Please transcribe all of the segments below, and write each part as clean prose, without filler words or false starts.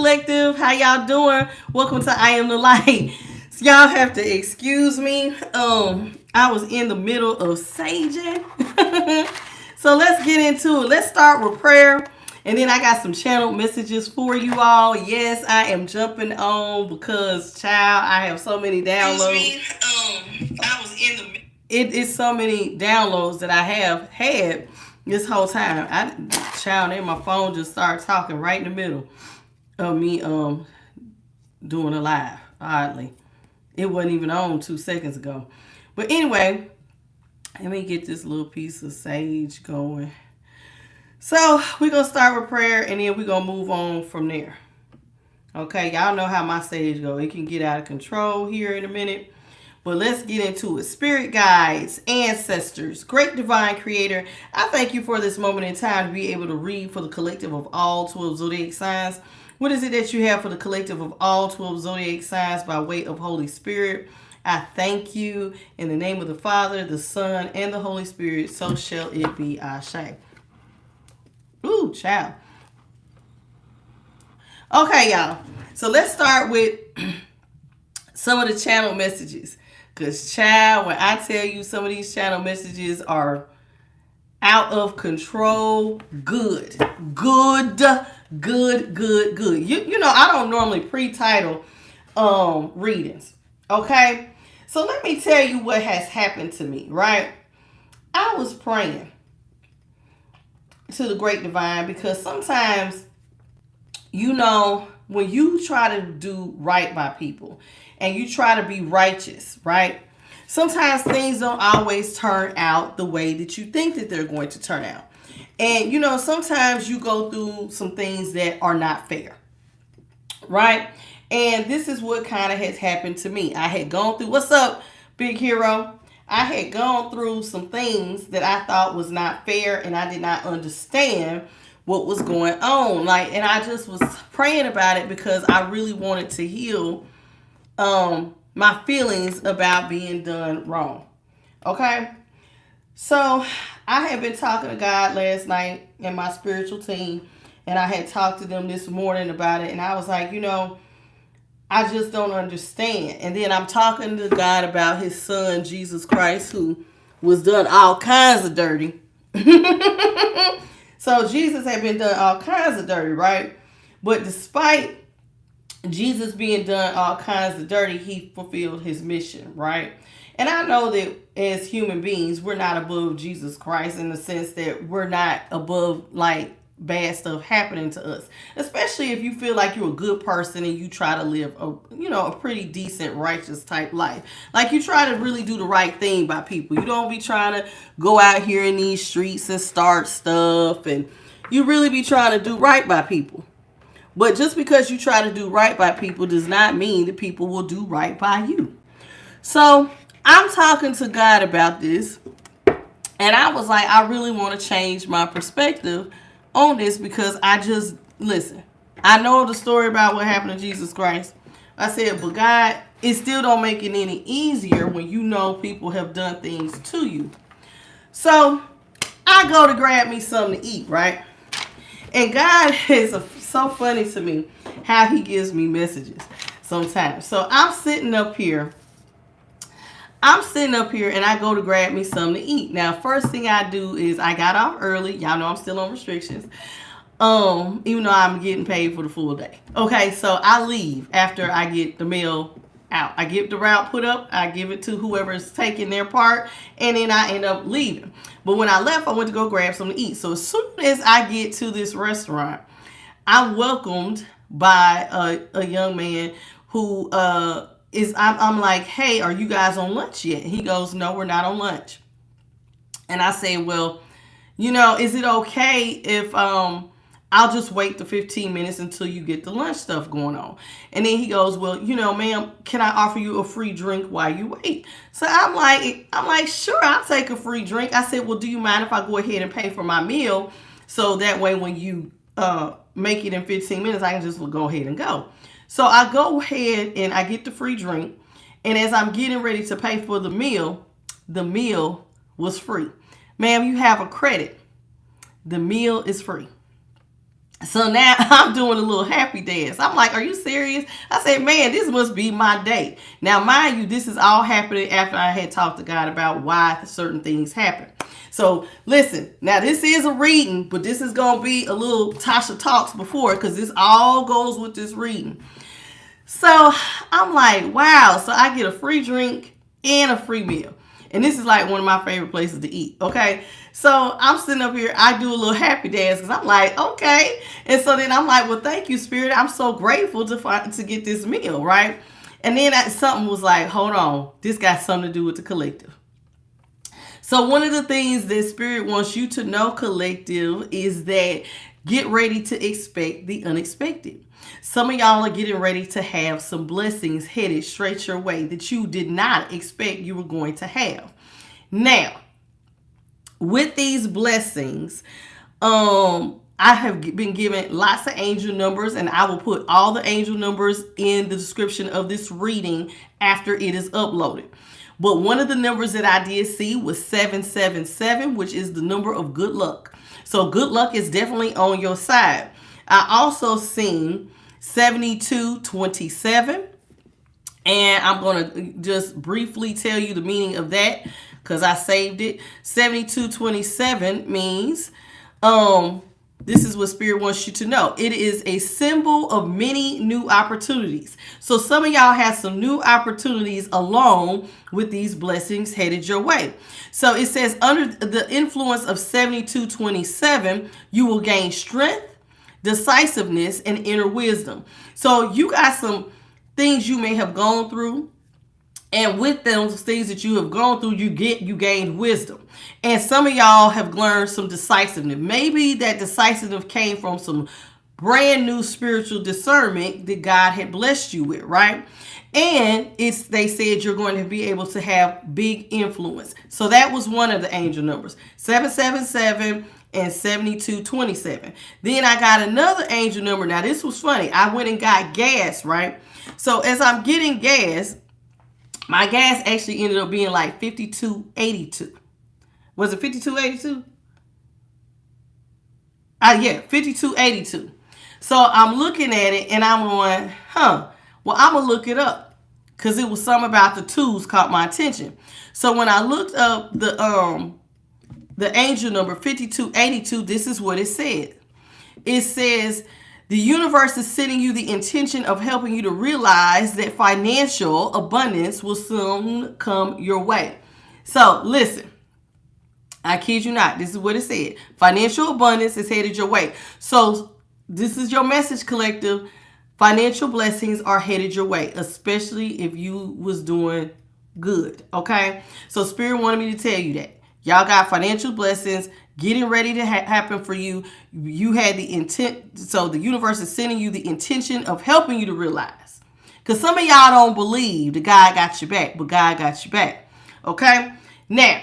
Collective. How y'all doing? Welcome to I Am the Light. So y'all have to excuse me. I was in the middle of saging. So let's get into it. Let's start with prayer. And then I got some channel messages for you all. Yes, I am jumping on because, child, I have so many downloads. I was in the. It is so many downloads that I have had this whole time. Child, and my phone just started talking right in the middle of me doing a live. Oddly, it wasn't even on 2 seconds ago. But anyway, let me get this little piece of sage going. So we're going to start with prayer and then we're going to move on from there. Okay, y'all know how my sage go. It can get out of control here in a minute. But let's get into it. Spirit guides, ancestors, great divine creator, I thank you for this moment in time to be able to read for the collective of all 12 zodiac signs. What is it that you have for the collective of all 12 zodiac signs by way of Holy Spirit? I thank you in the name of the Father, the Son, and the Holy Spirit. So shall it be. Ashe. Ooh, child. Okay, y'all. So let's start with some of the channel messages. Because, child, when I tell you some of these channel messages are out of control, good. You know, I don't normally pre-title readings. Okay? So let me tell you what has happened to me, right? I was praying to the great divine because sometimes, you know, when you try to do right by people and you try to be righteous, right? Sometimes things don't always turn out the way that you think that they're going to turn out. And, you know, sometimes you go through some things that are not fair, right? And this is what kind of has happened to me. I had gone through, what's up, big hero? I had gone through some things that I thought was not fair and I did not understand what was going on. And I just was praying about it because I really wanted to heal my feelings about being done wrong. Okay? So I had been talking to God last night and my spiritual team, and I had talked to them this morning about it, and I was like, you know, I just don't understand. And then I'm talking to God about his son, Jesus Christ, who was done all kinds of dirty. So Jesus had been done all kinds of dirty, right? But despite Jesus being done all kinds of dirty, he fulfilled his mission, right? And I know that as human beings, we're not above Jesus Christ in the sense that we're not above like bad stuff happening to us, especially if you feel like you're a good person and you try to live a pretty decent, righteous type life. Like you try to really do the right thing by people. You don't be trying to go out here in these streets and start stuff, and you really be trying to do right by people. But just because you try to do right by people does not mean that people will do right by you. So I'm talking to God about this, and I was like, I really want to change my perspective on this because listen, I know the story about what happened to Jesus Christ. I said, but God, it still don't make it any easier when you know people have done things to you. So I go to grab me something to eat, right? And God is so funny to me how he gives me messages sometimes. So I'm sitting up here and I go to grab me something to eat. Now, first thing I do is I got off early. Y'all know I'm still on restrictions. Even though I'm getting paid for the full day. Okay, so I leave after I get the meal out. I get the route put up. I give it to whoever's taking their part. And then I end up leaving. But when I left, I went to go grab something to eat. So as soon as I get to this restaurant, I'm welcomed by a young man who I'm like, hey, are you guys on lunch yet? He goes, no, we're not on lunch. And I say, well, you know, is it okay if I'll just wait the 15 minutes until you get the lunch stuff going on? And then he goes, well, you know, ma'am, can I offer you a free drink while you wait? So I'm like, sure, I'll take a free drink. I said, well, do you mind if I go ahead and pay for my meal? So that way when you make it in 15 minutes, I can just go ahead and go. So I go ahead and I get the free drink. And as I'm getting ready to pay for the meal was free. Ma'am, you have a credit. The meal is free. So now I'm doing a little happy dance. I'm like, are you serious? I said, man, this must be my day. Now, mind you, this is all happening after I had talked to God about why certain things happen. So listen, now this is a reading, but this is going to be a little Tasha Talks before, because this all goes with this reading. So I'm like, wow. So I get a free drink and a free meal. And this is like one of my favorite places to eat. Okay. So I'm sitting up here. I do a little happy dance because I'm like, okay. And so then I'm like, well, thank you, Spirit. I'm so grateful to get this meal. Right. And then something was like, hold on. This got something to do with the collective. So one of the things that Spirit wants you to know, collective, is that get ready to expect the unexpected. Some of y'all are getting ready to have some blessings headed straight your way that you did not expect you were going to have. Now, with these blessings, I have been given lots of angel numbers, and I will put all the angel numbers in the description of this reading after it is uploaded. But one of the numbers that I did see was 777, which is the number of good luck. So good luck is definitely on your side. I also seen 7227, and I'm going to just briefly tell you the meaning of that because I saved it. 7227 means this is what Spirit wants you to know. It is a symbol of many new opportunities. So some of y'all have some new opportunities along with these blessings headed your way. So it says under the influence of 7227, you will gain strength, decisiveness, and inner wisdom. So you got some things you may have gone through. And with those things that you have gone through, you gained wisdom. And some of y'all have learned some decisiveness. Maybe that decisiveness came from some brand new spiritual discernment that God had blessed you with, right? And they said you're going to be able to have big influence. So that was one of the angel numbers, 777 and 7227. Then I got another angel number. Now this was funny. I went and got gas, right? So as I'm getting gas, my gas actually ended up being like 52.82. Was it 52.82? Yeah, 52.82. So I'm looking at it and I'm going, well, I'm going to look it up because it was something about the twos caught my attention. So when I looked up the angel number 5282, this is what it said. It says, the universe is sending you the intention of helping you to realize that financial abundance will soon come your way. So listen, I kid you not. This is what it said. Financial abundance is headed your way. So this is your message, collective. Financial blessings are headed your way, especially if you was doing good. Okay. So Spirit wanted me to tell you that. Y'all got financial blessings getting ready to happen for you. You had the intent. So the universe is sending you the intention of helping you to realize. Because some of y'all don't believe that God got your back, but God got your back. Okay? Now,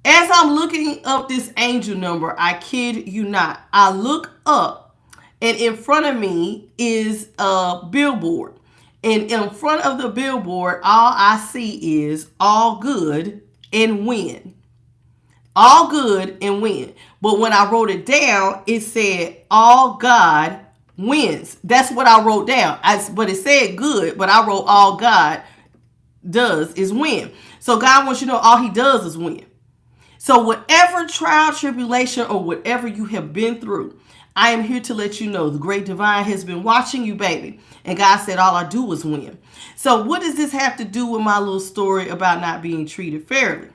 as I'm looking up this angel number, I kid you not, I look up and in front of me is a billboard. And in front of the billboard, all I see is all good and win. All good and win. But when I wrote it down, it said all God wins. That's what I wrote down. But it said good, but I wrote all God does is win. So God wants you to know all he does is win. So whatever trial, tribulation, or whatever you have been through, I am here to let you know the great divine has been watching you, baby. And God said all I do is win. So what does this have to do with my little story about not being treated fairly?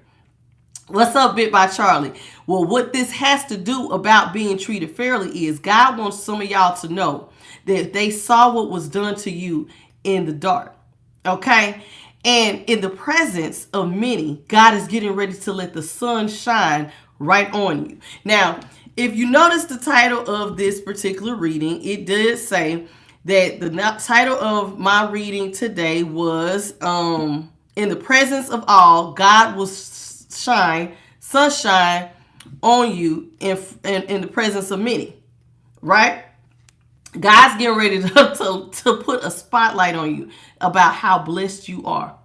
What's up, Bit by Charlie? Well, what this has to do about being treated fairly is God wants some of y'all to know that they saw what was done to you in the dark. Okay? And in the presence of many, God is getting ready to let the sun shine right on you. Now, if you notice the title of this particular reading, it did say that the title of my reading today was in the presence of all, God will sunshine on you in the presence of many, right? God's getting ready to put a spotlight on you about how blessed you are.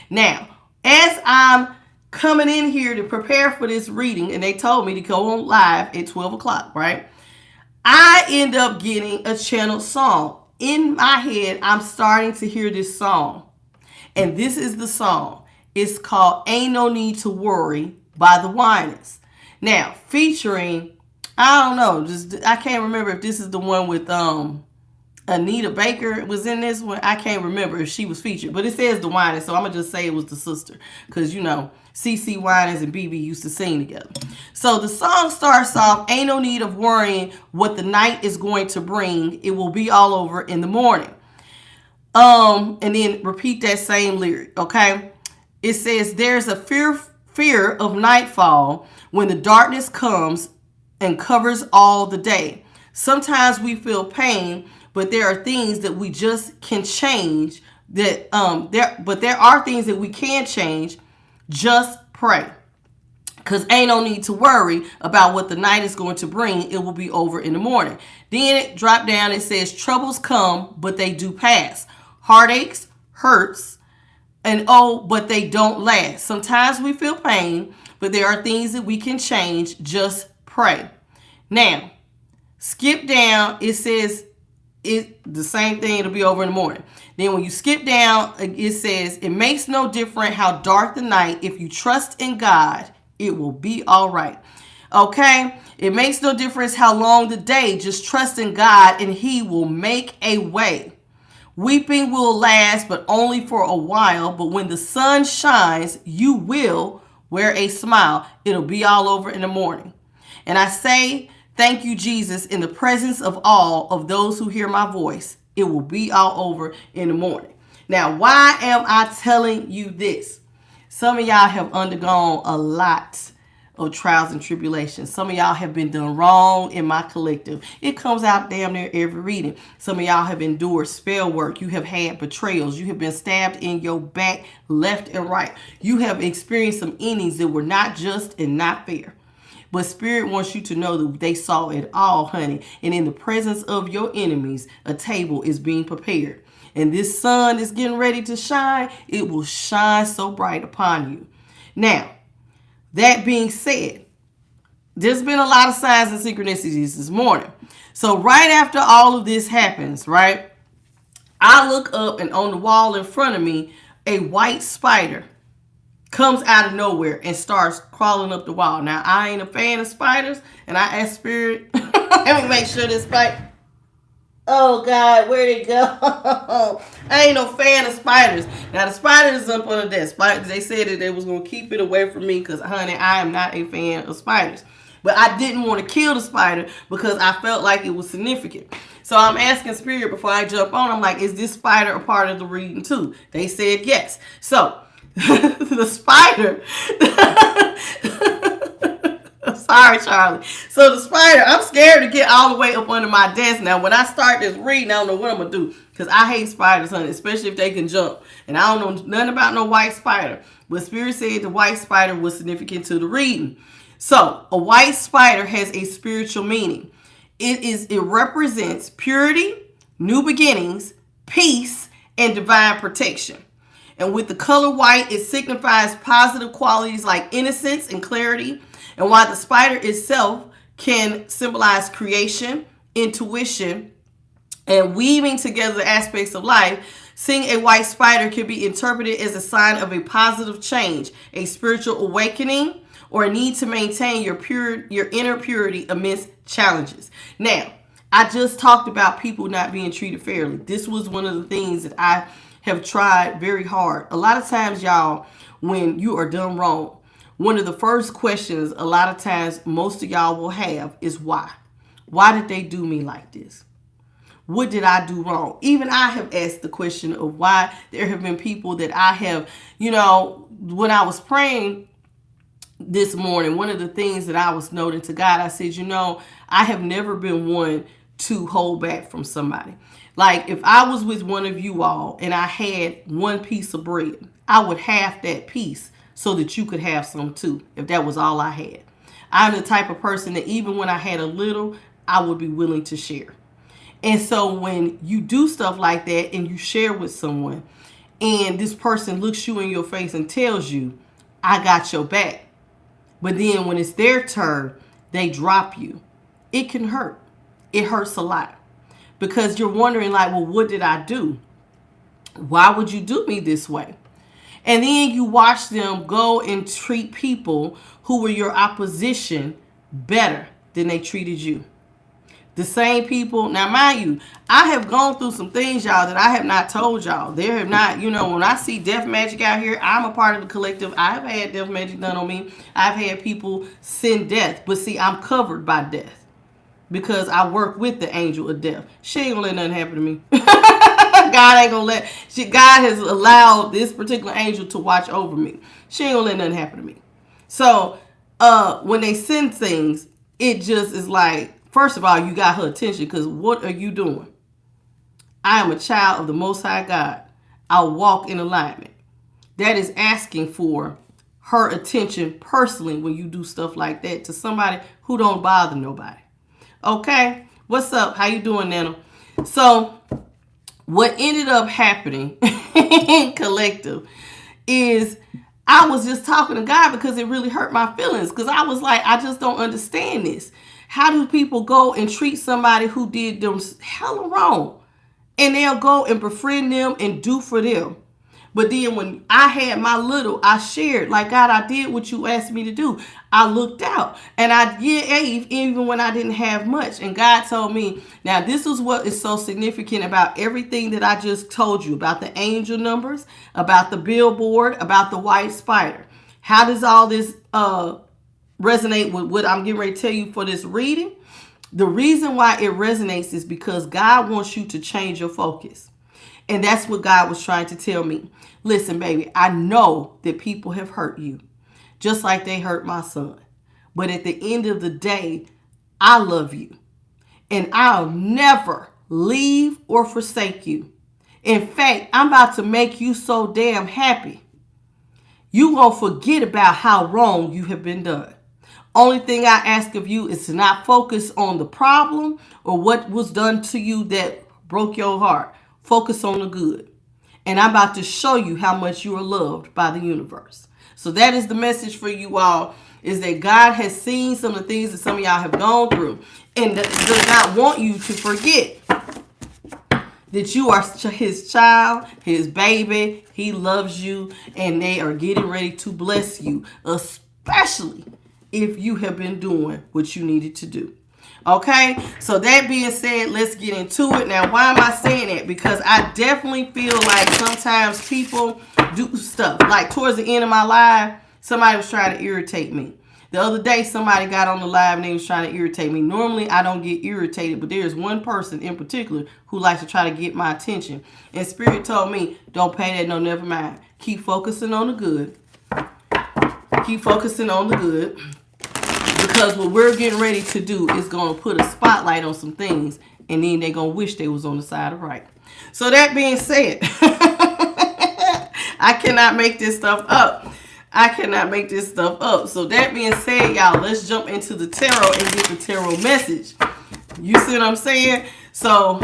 Now, as I'm coming in here to prepare for this reading, and they told me to go on live at 12 o'clock, right? I end up getting a channeled song. In my head, I'm starting to hear this song. And this is the song. It's called Ain't No Need to Worry by the Winans. Now, featuring, I don't know, I can't remember if this is the one with Anita Baker was in this one. I can't remember if she was featured, but it says the Winans, so I'm gonna just say it was the sister, because CC Winans and BB used to sing together. So the song starts off, ain't no need of worrying what the night is going to bring. It will be all over in the morning. And then repeat that same lyric, okay? It says, there's a fear of nightfall when the darkness comes and covers all the day. Sometimes we feel pain, but there are things that we just can change. But there are things that we can change. Just pray. Because ain't no need to worry about what the night is going to bring. It will be over in the morning. Then it dropped down. It says, troubles come, but they do pass. Heartaches, hurts, and but they don't last. Sometimes we feel pain, but there are things that we can change. Just pray. Now, skip down. It says the same thing. It'll be over in the morning. Then when you skip down, it says, it makes no difference how dark the night. If you trust in God, it will be all right. Okay? It makes no difference how long the day. Just trust in God and He will make a way. Weeping will last, but only for a while. But when the sun shines, you will wear a smile. It'll be all over in the morning. And I say, thank you, Jesus, in the presence of all of those who hear my voice. It will be all over in the morning. Now, why am I telling you this? Some of y'all have undergone a lot of trials and tribulations. Some of y'all have been done wrong in my collective. It comes out damn near every reading. Some of y'all have endured spell work. You have had betrayals. You have been stabbed in your back, left and right. You have experienced some endings that were not just and not fair. But Spirit wants you to know that they saw it all, honey. And in the presence of your enemies, a table is being prepared. And this sun is getting ready to shine. It will shine so bright upon you. Now, that being said, there's been a lot of signs and synchronicities this morning. So right after all of this happens, right, I look up and on the wall in front of me, a white spider comes out of nowhere and starts crawling up the wall. Now, I ain't a fan of spiders, and I asked Spirit, let me make sure this spider, oh God, where'd it go? I ain't no fan of spiders. Now, the spider is up under that. They said that they was going to keep it away from me because, honey, I am not a fan of spiders. But I didn't want to kill the spider because I felt like it was significant. So I'm asking Spirit before I jump on. I'm like, is this spider a part of the reading too? They said yes. So the spider, sorry, Charlie. So the spider, I'm scared to get all the way up under my desk. Now, when I start this reading, I don't know what I'm going to do. Because I hate spiders, honey, especially if they can jump. And I don't know nothing about no white spider. But Spirit said the white spider was significant to the reading. So, a white spider has a spiritual meaning. It represents purity, new beginnings, peace, and divine protection. And with the color white, it signifies positive qualities like innocence and clarity. And while the spider itself can symbolize creation, intuition, and weaving together aspects of life, seeing a white spider can be interpreted as a sign of a positive change, a spiritual awakening, or a need to maintain your inner purity amidst challenges. Now, I just talked about people not being treated fairly. This was one of the things that I have tried very hard. A lot of times, y'all, when you are done wrong, one of the first questions a lot of times most of y'all will have is why? Why did they do me like this? What did I do wrong? Even I have asked the question of why. There have been people that I have, when I was praying this morning, one of the things that I was noting to God, I said, I have never been one to hold back from somebody. Like if I was with one of you all and I had one piece of bread, I would have that piece so that you could have some too, if that was all I had. I'm the type of person that even when I had a little, I would be willing to share. And so when you do stuff like that and you share with someone and this person looks you in your face and tells you, I got your back. But then when it's their turn, they drop you. It can hurt. it hurts a lot because you're wondering like, well, what did I do? Why would you do me this way? And then you watch them go and treat people who were your opposition better than they treated you. The same people. Now, mind you, I have gone through some things, y'all, that I have not told y'all. There have not, when I see death magic out here, I'm a part of the collective. I have had death magic done on me. I've had people send death. But see, I'm covered by death because I work with the angel of death. She ain't gonna let nothing happen to me. God ain't gonna let. God has allowed this particular angel to watch over me. She ain't gonna let nothing happen to me. So, when they send things, it just is like, first of all, you got her attention because what are you doing? I am a child of the Most High God. I walk in alignment. That is asking for her attention personally when you do stuff like that to somebody who don't bother nobody. Okay? What's up? How you doing, Nana? So, what ended up happening in collective is I was just talking to God because it really hurt my feelings because I was like, I just don't understand this. How do people go and treat somebody who did them hella wrong? And they'll go and befriend them and do for them. But then when I had my little, I shared, like, God, I did what you asked me to do. I looked out and I gave even when I didn't have much. And God told me, now this is what is so significant about everything that I just told you about the angel numbers, about the billboard, about the white spider. How does all this resonate with what I'm getting ready to tell you for this reading? The reason why it resonates is because God wants you to change your focus. And that's what God was trying to tell me. Listen, baby, I know that people have hurt you, just like they hurt my son. But at the end of the day, I love you. And I'll never leave or forsake you. In fact, I'm about to make you so damn happy. You won't forget about how wrong you have been done. Only thing I ask of you is to not focus on the problem or what was done to you that broke your heart. Focus on the good. And I'm about to show you how much you are loved by the universe. So that is the message for you all, is that God has seen some of the things that some of y'all have gone through and does not want you to forget that you are his child, his baby. He loves you and they are getting ready to bless you, especially if you have been doing what you needed to do. Okay, so that being said, let's get into it. Now, why am I saying that? Because I definitely feel like sometimes people do stuff. Like towards the end of my live, somebody was trying to irritate me. The other day, somebody got on the live and they was trying to irritate me. Normally, I don't get irritated, but there's one person in particular who likes to try to get my attention. And Spirit told me, don't pay that, no, never mind. Keep focusing on the good. Keep focusing on the good. Because what we're getting ready to do is going to put a spotlight on some things, and then they're going to wish they was on the side of right. So that being said, I cannot make this stuff up. I cannot make this stuff up. So that being said, y'all, let's jump into the tarot and get the tarot message. You see what I'm saying? So,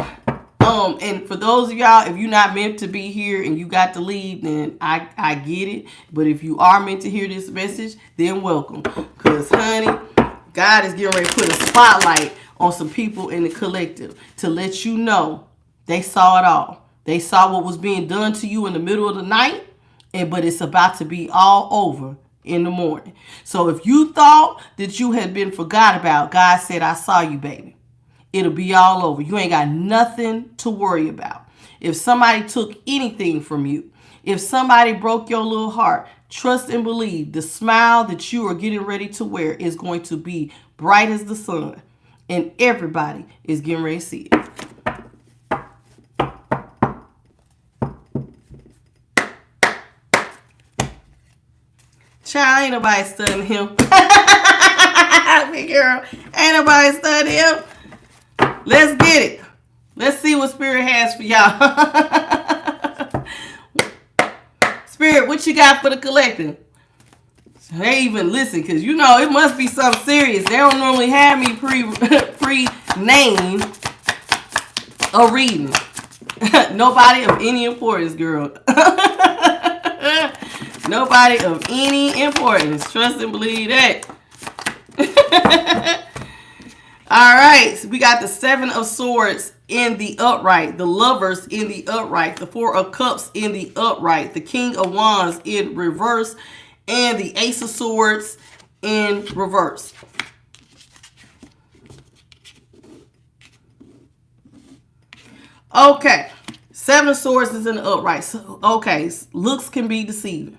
and for those of y'all, if you're not meant to be here and you got to leave, then I get it. But if you are meant to hear this message, then welcome. Because, honey, God is getting ready to put a spotlight on some people in the collective to let you know they saw it all. They saw what was being done to you in the middle of the night, but it's about to be all over in the morning. So if you thought that you had been forgot about, God said, I saw you, baby. It'll be all over. You ain't got nothing to worry about. If somebody took anything from you, if somebody broke your little heart, trust and believe the smile that you are getting ready to wear is going to be bright as the sun. And everybody is getting ready to see it. Child, ain't nobody studying him. Big girl, ain't nobody studying him. Let's get it. Let's see what Spirit has for y'all. Spirit, what you got for the collective? They even listen, because you know it must be something serious. They don't normally have me pre-name a reading. Nobody of any importance, girl. Nobody of any importance. Trust and believe that. All right, so we got the Seven of Swords in the upright, the Lovers in the upright, the Four of Cups in the upright, the King of Wands in reverse, and the Ace of Swords in reverse. Okay, Seven of Swords is in the upright. So, okay, looks can be deceiving.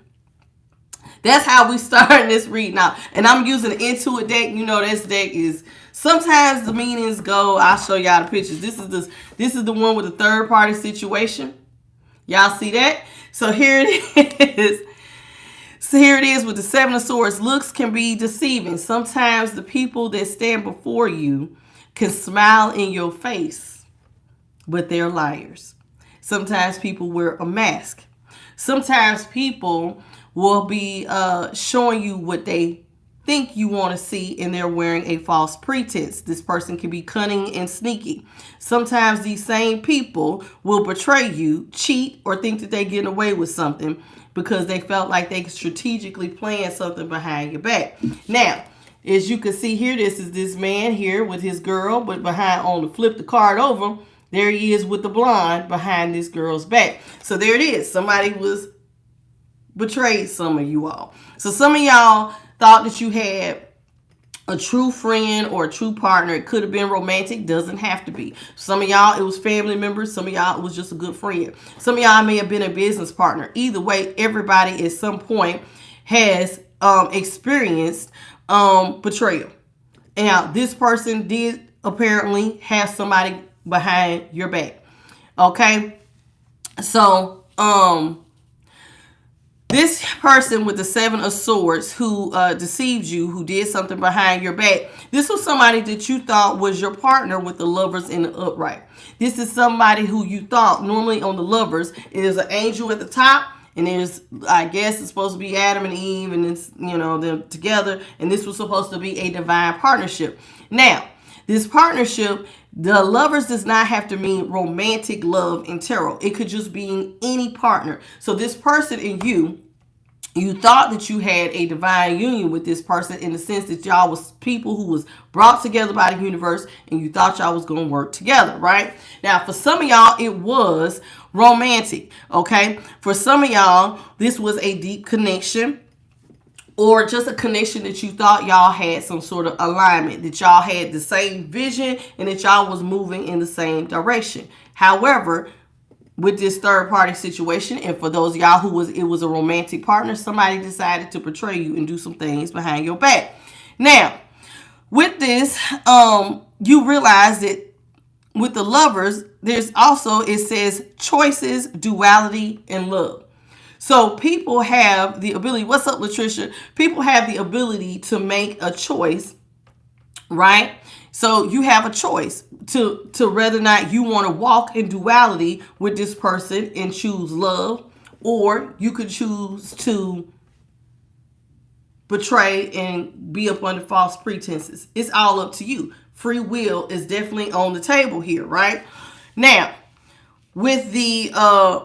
That's how we starting this reading out. And I'm using the Intuit deck. You know, this deck is sometimes the meanings go. I'll show y'all the pictures. This is the one with the third party situation. Y'all see that? So here it is. So here it is with the Seven of Swords. Looks can be deceiving. Sometimes the people that stand before you can smile in your face, but they're liars. Sometimes people wear a mask. Sometimes people will be showing you what they think you want to see, and they're wearing a false pretense. This person can be cunning and sneaky. Sometimes these same people will betray you, cheat, or think that they're getting away with something because they felt like they could strategically plan something behind your back. Now, as you can see here, this is this man here with his girl, but behind, on the flip the card over, there he is with the blonde behind this girl's back. So there it is. Somebody was betrayed some of you all. So some of y'all thought that you had a true friend or a true partner. It could have been romantic, doesn't have to be. Some of y'all, it was family members. Some of y'all, it was just a good friend. Some of y'all may have been a business partner. Either way, everybody at some point has experienced betrayal. Now, this person did apparently have somebody behind your back. Okay? So, this person with the Seven of Swords who deceived you, who did something behind your back, this was somebody that you thought was your partner with the Lovers in the upright. This is somebody who you thought, normally on the Lovers, there's an angel at the top, and there's, I guess it's supposed to be Adam and Eve, and it's, you know, them together, and this was supposed to be a divine partnership. Now, this partnership, the Lovers does not have to mean romantic love in tarot. It could just be any partner. So this person and you thought that you had a divine union with this person in the sense that y'all was people who was brought together by the universe, and you thought y'all was going to work together, right? Now, for some of y'all, it was romantic, okay? For some of y'all, this was a deep connection, or just a connection that you thought y'all had some sort of alignment, that y'all had the same vision and that y'all was moving in the same direction. However, with this third party situation, and for those of y'all who it was a romantic partner, somebody decided to betray you and do some things behind your back. Now, with this, you realize that with the Lovers, there's also, it says choices, duality, and love. So people have the ability, what's up, Latricia? People have the ability to make a choice, right? So you have a choice to whether or not you want to walk in duality with this person and choose love, or you could choose to betray and be up under false pretenses. It's all up to you. Free will is definitely on the table here, right? Now, with the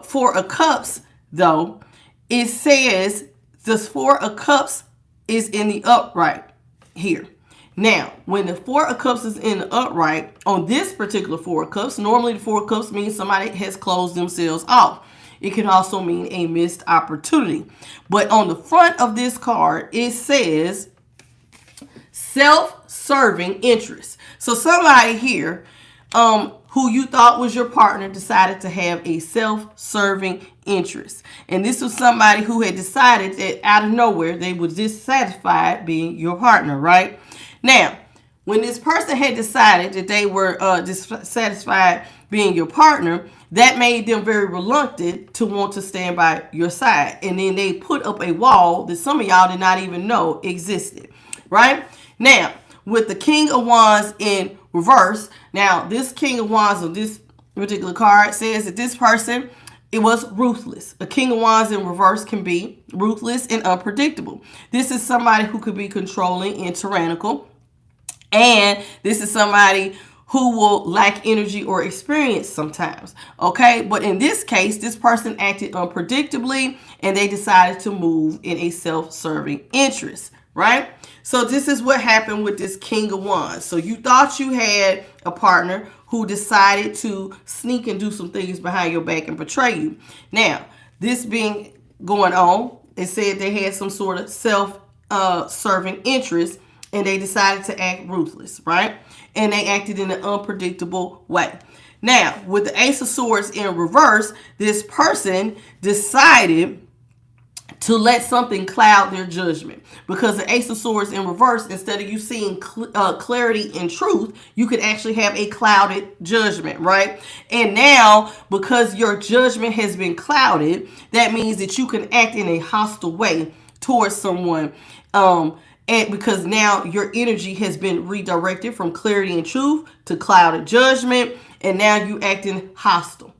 Four of Cups, though, it says the Four of Cups is in the upright here. Now, when the Four of Cups is in the upright, on this particular Four of Cups, normally the Four of Cups means somebody has closed themselves off. It can also mean a missed opportunity. But on the front of this card, it says self-serving interest. So somebody here who you thought was your partner decided to have a self-serving interest. And this was somebody who had decided that out of nowhere they were dissatisfied being your partner, right? Now, when this person had decided that they were dissatisfied being your partner, that made them very reluctant to want to stand by your side. And then they put up a wall that some of y'all did not even know existed, right? Now, with the King of Wands in reverse, now this King of Wands on this particular card says that this person, it was ruthless. A King of Wands in reverse can be ruthless and unpredictable. This is somebody who could be controlling and tyrannical. And this is somebody who will lack energy or experience sometimes. Okay, but in this case, this person acted unpredictably and they decided to move in a self-serving interest. right? So this is what happened with this King of Wands. So you thought you had a partner who decided to sneak and do some things behind your back and betray you. Now, this being going on, it said they had some sort of self-serving interest, and they decided to act ruthless, right? And they acted in an unpredictable way. Now, with the Ace of Swords in reverse, this person decided to let something cloud their judgment, because the Ace of Swords in reverse, instead of you seeing clarity and truth, you could actually have a clouded judgment, right? And now, because your judgment has been clouded, that means that you can act in a hostile way towards someone, and because now your energy has been redirected from clarity and truth to clouded judgment, and now you acting hostile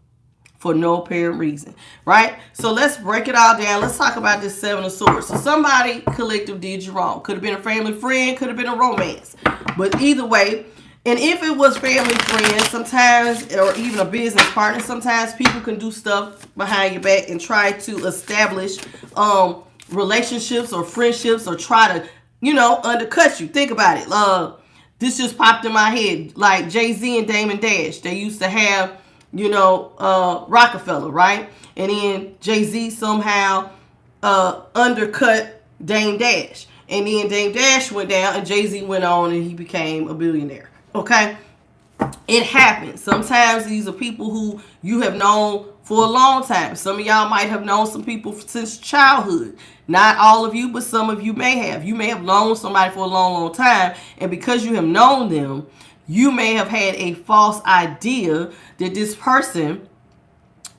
for no apparent reason, right? So let's break it all down. Let's talk about this Seven of Swords. So somebody collective did you wrong. Could have been a family friend, could have been a romance. But either way, and if it was family friends, sometimes, or even a business partner, sometimes people can do stuff behind your back and try to establish relationships or friendships, or try to, undercut you. Think about it. This just popped in my head. Like Jay-Z and Damon Dash. They used to have Rockefeller, right? And then Jay-Z somehow undercut Dame Dash. And then Dame Dash went down and Jay-Z went on and he became a billionaire. Okay? It happens. Sometimes these are people who you have known for a long time. Some of y'all might have known some people since childhood. Not all of you, but some of you may have. You may have known somebody for a long, long time. And because you have known them, you may have had a false idea that this person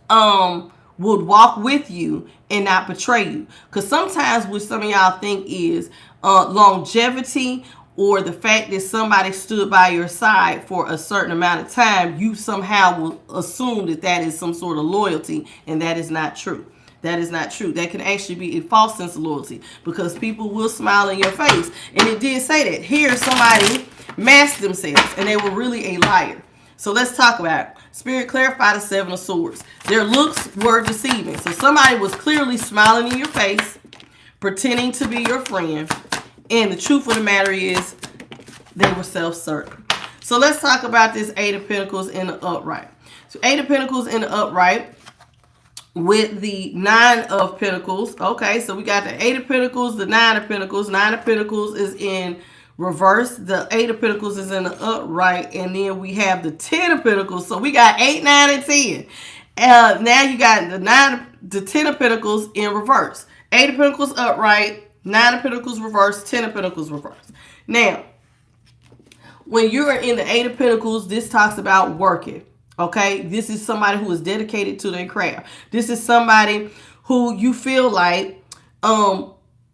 would walk with you and not betray you. Because sometimes what some of y'all think is longevity, or the fact that somebody stood by your side for a certain amount of time, you somehow will assume that that is some sort of loyalty, and that is not true. That is not true. That can actually be a false sense of loyalty, because people will smile in your face. And it did say that. Here, somebody masked themselves, and they were really a liar. So let's talk about it. Spirit, clarify the Seven of Swords. Their looks were deceiving. So somebody was clearly smiling in your face, pretending to be your friend. And the truth of the matter is, they were self-certain. So let's talk about this Eight of Pentacles in the upright. So Eight of Pentacles in the upright with the Nine of Pentacles. Okay, so we got the Eight of Pentacles, the Nine of Pentacles. Nine of Pentacles is in reverse. The Eight of Pentacles is in the upright. And then we have the Ten of Pentacles. So we got 8, 9, and 10. Now you got the 10 of Pentacles in reverse. Eight of Pentacles upright. 9 of Pentacles reverse, 10 of Pentacles reverse. Now, when you're in the 8 of Pentacles, this talks about working. Okay? This is somebody who is dedicated to their craft. This is somebody who you feel like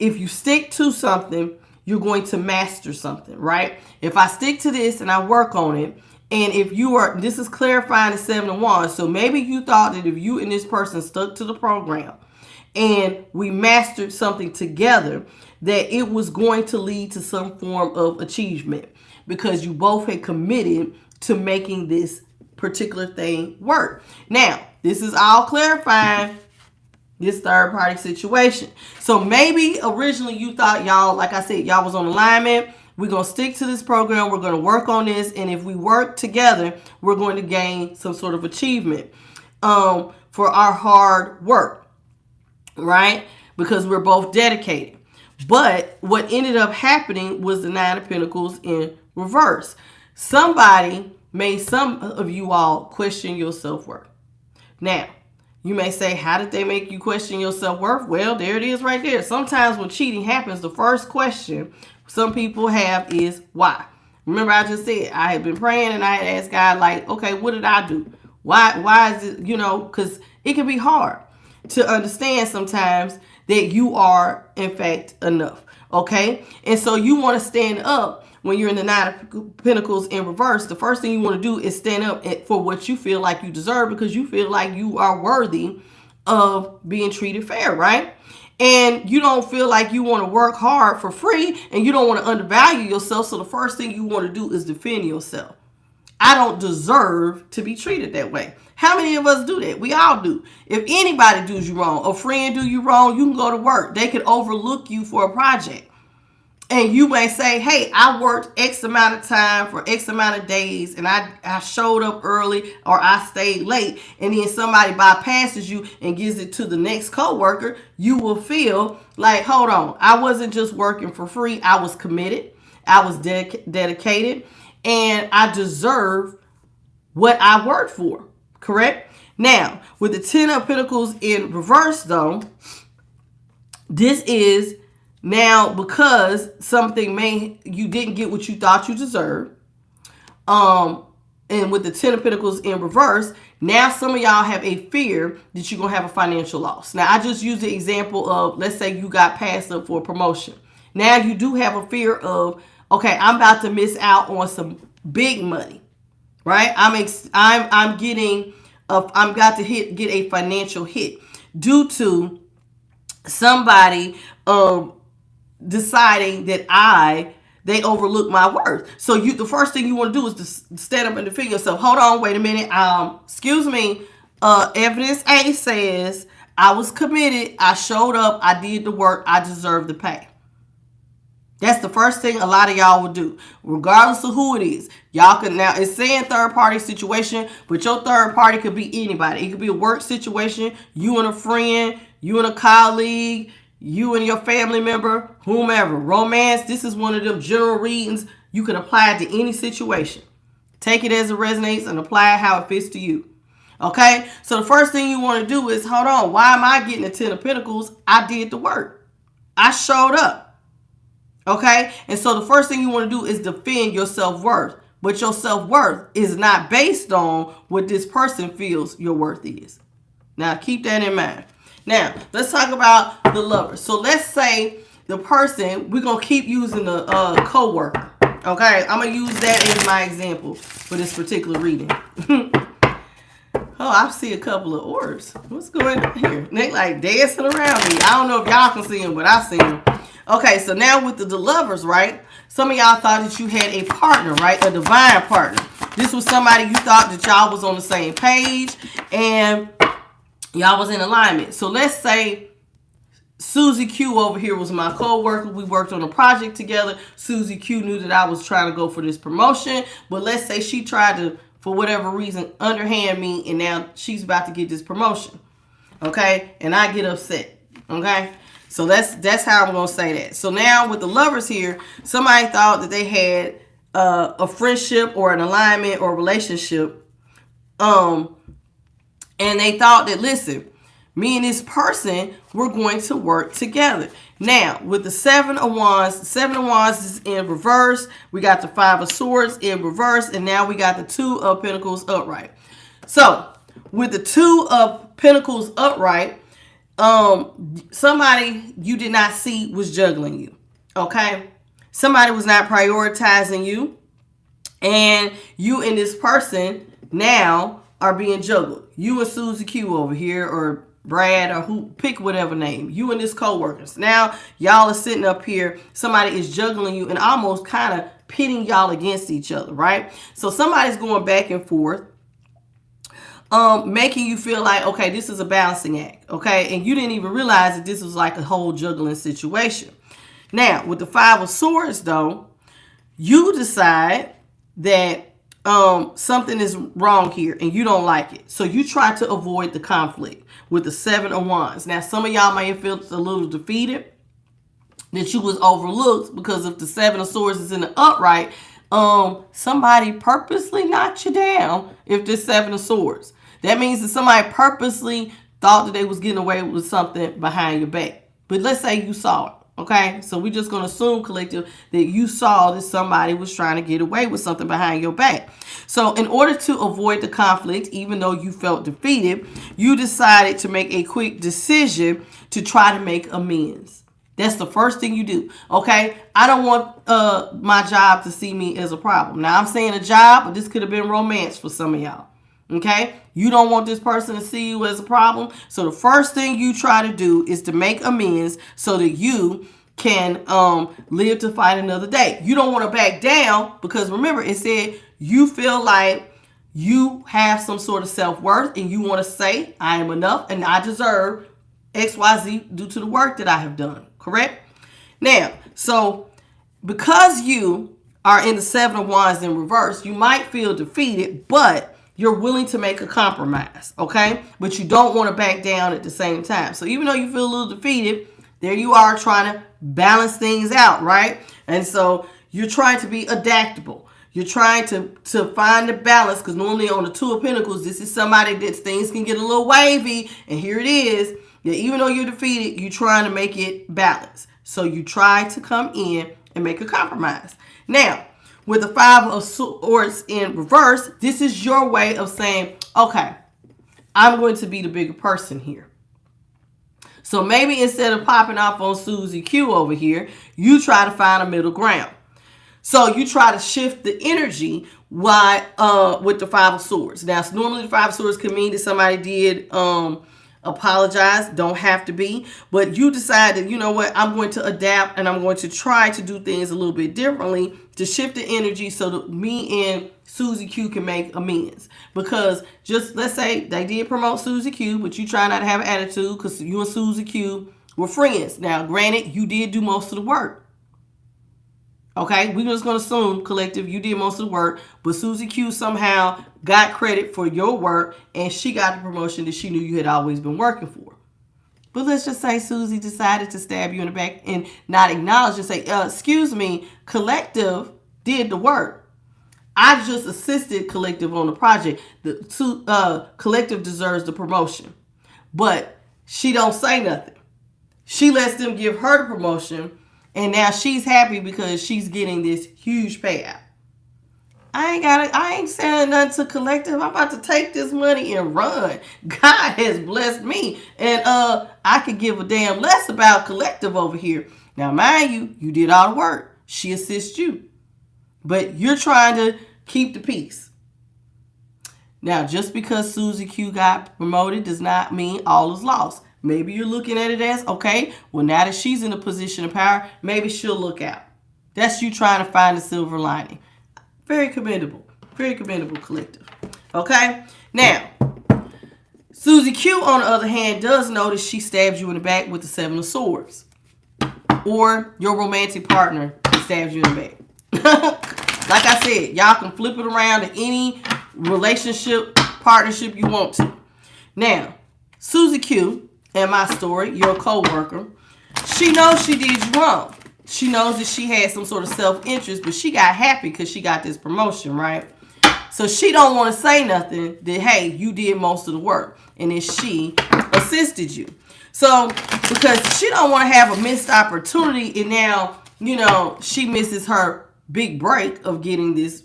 if you stick to something, you're going to master something, right? If I stick to this and I work on it, and if you are, this is clarifying the Seven of Wands. So maybe you thought that if you and this person stuck to the program, and we mastered something together, that it was going to lead to some form of achievement, because you both had committed to making this particular thing work. Now, this is all clarifying this third party situation. So maybe originally you thought y'all, like I said, y'all was on alignment. We're going to stick to this program. We're going to work on this. And if we work together, we're going to gain some sort of achievement for our hard work. Right? Because we're both dedicated. But what ended up happening was the Nine of Pentacles in reverse. Somebody made some of you all question your self-worth. Now, you may say, how did they make you question your self-worth? Well, there it is right there. Sometimes when cheating happens, the first question some people have is why. Remember, I just said I had been praying and I had asked God, like, okay, what did I do? Why is it, because it can be hard to understand sometimes that you are, in fact, enough. Okay? And so you want to stand up when you're in the Nine of Pentacles in reverse. The first thing you want to do is stand up for what you feel like you deserve, because you feel like you are worthy of being treated fair, right? And you don't feel like you want to work hard for free, and you don't want to undervalue yourself. So the first thing you want to do is defend yourself. I don't deserve to be treated that way. How many of us do that? We all do. If anybody does you wrong, a friend do you wrong, you can go to work. They could overlook you for a project. And you may say, hey, I worked X amount of time for X amount of days, and I showed up early or I stayed late, and then somebody bypasses you and gives it to the next coworker. You will feel like, hold on, I wasn't just working for free. I was committed. I was dedicated, and I deserve what I worked for. Correct? Now, with the 10 of Pentacles in reverse, though, this is now because you didn't get what you thought you deserved. And with the 10 of Pentacles in reverse, now some of y'all have a fear that you're going to have a financial loss. Now, I just used the example of, let's say you got passed up for a promotion. Now you do have a fear of, okay, I'm about to miss out on some big money, right? I'm got to get a financial hit due to somebody deciding that they overlook my worth. So the first thing you want to do is to stand up and defend yourself. Hold on, wait a minute. Excuse me. Evidence A says I was committed. I showed up. I did the work. I deserve the pay. That's the first thing a lot of y'all will do, regardless of who it is. Y'all can, now it's saying third party situation, but your third party could be anybody. It could be a work situation, you and a friend, you and a colleague, you and your family member, whomever. Romance, this is one of them general readings. You can apply it to any situation. Take it as it resonates and apply it how it fits to you. Okay? So the first thing you want to do is, hold on, why am I getting the 10 of Pentacles? I did the work. I showed up. Okay? And so the first thing you want to do is defend your self-worth. But your self-worth is not based on what this person feels your worth is. Now, keep that in mind. Now, let's talk about the lover. So let's say the person, we're going to keep using the co-worker. Okay? I'm going to use that as my example for this particular reading. Oh, I see a couple of orbs. What's going on here? They like dancing around me. I don't know if y'all can see them, but I see them. Okay, so now with the lovers, right? Some of y'all thought that you had a partner, right? A divine partner. This was somebody you thought that y'all was on the same page and y'all was in alignment. So let's say Susie Q over here was my co-worker. We worked on a project together. Susie Q knew that I was trying to go for this promotion. But let's say she tried to, for whatever reason, underhand me, and now she's about to get this promotion. Okay? And I get upset. Okay? So that's how I'm going to say that. So now with the lovers here, somebody thought that they had a friendship or an alignment or relationship. And they thought that, listen, me and this person, we're going to work together. Now, with the 7 of Wands is in reverse. We got the 5 of Swords in reverse. And now we got the 2 of Pentacles upright. So with the 2 of Pentacles upright, somebody you did not see was juggling you. Okay? Somebody was not prioritizing you. And you and this person now are being juggled. You and Susie Q over here, or Brad, or who, pick whatever name. You and this co-workers. Now, y'all are sitting up here. Somebody is juggling you and almost kind of pitting y'all against each other, right? So somebody's going back and forth. Making you feel like, okay, this is a balancing act, okay? And you didn't even realize that this was like a whole juggling situation. Now, with the 5 of Swords, though, you decide that something is wrong here and you don't like it. So you try to avoid the conflict with the 7 of Wands. Now, some of y'all may have felt a little defeated that you was overlooked because if the 7 of Swords is in the upright, somebody purposely knocked you down if this 7 of Swords. That means that somebody purposely thought that they was getting away with something behind your back. But let's say you saw it, okay? So we're just going to assume, collective, that you saw that somebody was trying to get away with something behind your back. So in order to avoid the conflict, even though you felt defeated, you decided to make a quick decision to try to make amends. That's the first thing you do, okay? I don't want my job to see me as a problem. Now, I'm saying a job, but this could have been romance for some of y'all, okay? You don't want this person to see you as a problem. So the first thing you try to do is to make amends so that you can live to fight another day. You don't want to back down because remember, it said you feel like you have some sort of self-worth and you want to say, I am enough and I deserve XYZ due to the work that I have done. Correct? Now, so because you are in the Seven of Wands in reverse, you might feel defeated, but you're willing to make a compromise, okay? But you don't want to back down at the same time. So even though you feel a little defeated, there you are trying to balance things out, right? And so you're trying to be adaptable. You're trying to find the balance, because normally on the Two of Pentacles, this is somebody that things can get a little wavy, and here it is. That even though you're defeated, you're trying to make it balanced. So you try to come in and make a compromise. Now, with the Five of Swords in reverse, this is your way of saying, okay, I'm going to be the bigger person here. So maybe instead of popping off on Susie Q over here, you try to find a middle ground. So you try to shift the energy with the Five of Swords. Now, normally the Five of Swords can mean that somebody did apologize. Don't have to be. But you decide that, you know what, I'm going to adapt and I'm going to try to do things a little bit differently to shift the energy so that me and Susie Q can make amends. Because just let's say they did promote Susie Q, but you try not to have an attitude because you and Susie Q were friends. Now, granted, you did do most of the work. Okay, we're just going to assume, collective, you did most of the work, but Susie Q somehow got credit for your work, and she got the promotion that she knew you had always been working for. But let's just say Susie decided to stab you in the back and not acknowledge and say, excuse me, collective did the work. I just assisted collective on the project. The collective deserves the promotion. But she don't say nothing. She lets them give her the promotion, and now she's happy because she's getting this huge payout. I ain't saying nothing to collective. I'm about to take this money and run. God has blessed me. And I could give a damn less about collective over here. Now, mind you, you did all the work. She assists you. But you're trying to keep the peace. Now, just because Susie Q got promoted does not mean all is lost. Maybe you're looking at it as, okay, well, now that she's in a position of power, maybe she'll look out. That's you trying to find the silver lining. Very commendable, collective. Okay? Now, Susie Q, on the other hand, does notice she stabs you in the back with the Seven of Swords. Or your romantic partner stabs you in the back. Like I said, y'all can flip it around to any relationship, partnership you want to. Now, Susie Q, in my story, your co-worker, she knows she did you wrong. She knows that she had some sort of self-interest, but she got happy because she got this promotion, right? So she don't want to say nothing that, hey, you did most of the work and that she assisted you. So because she don't want to have a missed opportunity, and now, you know, she misses her big break of getting this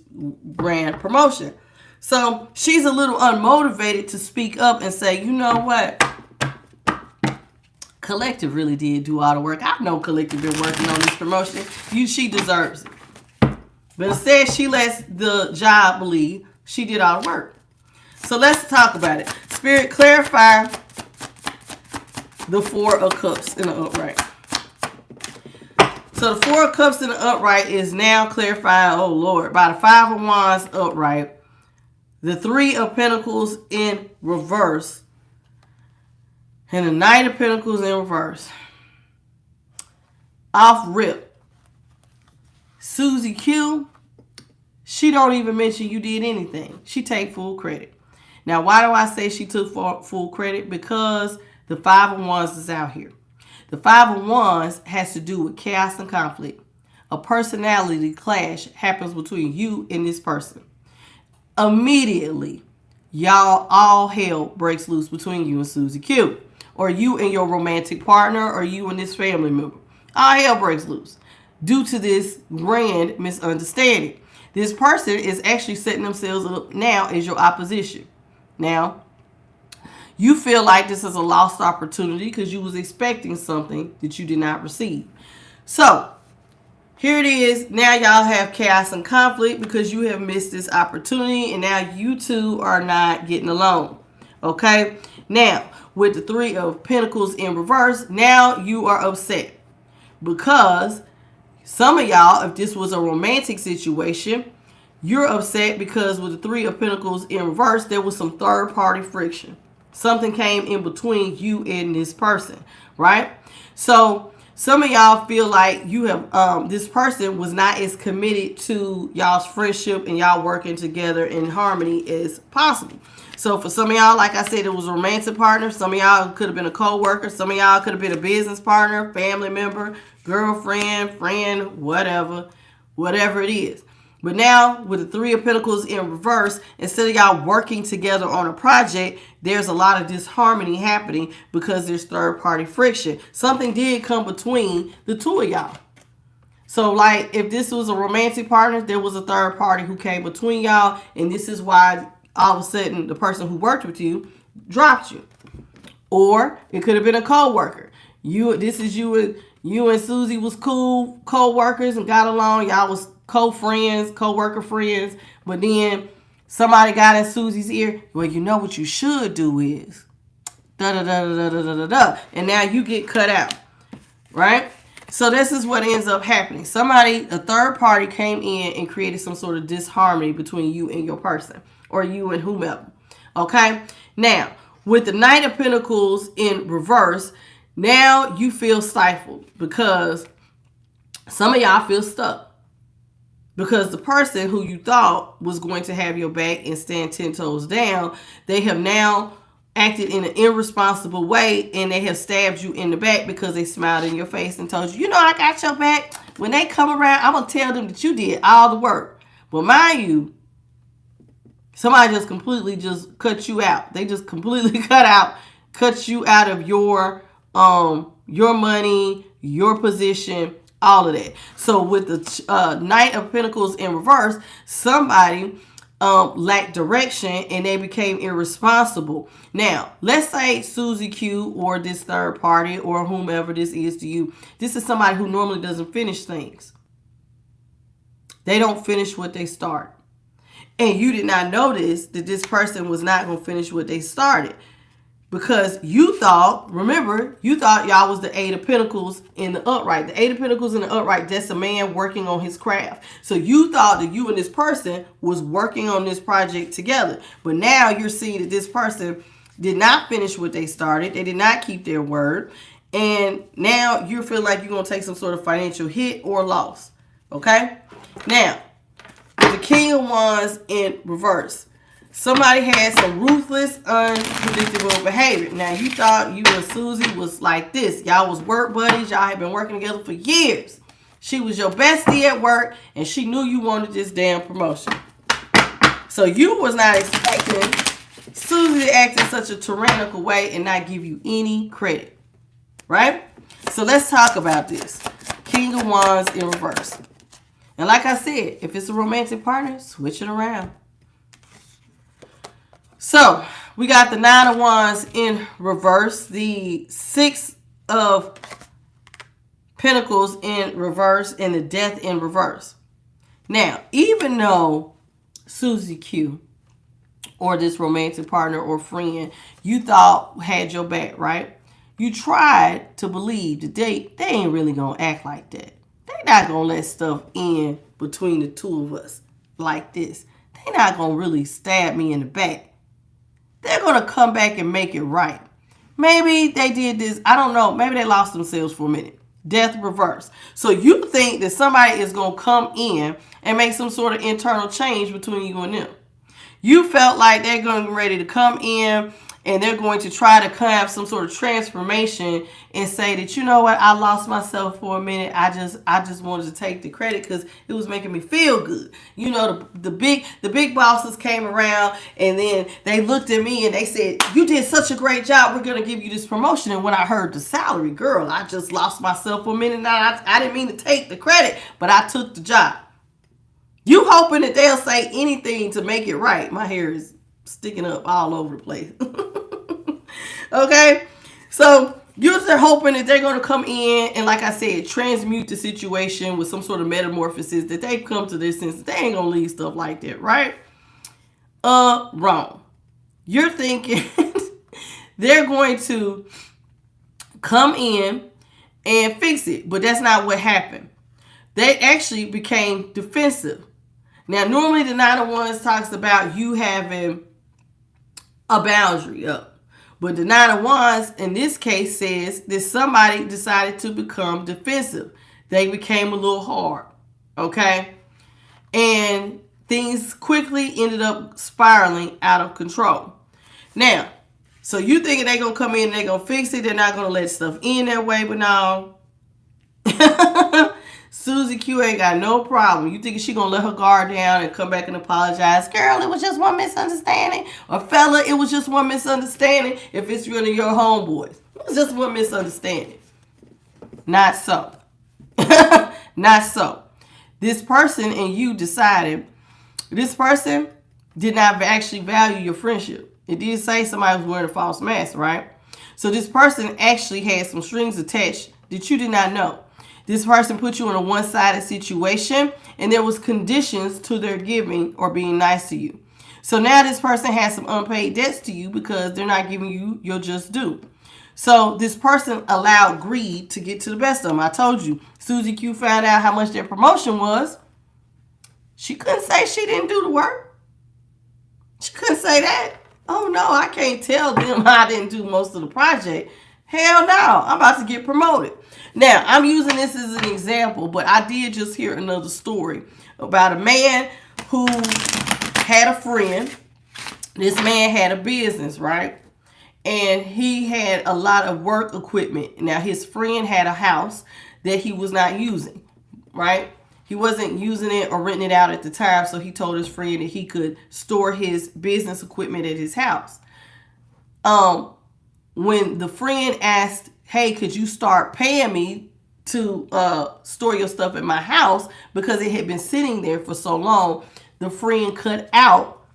grand promotion. So she's a little unmotivated to speak up and say, you know what? Collective really did do all the work. I know Collective been working on this promotion. She deserves it. But instead, she lets the job believe she did all the work. So let's talk about it. Spirit, clarify the Four of Cups in the upright. So the Four of Cups in the upright is now clarified, oh Lord, by the Five of Wands upright, the Three of Pentacles in reverse, and the Knight of Pentacles in reverse. Off rip. Susie Q, she don't even mention you did anything. She take full credit. Now, why do I say she took full credit? Because the Five of Wands is out here. The Five of Wands has to do with chaos and conflict. A personality clash happens between you and this person. Immediately, y'all, all hell breaks loose between you and Susie Q. Or you and your romantic partner, or you and this family member. All hell breaks loose due to this grand misunderstanding. This person is actually setting themselves up now as your opposition. Now, you feel like this is a lost opportunity because you was expecting something that you did not receive. So, here it is. Now y'all have chaos and conflict because you have missed this opportunity, and now you two are not getting along. Okay? Now, with the Three of Pentacles in reverse, now you are upset because some of y'all, if this was a romantic situation, you're upset because with the Three of Pentacles in reverse, there was some third-party friction. Something came in between you and this person, right? So some of y'all feel like you have this person was not as committed to y'all's friendship and y'all working together in harmony as possible. So for some of y'all, like I said, it was a romantic partner. Some of y'all could have been a co-worker. Some of y'all could have been a business partner, family member, girlfriend, friend, whatever it is. But now, with the Three of Pentacles in reverse, instead of y'all working together on a project, there's a lot of disharmony happening because there's third-party friction. Something did come between the two of y'all. So, like, if this was a romantic partner, there was a third party who came between y'all, and this is why all of a sudden the person who worked with you dropped you. Or it could have been a co-worker. You and Susie was cool co-workers and got along. Y'all was co-friends, co-worker friends. But then somebody got in Susie's ear. Well, you know what you should do is da-da-da-da-da-da-da-da. And now you get cut out. Right? So this is what ends up happening. A third party came in and created some sort of disharmony between you and your person. Or you and whomever. Okay? Now, with the Knight of Pentacles in reverse, now you feel stifled because some of y'all feel stuck. Because the person who you thought was going to have your back and stand 10 toes down, they have now acted in an irresponsible way and they have stabbed you in the back because they smiled in your face and told you, you know, I got your back. When they come around, I'm going to tell them that you did all the work. But mind you, somebody just completely just cut you out. They just completely cut you out of your money, your position, all of that. So with the Knight of Pentacles in reverse, somebody lacked direction and they became irresponsible. Now, let's say Susie Q or this third party or whomever this is to you, this is somebody who normally doesn't finish things. They don't finish what they start. And you did not notice that this person was not going to finish what they started. Because you thought y'all was the Eight of Pentacles in the upright. The Eight of Pentacles in the upright, that's a man working on his craft. So you thought that you and this person was working on this project together. But now you're seeing that this person did not finish what they started. They did not keep their word. And now you feel like you're going to take some sort of financial hit or loss. Okay? Now, the King of Wands in reverse. Somebody had some ruthless, unpredictable behavior. Now, you thought you and Susie was like this. Y'all was work buddies. Y'all had been working together for years. She was your bestie at work, and she knew you wanted this damn promotion. So you was not expecting Susie to act in such a tyrannical way and not give you any credit. Right? So let's talk about this. King of Wands in reverse. And like I said, if it's a romantic partner, switch it around. So, we got the Nine of Wands in reverse, the Six of Pentacles in reverse, and the Death in reverse. Now, even though Susie Q, or this romantic partner or friend, you thought had your back, right? You tried to believe that they ain't really going to act like that. They not going to let stuff in between the two of us like this. They not going to really stab me in the back. They're going to come back and make it right. Maybe they did this. I don't know. Maybe they lost themselves for a minute. Death reverse. So you think that somebody is going to come in and make some sort of internal change between you and them. You felt like they're going to be ready to come in and they're going to try to have some sort of transformation and say that, you know what, I lost myself for a minute. I just wanted to take the credit because it was making me feel good. You know, the big bosses came around and then they looked at me and they said, you did such a great job. We're going to give you this promotion. And when I heard the salary, girl, I just lost myself for a minute. Now, I didn't mean to take the credit, but I took the job. You hoping that they'll say anything to make it right. My hair is sticking up all over the place. Okay? So, you're hoping that they're going to come in and, like I said, transmute the situation with some sort of metamorphosis, that they've come to their senses. They ain't going to leave stuff like that, right? Wrong. You're thinking they're going to come in and fix it, but that's not what happened. They actually became defensive. Now, normally the Nine of Wands talks about you having a boundary up. But the Nine of Wands in this case says that somebody decided to become defensive. They became a little hard. Okay? And things quickly ended up spiraling out of control. Now, so you thinking they're going to come in and they're going to fix it. They're not going to let stuff in their way, but no. Susie Q ain't got no problem. You think she going to let her guard down and come back and apologize? Girl, it was just one misunderstanding. Or fella, it was just one misunderstanding. If it's really your homeboys. It was just one misunderstanding. Not so. Not so. This person and you decided, this person did not actually value your friendship. It did say somebody was wearing a false mask, right? So this person actually had some strings attached that you did not know. This person put you in a one-sided situation, and there was conditions to their giving or being nice to you. So now this person has some unpaid debts to you because they're not giving you your just due. So this person allowed greed to get to the best of them. I told you, Susie Q found out how much their promotion was. She couldn't say she didn't do the work. She couldn't say that. Oh, no, I can't tell them I didn't do most of the project. Hell no, I'm about to get promoted. Now, I'm using this as an example, but I did just hear another story about a man who had a friend. This man had a business, right? And he had a lot of work equipment. Now, his friend had a house that he was not using, right? He wasn't using it or renting it out at the time, so he told his friend that he could store his business equipment at his house. When the friend asked, hey, could you start paying me to store your stuff at my house because it had been sitting there for so long, the friend cut out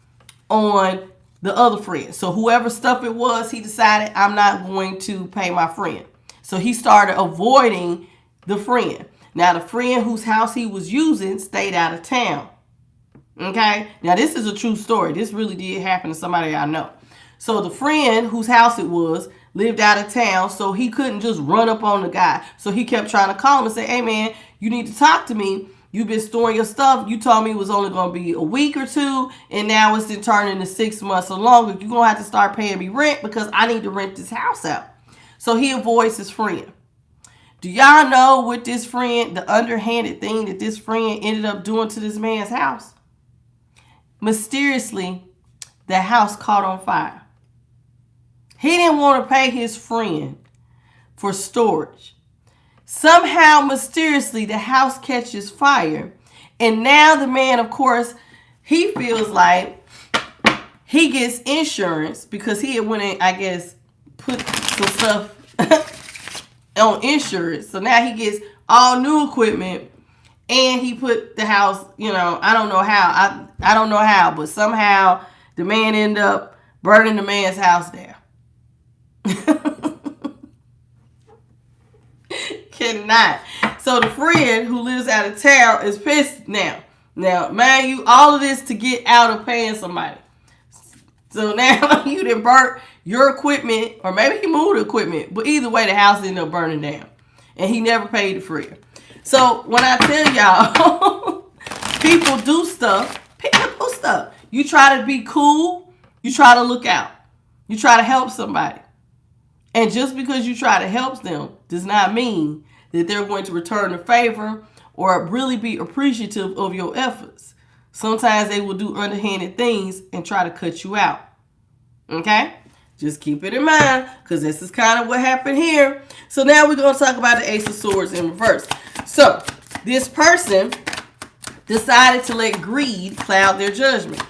on the other friend. So whoever stuff it was, he decided, I'm not going to pay my friend. So he started avoiding the friend. Now, the friend whose house he was using stayed out of town. Okay? Now, this is a true story. This really did happen to somebody I know. So the friend whose house it was lived out of town, so he couldn't just run up on the guy. So he kept trying to call him and say, hey, man, you need to talk to me. You've been storing your stuff. You told me it was only going to be a week or two, and now it's been turning into 6 months or longer. You're going to have to start paying me rent because I need to rent this house out. So he avoids his friend. Do y'all know what this friend, the underhanded thing that this friend ended up doing to this man's house? Mysteriously, the house caught on fire. He didn't want to pay his friend for storage. Somehow, mysteriously, the house catches fire. And now the man, of course, he feels like he gets insurance because he had went and, I guess, put some stuff on insurance. So now he gets all new equipment and he put the house, I don't know how. I don't know how, but somehow the man ended up burning the man's house down. Cannot. So the friend who lives out of town is pissed now. Now, mind you, all of this to get out of paying somebody. So now you done burnt your equipment, or maybe he moved the equipment, but either way, the house ended up burning down. And he never paid the friend. So when I tell y'all, people do stuff. You try to be cool, you try to look out. You try to help somebody. And just because you try to help them does not mean that they're going to return the favor or really be appreciative of your efforts. Sometimes they will do underhanded things and try to cut you out. Okay? Just keep it in mind because this is kind of what happened here. So now we're going to talk about the Ace of Swords in reverse. So this person decided to let greed cloud their judgment.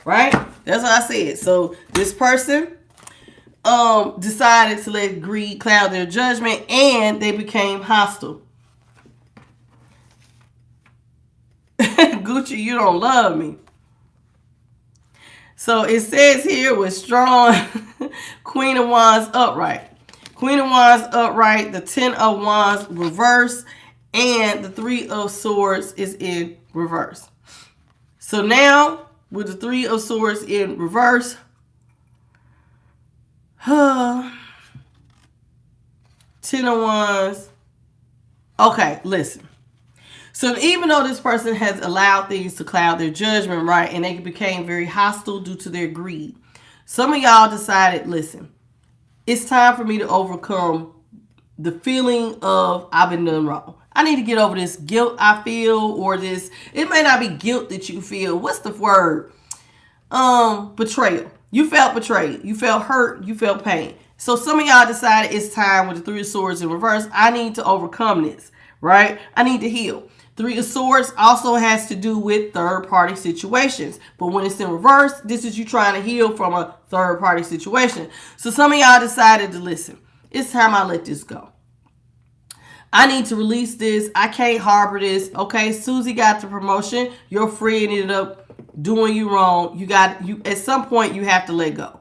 Right? That's what I said. So this person decided to let greed cloud their judgment and they became hostile. Gucci, you don't love me. So it says here with strong Queen of Wands upright. Queen of Wands upright, the 10 of Wands reverse, and the 3 of Swords is in reverse. So now with the 3 of Swords in reverse, 10 of Wands. Okay, listen. So even though this person has allowed things to cloud their judgment, right, and they became very hostile due to their greed. Some of y'all decided, listen, it's time for me to overcome the feeling of I've been done wrong. I need to get over this guilt I feel, or this, it may not be guilt that you feel. What's the word? Betrayal. You felt betrayed. You felt hurt. You felt pain. So some of y'all decided it's time with the Three of Swords in reverse. I need to overcome this, right? I need to heal. Three of Swords also has to do with third-party situations. But when it's in reverse, this is you trying to heal from a third-party situation. So some of y'all decided to listen. It's time I let this go. I need to release this. I can't harbor this. Okay, Susie got the promotion. Your friend ended up doing you wrong. You at some point you have to let go.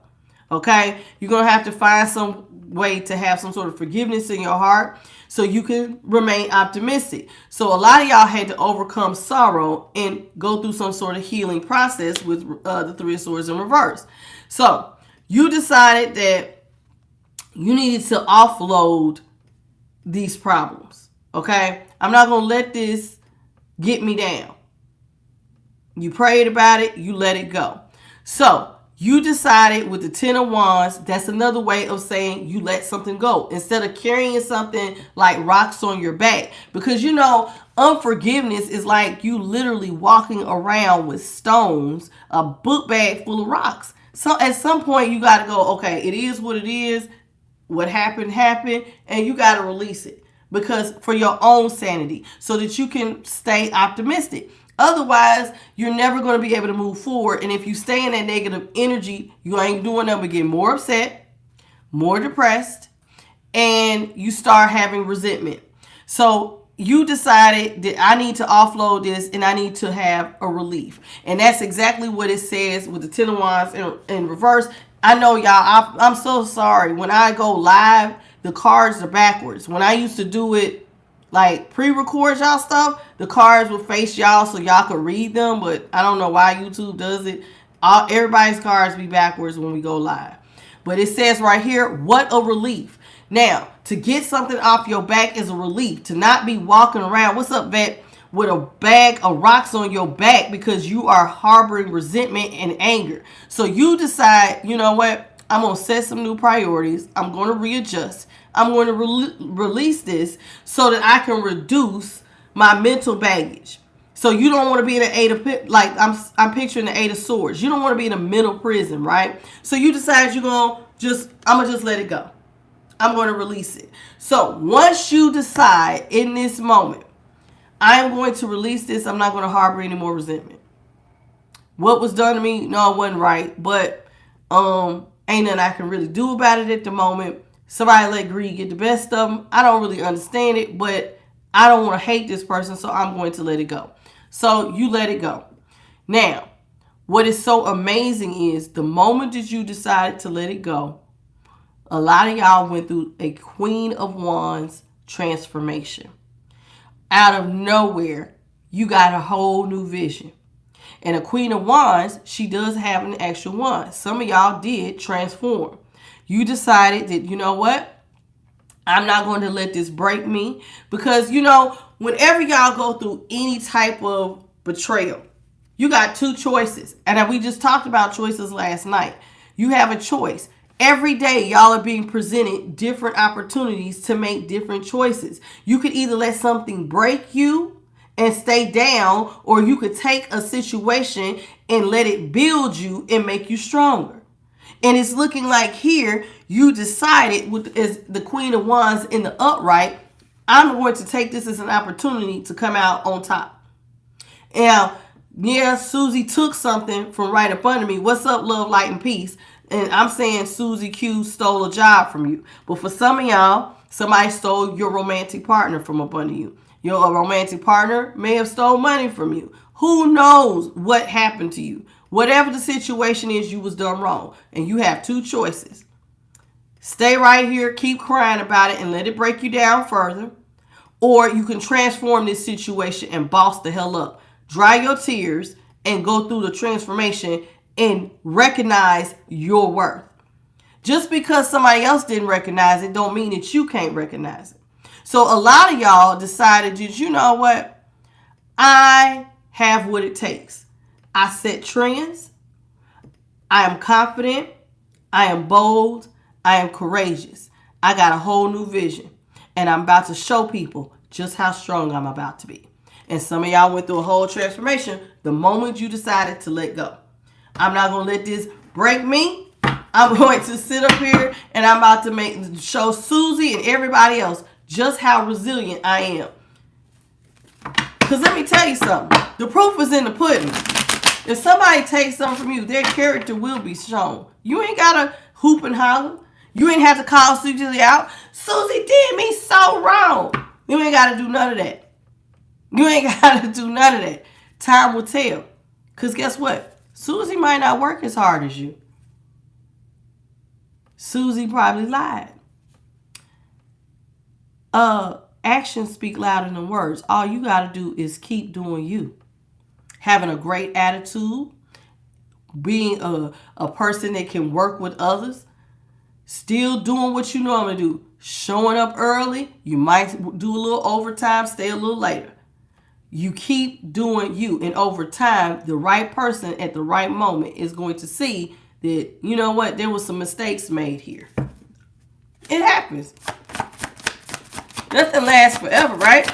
Okay, you're gonna have to find some way to have some sort of forgiveness in your heart so you can remain optimistic. So a lot of y'all had to overcome sorrow and go through some sort of healing process with the Three of Swords in reverse. So you decided that you needed to offload these problems. Okay, I'm not gonna let this get me down. You prayed about it, you let it go. So you decided with the Ten of Wands, that's another way of saying you let something go. Instead of carrying something like rocks on your back. Because unforgiveness is like you literally walking around with stones, a book bag full of rocks. So at some point you got to go, okay, it is what it is. What happened, happened. And you got to release it. Because for your own sanity. So that you can stay optimistic. Otherwise, you're never going to be able to move forward. And if you stay in that negative energy, you ain't doing nothing but get more upset, more depressed, and you start having resentment. So you decided that I need to offload this and I need to have a relief. And that's exactly what it says with the Ten of Wands in reverse. I know y'all, I'm so sorry. When I go live, the cards are backwards. When I used to do it, like pre-record y'all stuff, the cards will face y'all so y'all could read them, but I don't know why YouTube does it. Everybody's cards be backwards when we go live. But it says right here, what a relief. Now, to get something off your back is a relief. To not be walking around, what's up, vet, with a bag of rocks on your back because you are harboring resentment and anger. So you decide, you know what, I'm going to set some new priorities. I'm going to readjust. I'm going to release this so that I can reduce my mental baggage. So you don't want to be in an Eight of, like I'm picturing the Eight of Swords. You don't want to be in a mental prison, right? So you decide I'm going to just let it go. I'm going to release it. So once you decide in this moment, I am going to release this, I'm not going to harbor any more resentment. What was done to me, no, it wasn't right, but ain't nothing I can really do about it at the moment. Somebody let greed get the best of them. I don't really understand it, but I don't want to hate this person, so I'm going to let it go. So you let it go. Now, what is so amazing is the moment that you decided to let it go, a lot of y'all went through a Queen of Wands transformation. Out of nowhere, you got a whole new vision. And a Queen of Wands, she does have an actual wand. Some of y'all did transform. You decided that, you know what? I'm not going to let this break me. Because, whenever y'all go through any type of betrayal, you got two choices. And we just talked about choices last night. You have a choice. Every day, y'all are being presented different opportunities to make different choices. You could either let something break you and stay down, or you could take a situation and let it build you and make you stronger. And it's looking like here, you decided as the Queen of Wands in the upright, I'm going to take this as an opportunity to come out on top. Now, yeah, Susie took something from right up under me. What's up, love, light, and peace? And I'm saying Susie Q stole a job from you. But for some of y'all, somebody stole your romantic partner from up under you. Your romantic partner may have stole money from you. Who knows what happened to you? Whatever the situation is, you was done wrong. And you have two choices. Stay right here, keep crying about it, and let it break you down further. Or you can transform this situation and boss the hell up. Dry your tears and go through the transformation and recognize your worth. Just because somebody else didn't recognize it don't mean that you can't recognize it. So a lot of y'all decided, you know what? I have what it takes. I set trends. I am confident. I am bold. I am courageous. I got a whole new vision. And I'm about to show people just how strong I'm about to be. And some of y'all went through a whole transformation the moment you decided to let go. I'm not going to let this break me. I'm going to sit up here and I'm about to show Susie and everybody else just how resilient I am. Because let me tell you something. The proof is in the pudding. If somebody takes something from you, their character will be shown. You ain't got to hoop and holler. You ain't have to call Susie out. Susie did me so wrong. You ain't got to do none of that. You ain't got to do none of that. Time will tell. Because guess what? Susie might not work as hard as you. Susie probably lied. Actions speak louder than words. All you got to do is keep doing you. Having a great attitude. Being a person that can work with others. Still doing what you normally do. Showing up early. You might do a little overtime. Stay a little later. You keep doing you. And over time, the right person at the right moment is going to see that, you know what, there was some mistakes made here. It happens. Nothing lasts forever, right?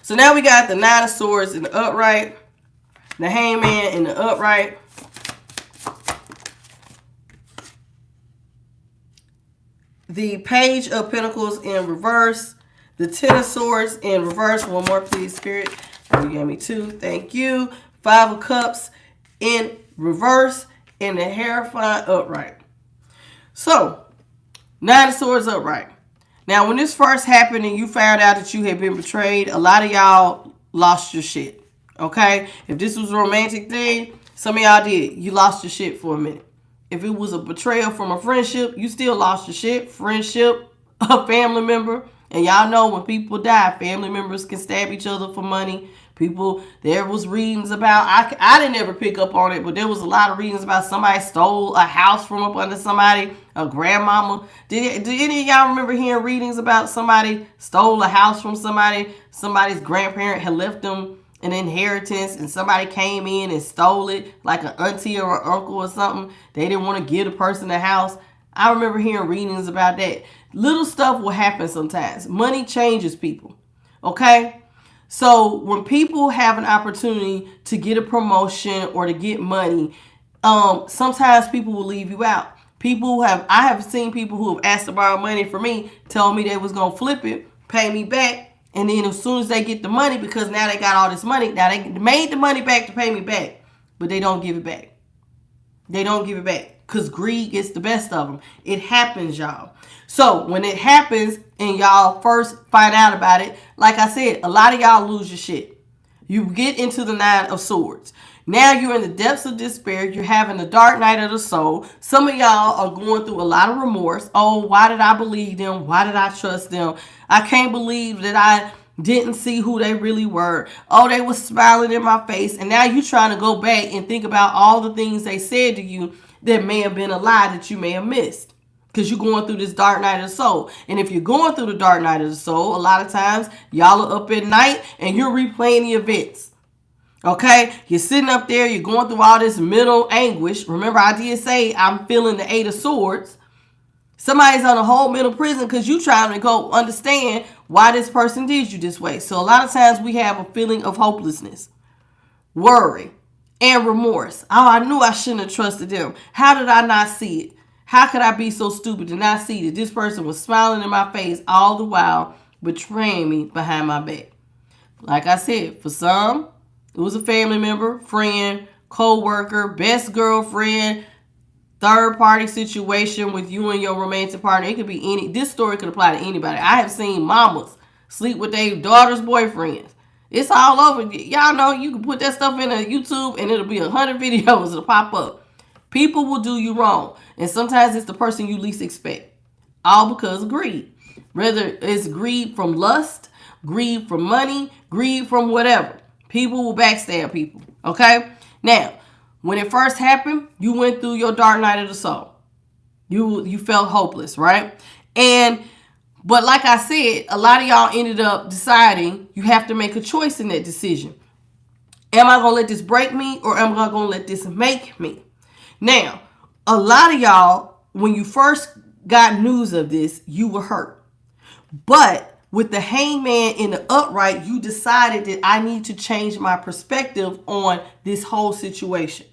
So now we got the Nine of Swords in the upright. The Hangman in the upright. The Page of Pentacles in reverse. The Ten of Swords in reverse. One more, please, Spirit. You gave me two. Thank you. Five of Cups in reverse. And the Hierophant upright. So, Nine of Swords upright. Now, when this first happened and you found out that you had been betrayed, a lot of y'all lost your shit. Okay? If this was a romantic thing, some of y'all did. You lost your shit for a minute. If it was a betrayal from a friendship, you still lost your shit. Friendship, a family member. And y'all know when people die, family members can stab each other for money. People, there was readings about, I didn't ever pick up on it, but there was a lot of readings about somebody stole a house from up under somebody, a grandmama. Did any of y'all remember hearing readings about somebody stole a house from somebody? Somebody's grandparent had left them an inheritance and somebody came in and stole it, like an auntie or an uncle or something. They didn't want to give the person the house. I remember hearing readings about that. Little stuff will happen sometimes. Money changes people. Okay? So when people have an opportunity to get a promotion or to get money, sometimes people will leave you out. I have seen people who have asked to borrow money from me, told me they was going to flip it, pay me back. And then as soon as they get the money, because now they got all this money, now they made the money back to pay me back, but they don't give it back. They don't give it back because greed gets the best of them. It happens, y'all. So when it happens and y'all first find out about it, like I said, a lot of y'all lose your shit. You get into the Nine of Swords. Now you're in the depths of despair. You're having the dark night of the soul. Some of y'all are going through a lot of remorse. Oh, why did I believe them? Why did I trust them? I can't believe that I didn't see who they really were. Oh, they were smiling in my face. And now you're trying to go back and think about all the things they said to you that may have been a lie that you may have missed. Because you're going through this dark night of the soul. And if you're going through the dark night of the soul, a lot of times y'all are up at night and you're replaying the events. Okay? You're sitting up there. You're going through all this mental anguish. Remember, I did say I'm feeling the Eight of Swords. Somebody's on a whole mental prison because you're trying to go understand why this person did you this way. So a lot of times we have a feeling of hopelessness, worry, and remorse. Oh, I knew I shouldn't have trusted them. How did I not see it? How could I be so stupid to not see that this person was smiling in my face all the while, betraying me behind my back? Like I said, for some, it was a family member, friend, co-worker, best girlfriend, third-party situation with you and your romantic partner. It could be any. This story could apply to anybody. I have seen mamas sleep with their daughter's boyfriends. It's all over. Y'all know you can put that stuff in a YouTube and it'll be 100 videos that'll pop up. People will do you wrong. And sometimes it's the person you least expect. All because of greed. Whether it's greed from lust, greed from money, greed from whatever. People will backstab people. Okay? Now, when it first happened, you went through your dark night of the soul. You felt hopeless, right? But like I said, a lot of y'all ended up deciding you have to make a choice in that decision. Am I going to let this break me or am I going to let this make me? Now, a lot of y'all, when you first got news of this, you were hurt. But with the hangman in the upright, you decided that I need to change my perspective on this whole situation.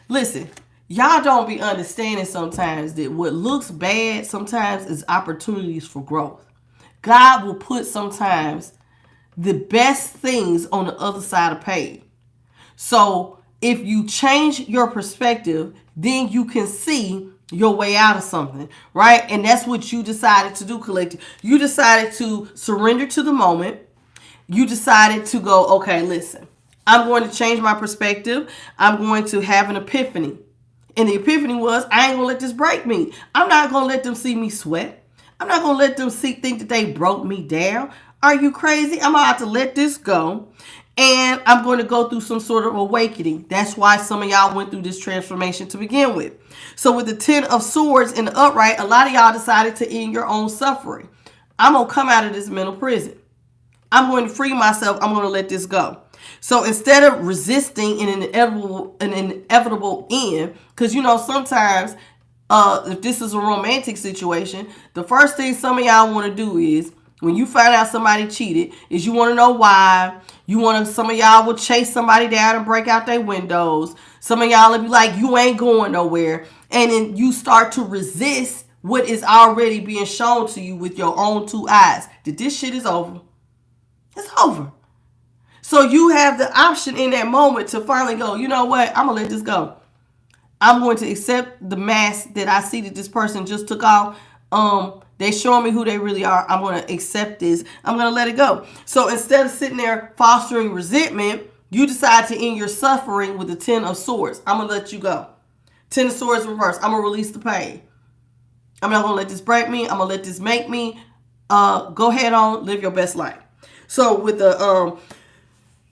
Listen, y'all don't be understanding sometimes that what looks bad sometimes is opportunities for growth. God will put sometimes the best things on the other side of pain. So if you change your perspective, then you can see your way out of something, right? And that's what you decided to do, collective. You decided to surrender to the moment. You decided to go, okay, listen, I'm going to change my perspective. I'm going to have an epiphany. And the epiphany was, I ain't going to let this break me. I'm not going to let them see me sweat. I'm not going to let them think that they broke me down. Are you crazy? I'm about to let this go. And I'm going to go through some sort of awakening. That's why some of y'all went through this transformation to begin with. So with the 10 of swords in the upright, a lot of y'all decided to end your own suffering. I'm going to come out of this mental prison. I'm going to free myself. I'm going to let this go. So instead of resisting an inevitable end, because sometimes if this is a romantic situation, the first thing some of y'all want to do is, when you find out somebody cheated, is you want to know why. Some of y'all will chase somebody down and break out their windows. Some of y'all will be like, you ain't going nowhere. And then you start to resist what is already being shown to you with your own two eyes. That this shit is over. It's over. So you have the option in that moment to finally go, you know what? I'm going to let this go. I'm going to accept the mask that I see that this person just took off. They showing me who they really are. I'm going to accept this. I'm going to let it go. So instead of sitting there fostering resentment, you decide to end your suffering with the 10 of swords. I'm going to let you go. 10 of swords reverse. I'm going to release the pain. I'm not going to let this break me. I'm going to let this make me. Go ahead on. Live your best life. So with the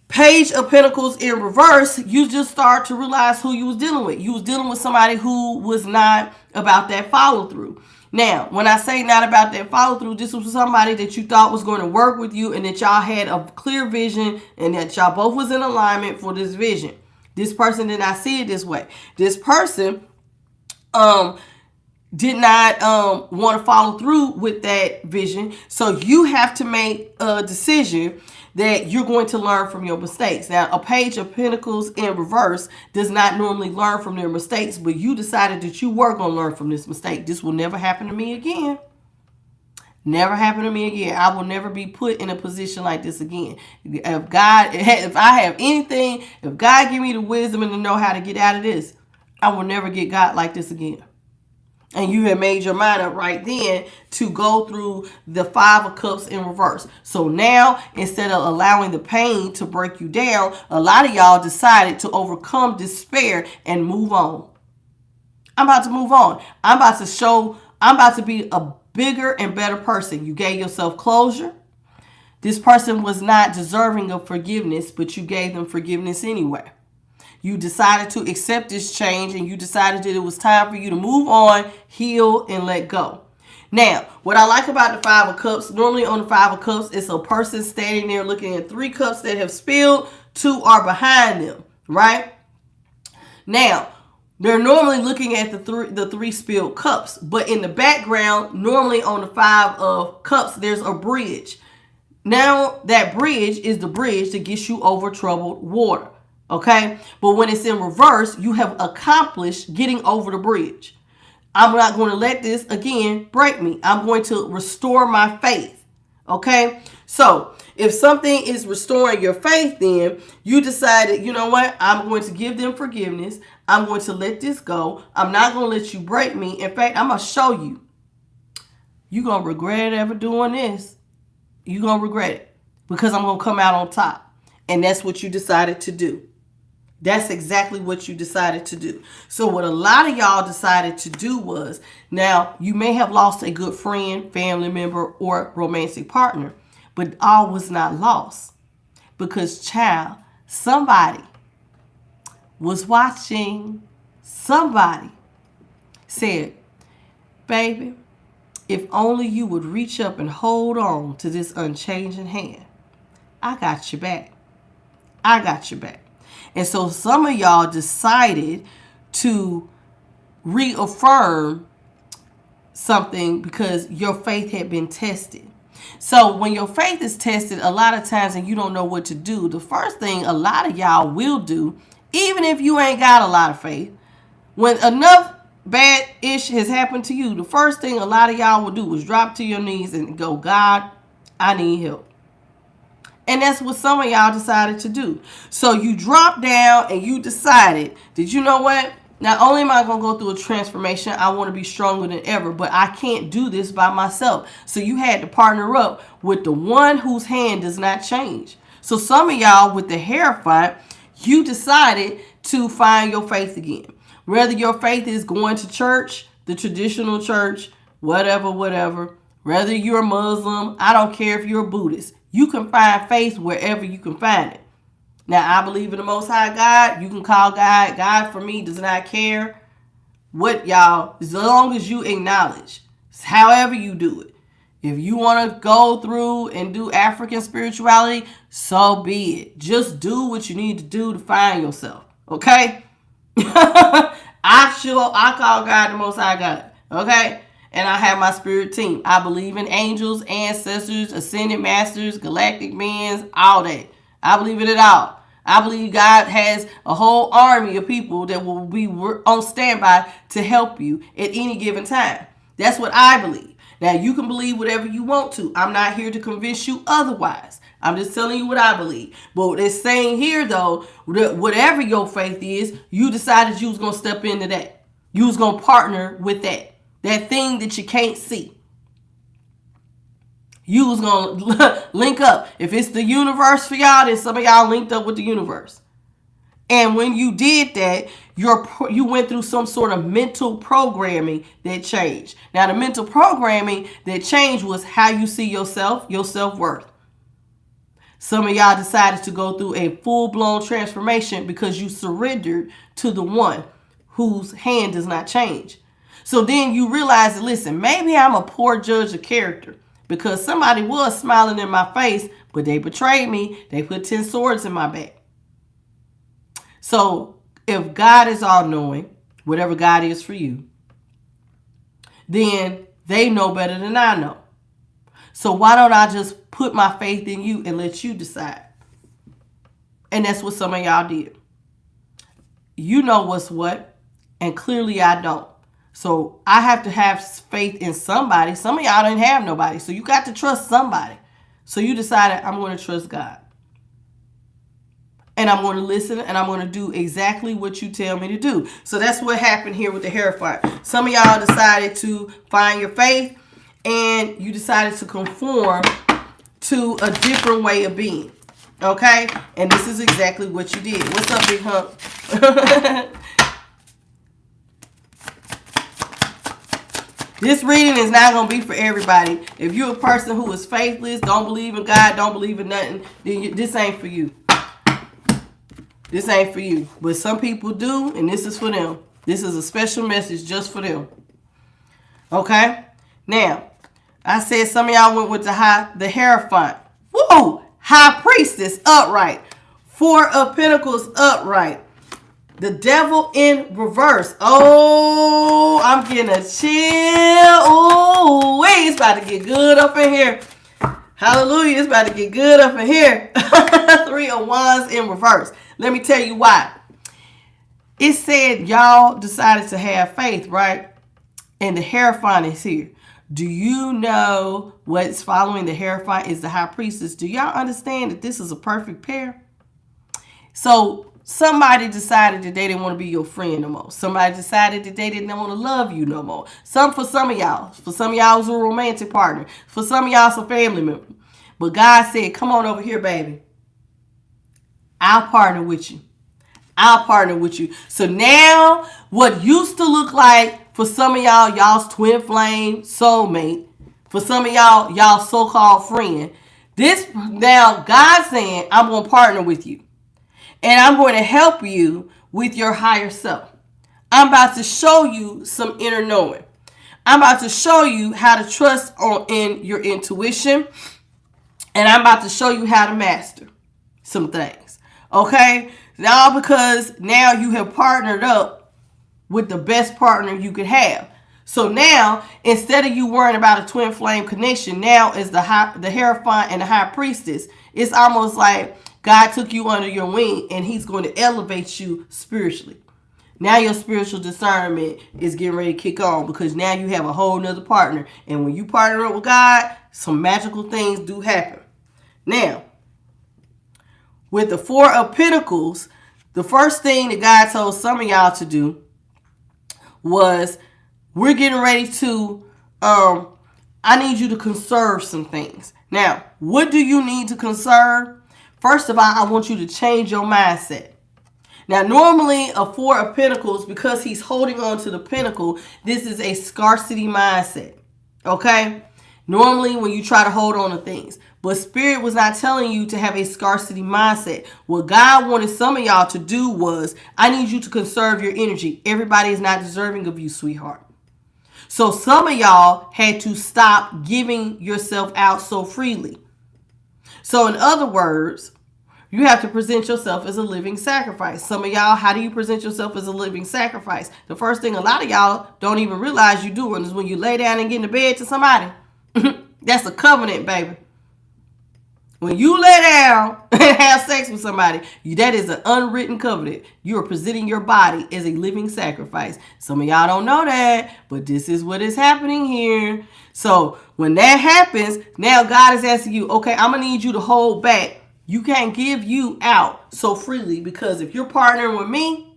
Page of Pentacles in reverse, you just start to realize who you was dealing with. You was dealing with somebody who was not about that follow through. Now, when I say not about that follow through, this was somebody that you thought was going to work with you and that y'all had a clear vision and that y'all both was in alignment for this vision. This person did not see it this way. This person did not want to follow through with that vision. So you have to make a decision that you're going to learn from your mistakes. Now, a Page of Pentacles in reverse does not normally learn from their mistakes, but you decided that you were going to learn from this mistake. This will never happen to me again. Never happen to me again. I will never be put in a position like this again. If I have anything, if God give me the wisdom and to know how to get out of this, I will never get God like this again. And you have made your mind up right then to go through the 5 of Cups in reverse. So now, instead of allowing the pain to break you down, a lot of y'all decided to overcome despair and move on. I'm about to move on. I'm about to be a bigger and better person. You gave yourself closure. This person was not deserving of forgiveness, but you gave them forgiveness anyway. You decided to accept this change and you decided that it was time for you to move on, heal, and let go. Now, what I like about the 5 of Cups, normally on the 5 of Cups, it's a person standing there looking at 3 cups that have spilled, 2 are behind them, right? Now, they're normally looking at the three spilled cups, but in the background, normally on the 5 of Cups, there's a bridge. Now, that bridge is the bridge that gets you over troubled water. Okay, but when it's in reverse, you have accomplished getting over the bridge. I'm not going to let this again break me. I'm going to restore my faith. Okay, so if something is restoring your faith, then you decided, you know what? I'm going to give them forgiveness. I'm going to let this go. I'm not going to let you break me. In fact, I'm going to show you. You're going to regret ever doing this. You're going to regret it because I'm going to come out on top. And that's what you decided to do. That's exactly what you decided to do. So what a lot of y'all decided to do was, now you may have lost a good friend, family member, or romantic partner, but all was not lost. Because, child, somebody was watching. Somebody said, baby, if only you would reach up and hold on to this unchanging hand. I got your back. I got your back. And so some of y'all decided to reaffirm something because your faith had been tested. So when your faith is tested, a lot of times and you don't know what to do, the first thing a lot of y'all will do, even if you ain't got a lot of faith, when enough bad ish has happened to you, the first thing a lot of y'all will do is drop to your knees and go, God, I need help. And that's what some of y'all decided to do. So you dropped down and you decided that, you know what? Not only am I going to go through a transformation, I want to be stronger than ever, but I can't do this by myself. So you had to partner up with the one whose hand does not change. So some of y'all with the Hierophant, you decided to find your faith again. Whether your faith is going to church, the traditional church, whatever. Whether you're a Muslim, I don't care if you're a Buddhist. You can find faith wherever you can find it. Now, I believe in the Most High God. You can call God. God, for me, does not care what y'all, as long as you acknowledge, however you do it. If you want to go through and do African spirituality, so be it. Just do what you need to do to find yourself. Okay? I call God the Most High God. Okay? And I have my spirit team. I believe in angels, ancestors, ascended masters, galactic beings, all that. I believe in it all. I believe God has a whole army of people that will be on standby to help you at any given time. That's what I believe. Now, you can believe whatever you want to. I'm not here to convince you otherwise. I'm just telling you what I believe. But it's saying here, though, whatever your faith is, you decided you was going to step into that. You was going to partner with that. That thing that you can't see. You was going to link up. If it's the universe for y'all, then some of y'all linked up with the universe. And when you did that, you went through some sort of mental programming that changed. Now, the mental programming that changed was how you see yourself, your self-worth. Some of y'all decided to go through a full-blown transformation because you surrendered to the one whose hand does not change. So then you realize that, listen, maybe I'm a poor judge of character because somebody was smiling in my face, but they betrayed me. They put 10 swords in my back. So if God is all-knowing, whatever God is for you, then they know better than I know. So why don't I just put my faith in you and let you decide? And that's what some of y'all did. You know what's what, and clearly I don't. So I have to have faith in somebody. Some of y'all didn't have nobody. So you got to trust somebody. So you decided, I'm going to trust God. And I'm going to listen and I'm going to do exactly what you tell me to do. So that's what happened here with the Hierophant. Some of y'all decided to find your faith and you decided to conform to a different way of being. Okay? And this is exactly what you did. What's up, Big Hump? This reading is not going to be for everybody. If you're a person who is faithless, don't believe in God, don't believe in nothing, then this ain't for you. This ain't for you. But some people do, and this is for them. This is a special message just for them. Okay? Now, I said some of y'all went with the Hierophant. Woo! High Priestess, upright. Four of Pentacles, upright. The Devil in reverse. Oh, I'm getting a chill. Oh, wait, it's about to get good up in here. Hallelujah, it's about to get good up in here. Three of Wands in reverse. Let me tell you why. It said y'all decided to have faith, right? And the Hierophant is here. Do you know what's following the Hierophant is the High Priestess? Do y'all understand that this is a perfect pair? So somebody decided that they didn't want to be your friend no more. Somebody decided that they didn't want to love you no more. For some of y'all. For some of y'all, it's a romantic partner. For some of y'all, it's a family member. But God said, come on over here, baby. I'll partner with you. I'll partner with you. So now, what used to look like for some of y'all, y'all's twin flame soulmate, for some of y'all so-called friend, this now God's saying, I'm going to partner with you. And I'm going to help you with your higher self. I'm about to show you some inner knowing. I'm about to show you how to trust in your intuition. And I'm about to show you how to master some things. Okay? Now, because now you have partnered up with the best partner you could have. So now, instead of you worrying about a twin flame connection, now is the Hierophant and the High Priestess. It's almost like God took you under your wing and he's going to elevate you spiritually. Now your spiritual discernment is getting ready to kick on because now you have a whole nother partner. And when you partner up with God, some magical things do happen. Now, with the Four of Pentacles, the first thing that God told some of y'all to do was, we're getting ready to, I need you to conserve some things. Now, what do you need to conserve? First of all, I want you to change your mindset. Now, normally a Four of Pentacles, because he's holding on to the pentacle, this is a scarcity mindset. Okay? Normally when you try to hold on to things. But Spirit was not telling you to have a scarcity mindset. What God wanted some of y'all to do was, I need you to conserve your energy. Everybody is not deserving of you, sweetheart. So some of y'all had to stop giving yourself out so freely. So in other words, you have to present yourself as a living sacrifice. Some of y'all, how do you present yourself as a living sacrifice? The first thing a lot of y'all don't even realize you're doing is when you lay down and get into bed to somebody. That's a covenant, baby. When you lay down and have sex with somebody, that is an unwritten covenant. You are presenting your body as a living sacrifice. Some of y'all don't know that, but this is what is happening here. So when that happens, now God is asking you, okay, I'm going to need you to hold back. You can't give you out so freely, because if you're partnering with me,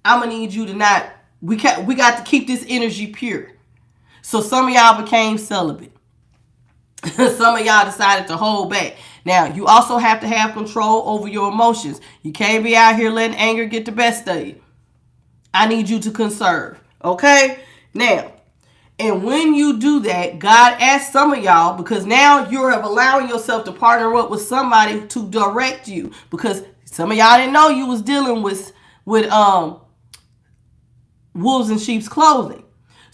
I'm going to need you to not, we got to keep this energy pure. So some of y'all became celibate. Some of y'all decided to hold back. Now, you also have to have control over your emotions. You can't be out here letting anger get the best of you. I need you to conserve. Okay? Now, and when you do that, God asked some of y'all, because now you're allowing yourself to partner up with somebody to direct you, because some of y'all didn't know you was dealing with wolves in sheep's clothing.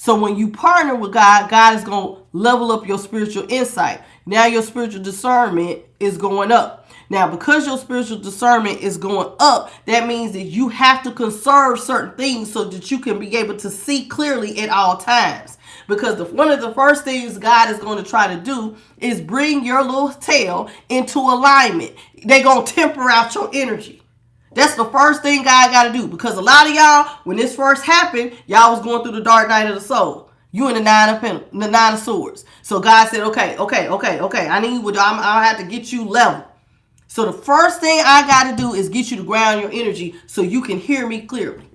So when you partner with God, God is going to level up your spiritual insight. Now your spiritual discernment is going up. Now, because your spiritual discernment is going up, that means that you have to conserve certain things so that you can be able to see clearly at all times. Because one of the first things God is going to try to do is bring your little tail into alignment. They're going to temper out your energy. That's the first thing God got to do. Because a lot of y'all, when this first happened, y'all was going through the dark night of the soul. You in the nine of swords. So God said, okay. I need you. I'll have to get you level. So the first thing I got to do is get you to ground your energy so you can hear me clearly.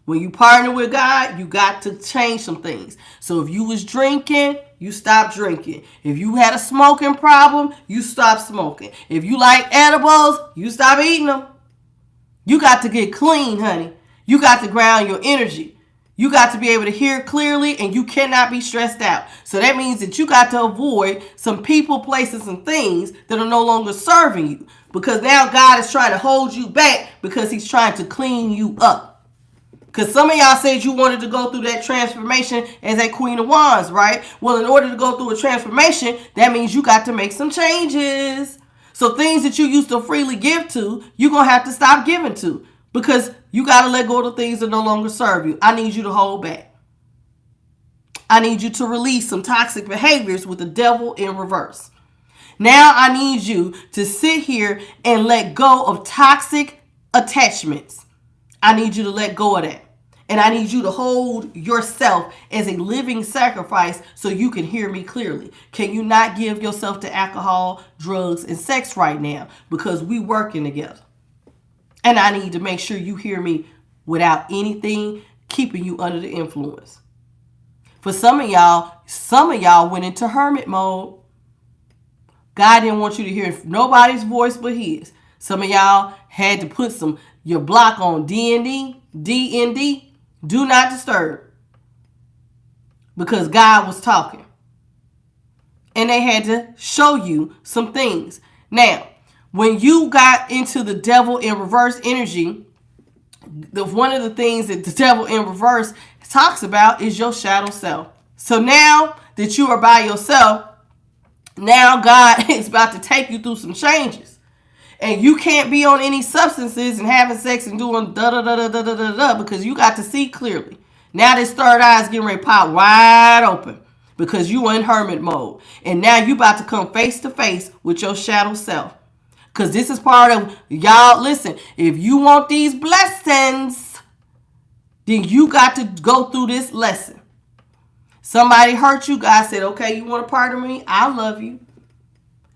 When you partner with God, you got to change some things. So if you was drinking, you stop drinking. If you had a smoking problem, you stop smoking. If you like edibles, you stop eating them. You got to get clean, honey. You got to ground your energy. You got to be able to hear clearly, and you cannot be stressed out. So that means that you got to avoid some people, places, and things that are no longer serving you. Because now God is trying to hold you back because he's trying to clean you up. Because some of y'all said you wanted to go through that transformation as a Queen of Wands, right? Well, in order to go through a transformation, that means you got to make some changes. So things that you used to freely give to, you're going to have to stop giving to. Because you got to let go of the things that no longer serve you. I need you to hold back. I need you to release some toxic behaviors with the devil in reverse. Now I need you to sit here and let go of toxic attachments. I need you to let go of that. And I need you to hold yourself as a living sacrifice so you can hear me clearly. Can you not give yourself to alcohol, drugs, and sex right now? Because we working together. And I need to make sure you hear me without anything keeping you under the influence. For some of y'all went into hermit mode. God didn't want you to hear nobody's voice but his. Some of y'all had to put your block on DND, do not disturb, because God was talking. And they had to show you some things. Now, when you got into the devil in reverse energy, one of the things that the devil in reverse talks about is your shadow self. So now that you are by yourself, now God is about to take you through some changes. And you can't be on any substances and having sex and doing da da da da da da da da because you got to see clearly. Now this third eye is getting ready to pop wide open because you in hermit mode. And now you about to come face to face with your shadow self. Because this is part of, y'all, listen, if you want these blessings, then you got to go through this lesson. Somebody hurt you, God said, okay, you want a part of me? I love you.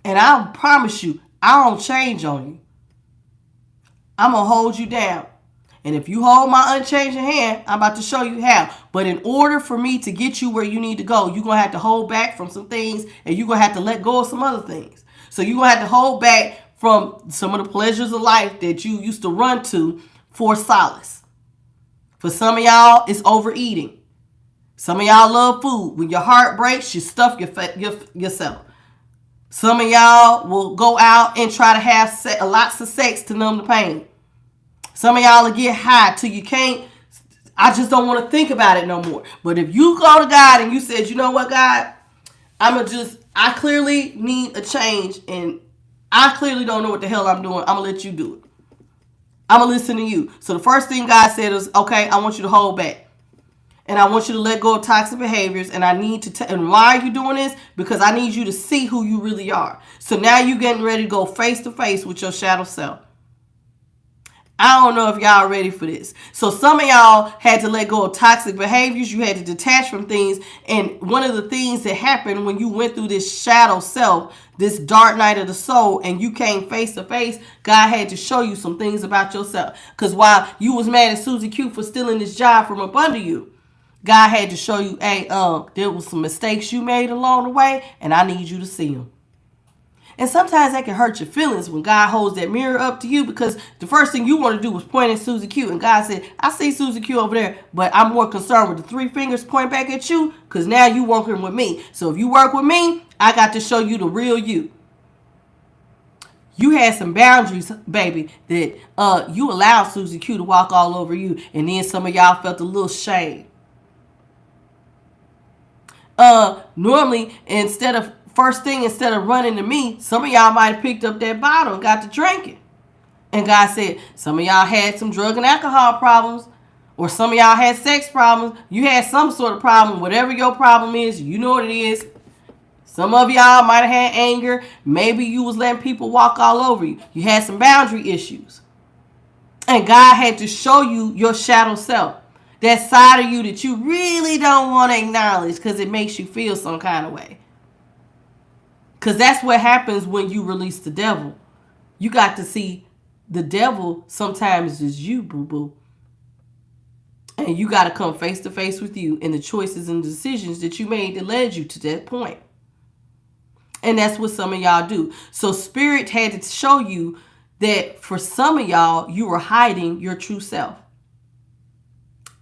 And I promise you, I don't change on you. I'm going to hold you down. And if you hold my unchanging hand, I'm about to show you how. But in order for me to get you where you need to go, you're going to have to hold back from some things and you're going to have to let go of some other things. So you're going to have to hold back from some of the pleasures of life that you used to run to for solace. For some of y'all, it's overeating. Some of y'all love food. When your heart breaks, you stuff yourself. Some of y'all will go out and try to have lots of sex to numb the pain. Some of y'all will get high till you can't. I just don't want to think about it no more. But if you go to God and you said, you know what, God, I clearly need a change and I clearly don't know what the hell I'm doing. I'm going to let you do it. I'm going to listen to you. So the first thing God said is, okay, I want you to hold back. And I want you to let go of toxic behaviors. And I need to and why are you doing this? Because I need you to see who you really are. So now you're getting ready to go face to face with your shadow self. I don't know if y'all ready for this. So some of y'all had to let go of toxic behaviors. You had to detach from things. And one of the things that happened when you went through this shadow self, this dark night of the soul, and you came face to face, God had to show you some things about yourself. Because while you was mad at Susie Q for stealing this job from up under you, God had to show you, hey, there was some mistakes you made along the way, and I need you to see them. And sometimes that can hurt your feelings when God holds that mirror up to you because the first thing you want to do was point at Susie Q. And God said, I see Susie Q over there, but I'm more concerned with the 3 fingers point back at you because now you working with me. So if you work with me, I got to show you the real you. You had some boundaries, baby, that you allowed Susie Q to walk all over you. And then some of y'all felt a little shame. Normally, instead of running to me, some of y'all might have picked up that bottle and got to drinking. And God said, some of y'all had some drug and alcohol problems, or some of y'all had sex problems. You had some sort of problem, whatever your problem is, you know what it is. Some of y'all might have had anger. Maybe you was letting people walk all over you. You had some boundary issues. And God had to show you your shadow self. That side of you that you really don't want to acknowledge because it makes you feel some kind of way. Because that's what happens when you release the devil. You got to see the devil sometimes is you, boo-boo. And you got to come face to face with you and the choices and decisions that you made that led you to that point. And that's what some of y'all do. So Spirit had to show you that for some of y'all, you were hiding your true self.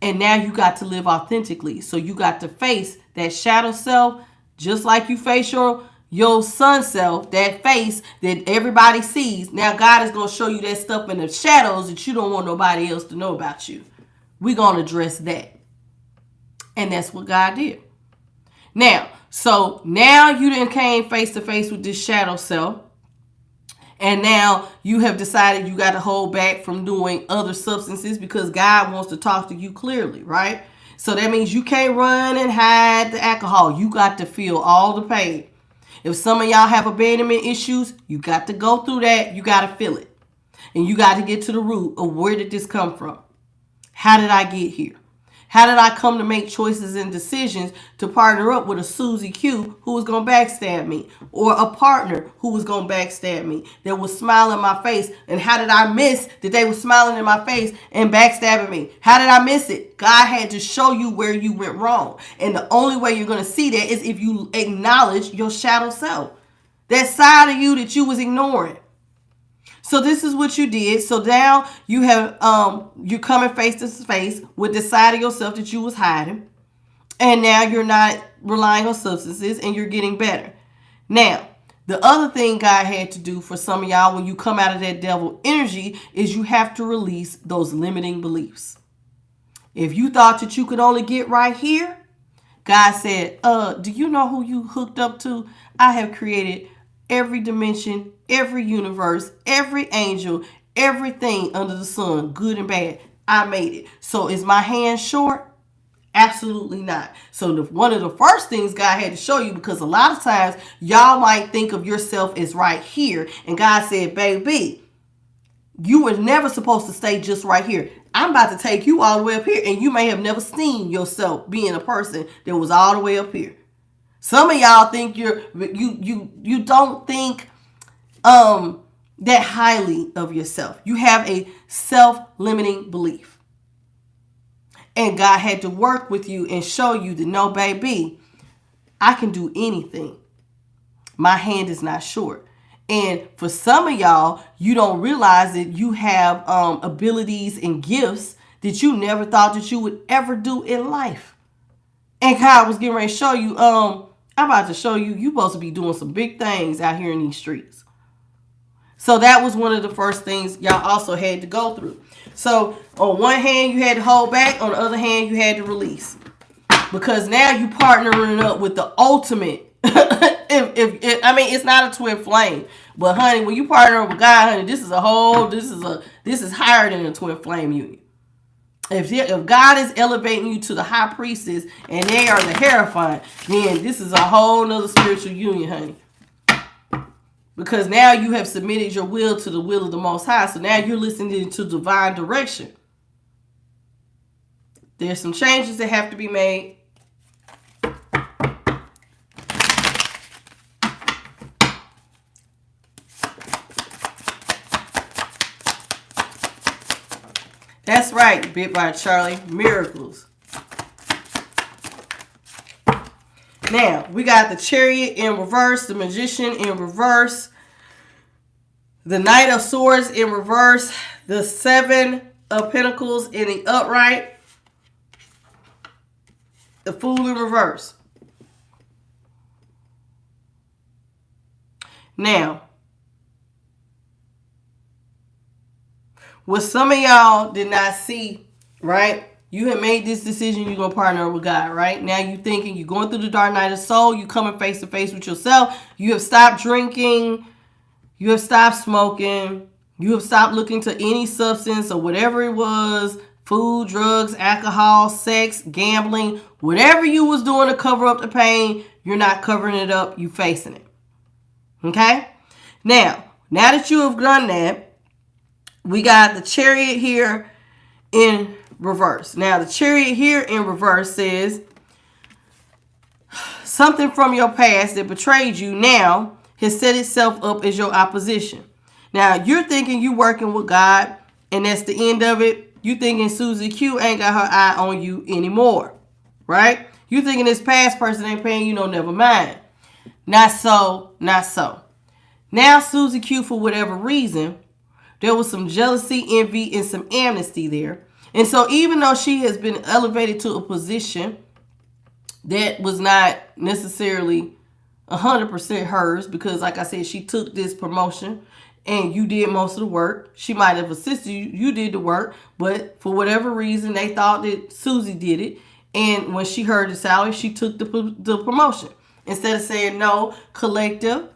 And now you got to live authentically. So you got to face that shadow self just like you face your sun self, that face that everybody sees. Now God is going to show you that stuff in the shadows that you don't want nobody else to know about you. We're going to address that. And that's what God did. Now you done came face to face with this shadow self. And now you have decided you got to hold back from doing other substances because God wants to talk to you clearly, right? So that means you can't run and hide the alcohol. You got to feel all the pain. If some of y'all have abandonment issues, you got to go through that. You got to feel it. And you got to get to the root of where did this come from? How did I get here? How did I come to make choices and decisions to partner up with a Susie Q who was going to backstab me, or a partner who was going to backstab me that was smiling in my face? And how did I miss that they were smiling in my face and backstabbing me? How did I miss it? God had to show you where you went wrong. And the only way you're going to see that is if you acknowledge your shadow self, that side of you that you was ignoring. So this is what you did. So now you have you're coming face to face with the side of yourself that you was hiding. And now you're not relying on substances and you're getting better. Now, the other thing God had to do for some of y'all when you come out of that devil energy is you have to release those limiting beliefs. If you thought that you could only get right here, God said, do you know who you hooked up to? I have created every dimension, every universe, every angel, everything under the sun, good and bad. I made it. So is my hand short? Absolutely not. So one of the first things God had to show you, because a lot of times y'all might think of yourself as right here. And God said, baby, you were never supposed to stay just right here. I'm about to take you all the way up here. And you may have never seen yourself being a person that was all the way up here. Some of y'all think you don't think that highly of yourself. You have a self-limiting belief. And God had to work with you and show you that, no, baby, I can do anything. My hand is not short. And for some of y'all, you don't realize that you have abilities and gifts that you never thought that you would ever do in life. And God was getting ready to show you, I'm about to show you, you're supposed to be doing some big things out here in these streets. So that was one of the first things y'all also had to go through. So on one hand, you had to hold back. On the other hand, you had to release. Because now you partnering up with the ultimate. I mean, it's not a twin flame. But honey, when you partner up with God, honey, this is higher than a twin flame union. If God is elevating you to the high priestess and they are the Hierophant, then this is a whole nother spiritual union, honey. Because now you have submitted your will to the will of the Most High. So now you're listening to divine direction. There's some changes that have to be made. That's right, Bit by Charlie. Miracles. Now, we got the Chariot in reverse, the Magician in reverse, the Knight of Swords in reverse, the Seven of Pentacles in the upright, the Fool in reverse. Now, what some of y'all did not see, right? You have made this decision, you're going to partner with God, right? Now you're thinking, you're going through the dark night of soul, you're coming face to face with yourself. You have stopped drinking, you have stopped smoking, you have stopped looking to any substance or whatever it was, food, drugs, alcohol, sex, gambling, whatever you was doing to cover up the pain, you're not covering it up, you facing it. Okay? Now that you have done that, we got the Chariot here in reverse. Now, the Chariot here in reverse says something from your past that betrayed you now has set itself up as your opposition. Now, you're thinking you working with God, and that's the end of it. You thinking Susie Q ain't got her eye on you anymore, right? You thinking this past person ain't paying you no, never mind. Not so, not so. Now, Susie Q, for whatever reason, there was some jealousy, envy, and some amnesty there. And so even though she has been elevated to a position that was not necessarily 100% hers, because like I said, she took this promotion and you did most of the work. She might have assisted you. You did the work. But for whatever reason, they thought that Susie did it. And when she heard the salary, she took the promotion. Instead of saying, no, Collective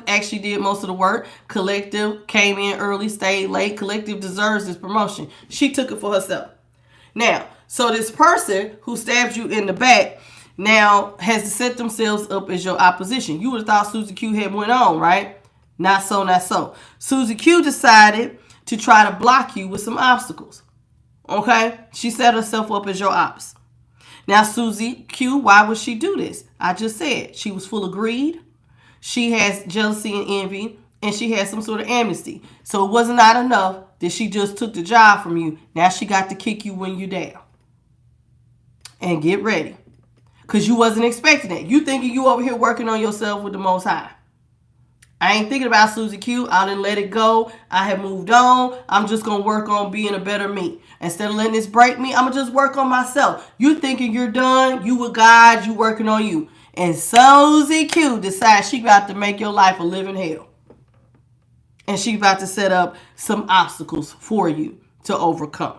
actually did most of the work. Collective came in early, stayed late. Collective deserves this promotion. She took it for herself. Now, so this person who stabs you in the back now has to set themselves up as your opposition. You would have thought Susie Q had went on, right? Not so, not so. Susie Q decided to try to block you with some obstacles. Okay? She set herself up as your ops. Now, Susie Q, why would she do this? I just said she was full of greed. She has jealousy and envy, and she has some sort of amnesty. So it was not enough that she just took the job from you. Now she got to kick you when you're down. And get ready. Because you wasn't expecting it. You thinking you over here working on yourself with the Most High. I ain't thinking about Susie Q. I didn't let it go. I have moved on. I'm just going to work on being a better me. Instead of letting this break me, I'm going to just work on myself. You thinking you're done. You with God. You working on you. And Susie Q decides she about to make your life a living hell. And she about to set up some obstacles for you to overcome.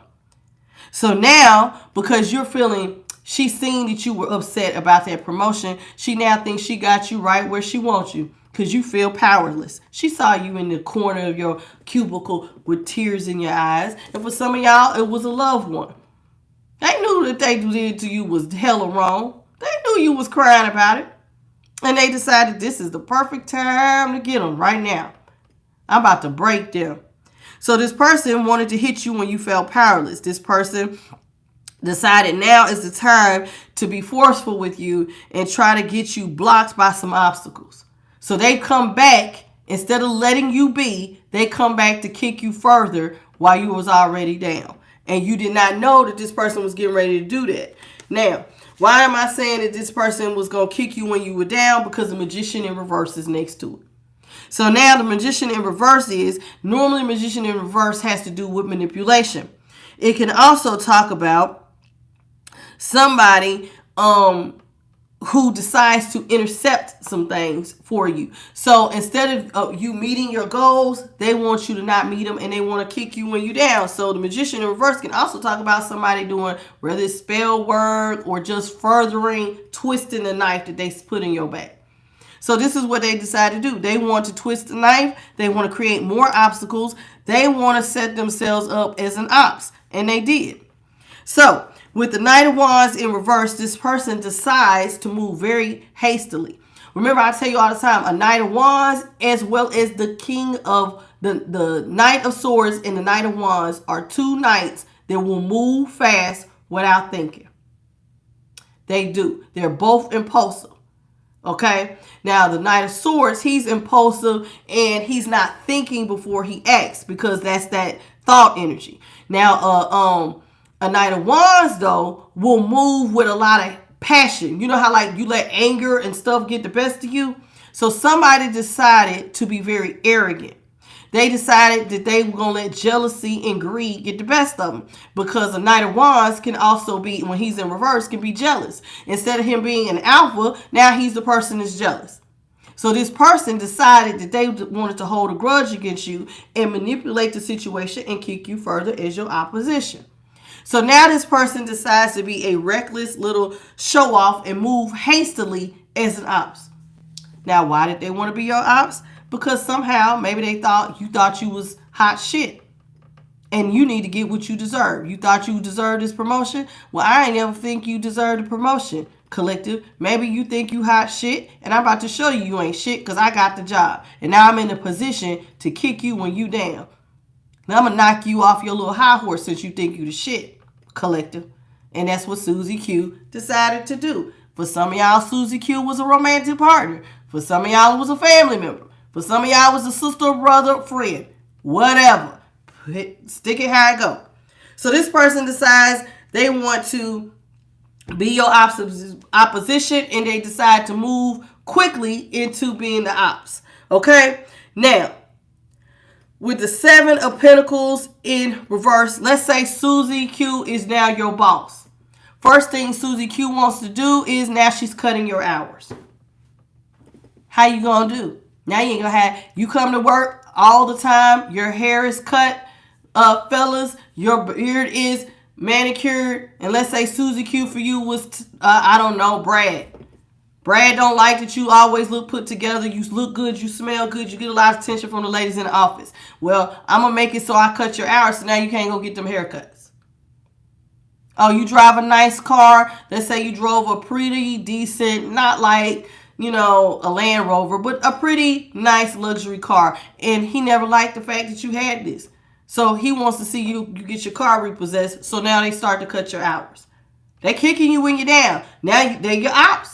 So now, because you're feeling She's seen that you were upset about that promotion. She now thinks she got you right where she wants you because you feel powerless. She saw you in the corner of your cubicle with tears in your eyes. And for some of y'all, it was a loved one. They knew that they did to you was hella wrong. They knew you was crying about it. And they decided this is the perfect time to get them right now. I'm about to break them. So this person wanted to hit you when you felt powerless. This person decided now is the time to be forceful with you and try to get you blocked by some obstacles. So they come back, instead of letting you be, they come back to kick you further while you was already down. And you did not know that this person was getting ready to do that. Now, why am I saying that this person was going to kick you when you were down? Because the magician in reverse is next to it. So now the magician in reverse is, normally magician in reverse has to do with manipulation. It can also talk about somebody who decides to intercept some things for you. So instead of you meeting your goals, they want you to not meet them and they want to kick you when you're down. So the magician in reverse can also talk about somebody doing whether it's spell work or just furthering twisting the knife that they put in your back. So this is what they decide to do. They want to twist the knife. They want to create more obstacles. They want to set themselves up as an ops. And they did. So with the Knight of Wands in reverse, this person decides to move very hastily. Remember, I tell you all the time, a Knight of Wands as well as the King of the Knight of Swords and the Knight of Wands are two knights that will move fast without thinking. They do. They're both impulsive. Okay? Now, the Knight of Swords, he's impulsive and he's not thinking before he acts because that's that thought energy. Now, a Knight of Wands, though, will move with a lot of passion. You know how, like, you let anger and stuff get the best of you? So somebody decided to be very arrogant. They decided that they were going to let jealousy and greed get the best of them. Because a Knight of Wands can also be, when he's in reverse, can be jealous. Instead of him being an alpha, now he's the person that's jealous. So this person decided that they wanted to hold a grudge against you and manipulate the situation and kick you further as your opposition. So now this person decides to be a reckless little show off and move hastily as an ops. Now, why did they want to be your ops? Because somehow maybe they thought you was hot shit and you need to get what you deserve. You thought you deserved this promotion? Well, I ain't ever think you deserved the promotion, collective. Maybe you think you hot shit and I'm about to show you ain't shit because I got the job. And now I'm in a position to kick you when you down. Now I'm going to knock you off your little high horse since you think you the shit, collective. And that's what Susie Q decided to do. For some of y'all, Susie Q was a romantic partner. For some of y'all, it was a family member. For some of y'all, it was a sister, brother, friend. Whatever. Stick it how it go. So this person decides they want to be your opposition and they decide to move quickly into being the ops. Okay? Now, with the Seven of Pentacles in reverse, let's say Susie Q is now your boss. First thing Susie Q wants to do is now she's cutting your hours. How you gonna do? Now you ain't gonna have, you come to work all the time, your hair is cut, fellas, your beard is manicured, and let's say Susie Q for you was, I don't know, Brad. Brad don't like that you always look put together. You look good. You smell good. You get a lot of attention from the ladies in the office. Well, I'm going to make it so I cut your hours so now you can't go get them haircuts. Oh, you drive a nice car. Let's say you drove a pretty decent, not like, you know, a Land Rover, but a pretty nice luxury car. And he never liked the fact that you had this. So he wants to see you get your car repossessed. So now they start to cut your hours. They're kicking you when you're down. Now they're your ops.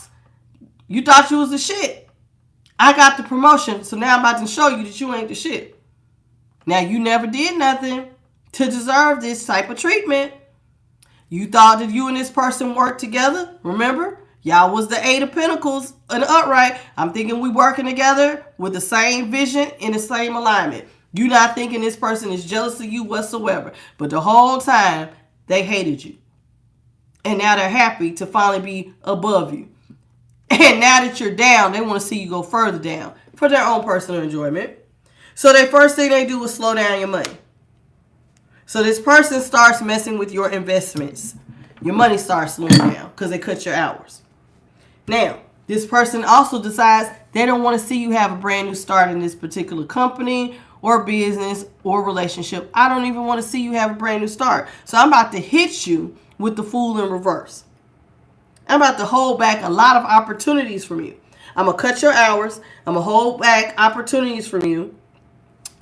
You thought you was the shit. I got the promotion, so now I'm about to show you that you ain't the shit. Now, you never did nothing to deserve this type of treatment. You thought that you and this person worked together. Remember? Y'all was the Eight of Pentacles in the upright. I'm thinking we working together with the same vision and the same alignment. You not thinking this person is jealous of you whatsoever. But the whole time, they hated you. And now they're happy to finally be above you. And now that you're down, they want to see you go further down for their own personal enjoyment. So the first thing they do is slow down your money. So this person starts messing with your investments. Your money starts slowing down because they cut your hours. Now, this person also decides they don't want to see you have a brand new start in this particular company or business or relationship. I don't even want to see you have a brand new start. So I'm about to hit you with the Fool in reverse. I'm about to hold back a lot of opportunities from you. I'm going to cut your hours. I'm going to hold back opportunities from you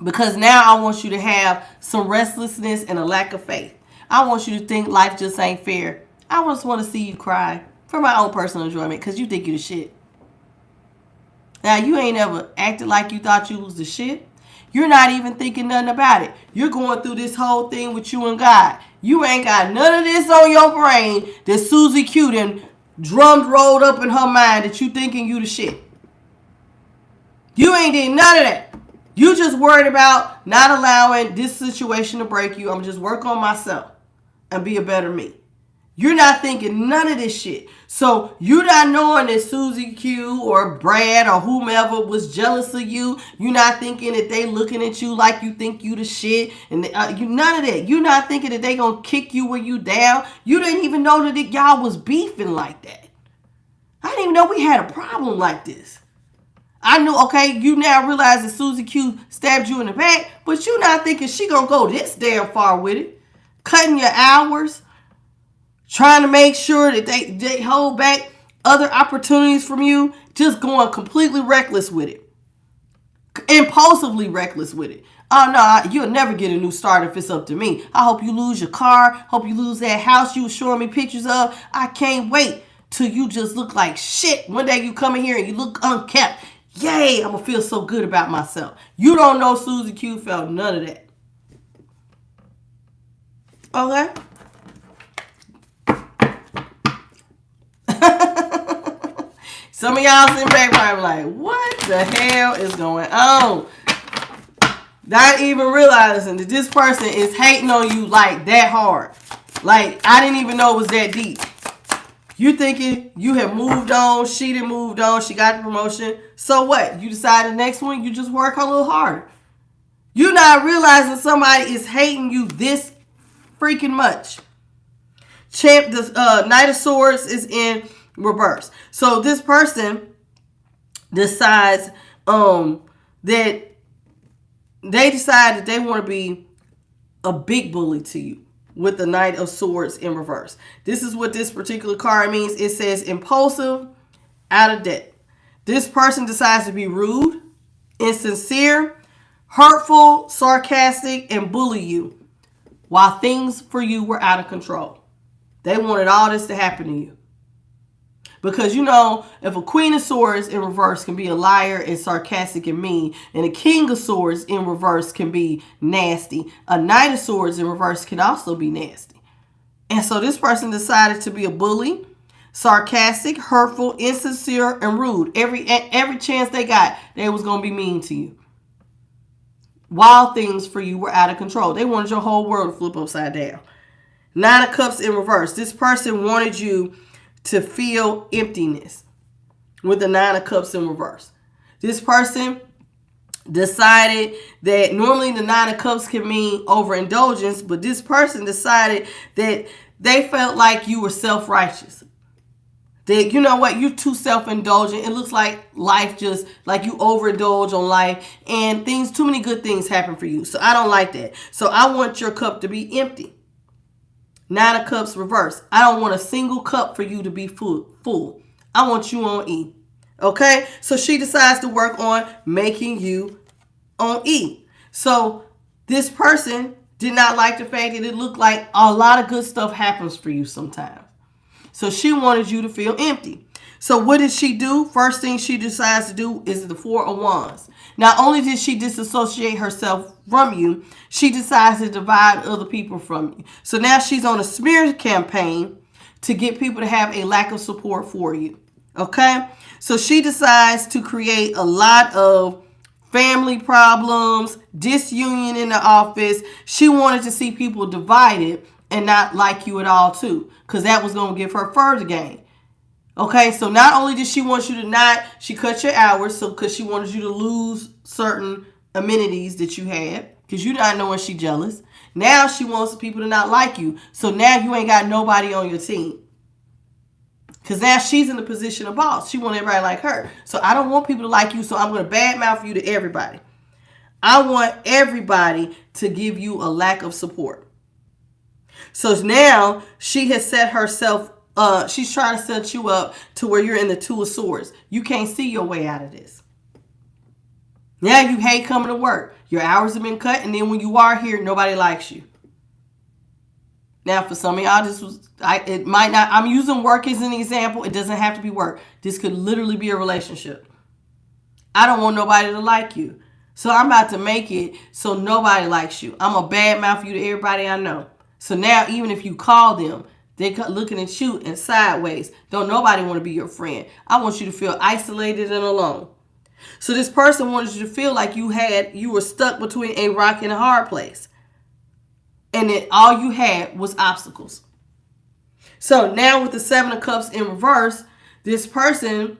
because now I want you to have some restlessness and a lack of faith. I want you to think life just ain't fair. I just want to see you cry for my own personal enjoyment because you think you the shit. Now, you ain't ever acted like you thought you was the shit. You're not even thinking nothing about it. You're going through this whole thing with you and God. You ain't got none of this on your brain that Susie Q done drummed rolled up in her mind that you thinking you the shit. You ain't did none of that. You just worried about not allowing this situation to break you. I'm just work on myself and be a better me. You're not thinking none of this shit. So you're not knowing that Susie Q or Brad or whomever was jealous of you. You're not thinking that they looking at you like you think you the shit. And you none of that. You're not thinking that they gonna kick you when you down. You didn't even know that y'all was beefing like that. I didn't even know we had a problem like this. I knew, okay, you now realize that Susie Q stabbed you in the back, but you're not thinking she gonna go this damn far with it. Cutting your hours. Trying to make sure that they hold back other opportunities from you. Just going completely reckless with it. Impulsively reckless with it. Oh, no, you'll never get a new start if it's up to me. I hope you lose your car. Hope you lose that house you were showing me pictures of. I can't wait till you just look like shit. One day you come in here and you look unkept. Yay, I'm going to feel so good about myself. You don't know Susie Q felt none of that. Okay? Some of y'all sitting back probably like, what the hell is going on? Not even realizing that this person is hating on you like that hard. Like, I didn't even know it was that deep. You thinking you have moved on, she done moved on, she got the promotion. So what? You decide the next one, you just work a little harder. You're not realizing somebody is hating you this freaking much. The Knight of Swords is in reverse. So this person decides that they decide that they want to be a big bully to you with the Knight of Swords in reverse. This is what this particular card means. It says impulsive, out of debt. This person decides to be rude, insincere, hurtful, sarcastic, and bully you while things for you were out of control. They wanted all this to happen to you. Because, you know, if a Queen of Swords in reverse can be a liar and sarcastic and mean, and a King of Swords in reverse can be nasty, a Knight of Swords in reverse can also be nasty. And so this person decided to be a bully, sarcastic, hurtful, insincere, and rude. Every chance they got, they was going to be mean to you. While things for you were out of control. They wanted your whole world to flip upside down. Nine of Cups in reverse. This person wanted you to feel emptiness with the Nine of Cups in reverse. This person decided that normally the Nine of Cups can mean overindulgence, but this person decided that they felt like you were self-righteous. That, you know what, you're too self-indulgent. It looks like life just, like you overindulge on life and too many good things happen for you. So I don't like that. So I want your cup to be empty. Nine of Cups reverse. I don't want a single cup for you to be full. I want you on E. Okay? So she decides to work on making you on E. So this person did not like the fact that it looked like a lot of good stuff happens for you sometimes. So she wanted you to feel empty. So what did she do? First thing she decides to do is the Four of Wands. Not only did she disassociate herself from you, she decides to divide other people from you. So now she's on a smear campaign to get people to have a lack of support for you. Okay? So she decides to create a lot of family problems, disunion in the office. She wanted to see people divided and not like you at all too, because that was going to give her further gain. Okay, so not only did she want you to she cut your hours, so because she wanted you to lose certain amenities that you had, because you're not knowing she jealous. Now she wants people to not like you. So now you ain't got nobody on your team. Because now she's in the position of boss. She wants everybody like her. So I don't want people to like you, so I'm going to badmouth you to everybody. I want everybody to give you a lack of support. So now she has set herself, she's trying to set you up to where you're in the Two of Swords. You can't see your way out of this. Now you hate coming to work. Your hours have been cut, and then when you are here, nobody likes you. Now, for some of y'all, it might not, I'm using work as an example. It doesn't have to be work. This could literally be a relationship. I don't want nobody to like you. So I'm about to make it so nobody likes you. I'm going to badmouth you to everybody I know. So now, even if you call them, they're looking at you and sideways. Don't nobody want to be your friend. I want you to feel isolated and alone. So this person wanted you to feel like you were stuck between a rock and a hard place. And that all you had was obstacles. So now with the Seven of Cups in reverse, this person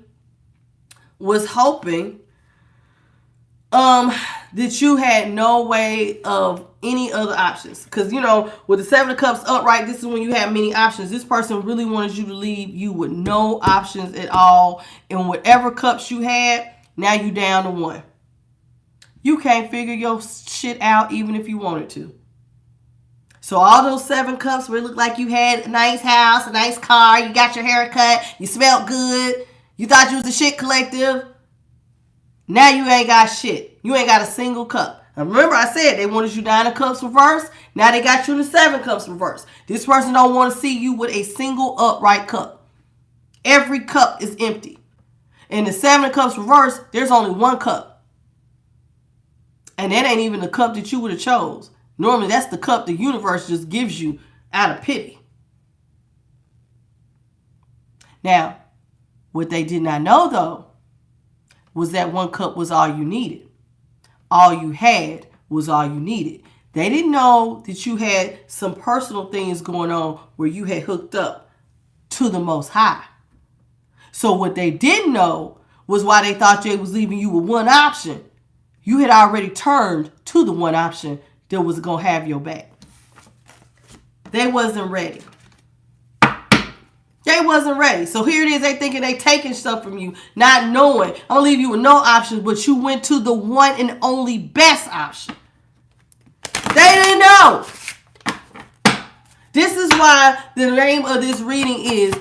was hoping that you had no way of any other options. Because, with the Seven of Cups upright, this is when you have many options. This person really wanted you to leave you with no options at all. And whatever cups you had, now you down to one. You can't figure your shit out even if you wanted to. So all those 7 cups where it looked like you had a nice house, a nice car, you got your hair cut, you smelled good, you thought you was a shit collective. Now you ain't got shit. You ain't got a single cup. Now remember I said they wanted you 9 of cups reverse. Now they got you the 7 cups reverse. This person don't want to see you with a single upright cup. Every cup is empty. In the 7 of cups reverse, there's only 1 cup. And that ain't even the cup that you would have chose. Normally, that's the cup the universe just gives you out of pity. Now, what they did not know, though, was that 1 cup was all you needed. All you had was all you needed. They didn't know that you had some personal things going on where you had hooked up to the Most High. So what they didn't know was why they thought Jay was leaving you with 1 option. You had already turned to the 1 option that was going to have your back. They wasn't ready. They wasn't ready. So here it is. They thinking they taking stuff from you, not knowing. I'm going to leave you with no options, but you went to the one and only best option. They didn't know. This is why the name of this reading is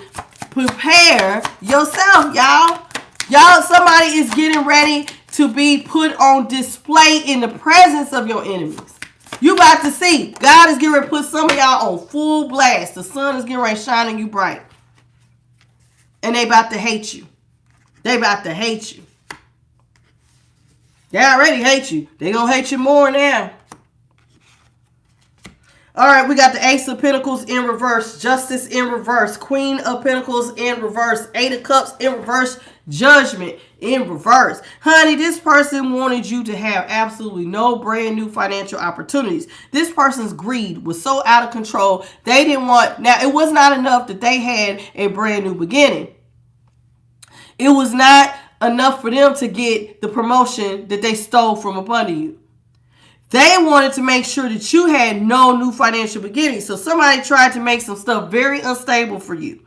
Prepare Yourself, y'all. Y'all, somebody is getting ready to be put on display in the presence of your enemies. You about to see. God is getting ready to put some of y'all on full blast. The sun is getting ready to shine on you bright. And they about to hate you. They about to hate you. They already hate you. They gonna hate you more now. All right, we got the Ace of Pentacles in reverse. Justice in reverse. Queen of Pentacles in reverse. 8 of Cups in reverse. Judgment in reverse. Honey, this person wanted you to have absolutely no brand new financial opportunities. This person's greed was so out of control. They didn't want, now it was not enough that they had a brand new beginning. It was not enough for them to get the promotion that they stole from up under you. They wanted to make sure that you had no new financial beginnings. So somebody tried to make some stuff very unstable for you.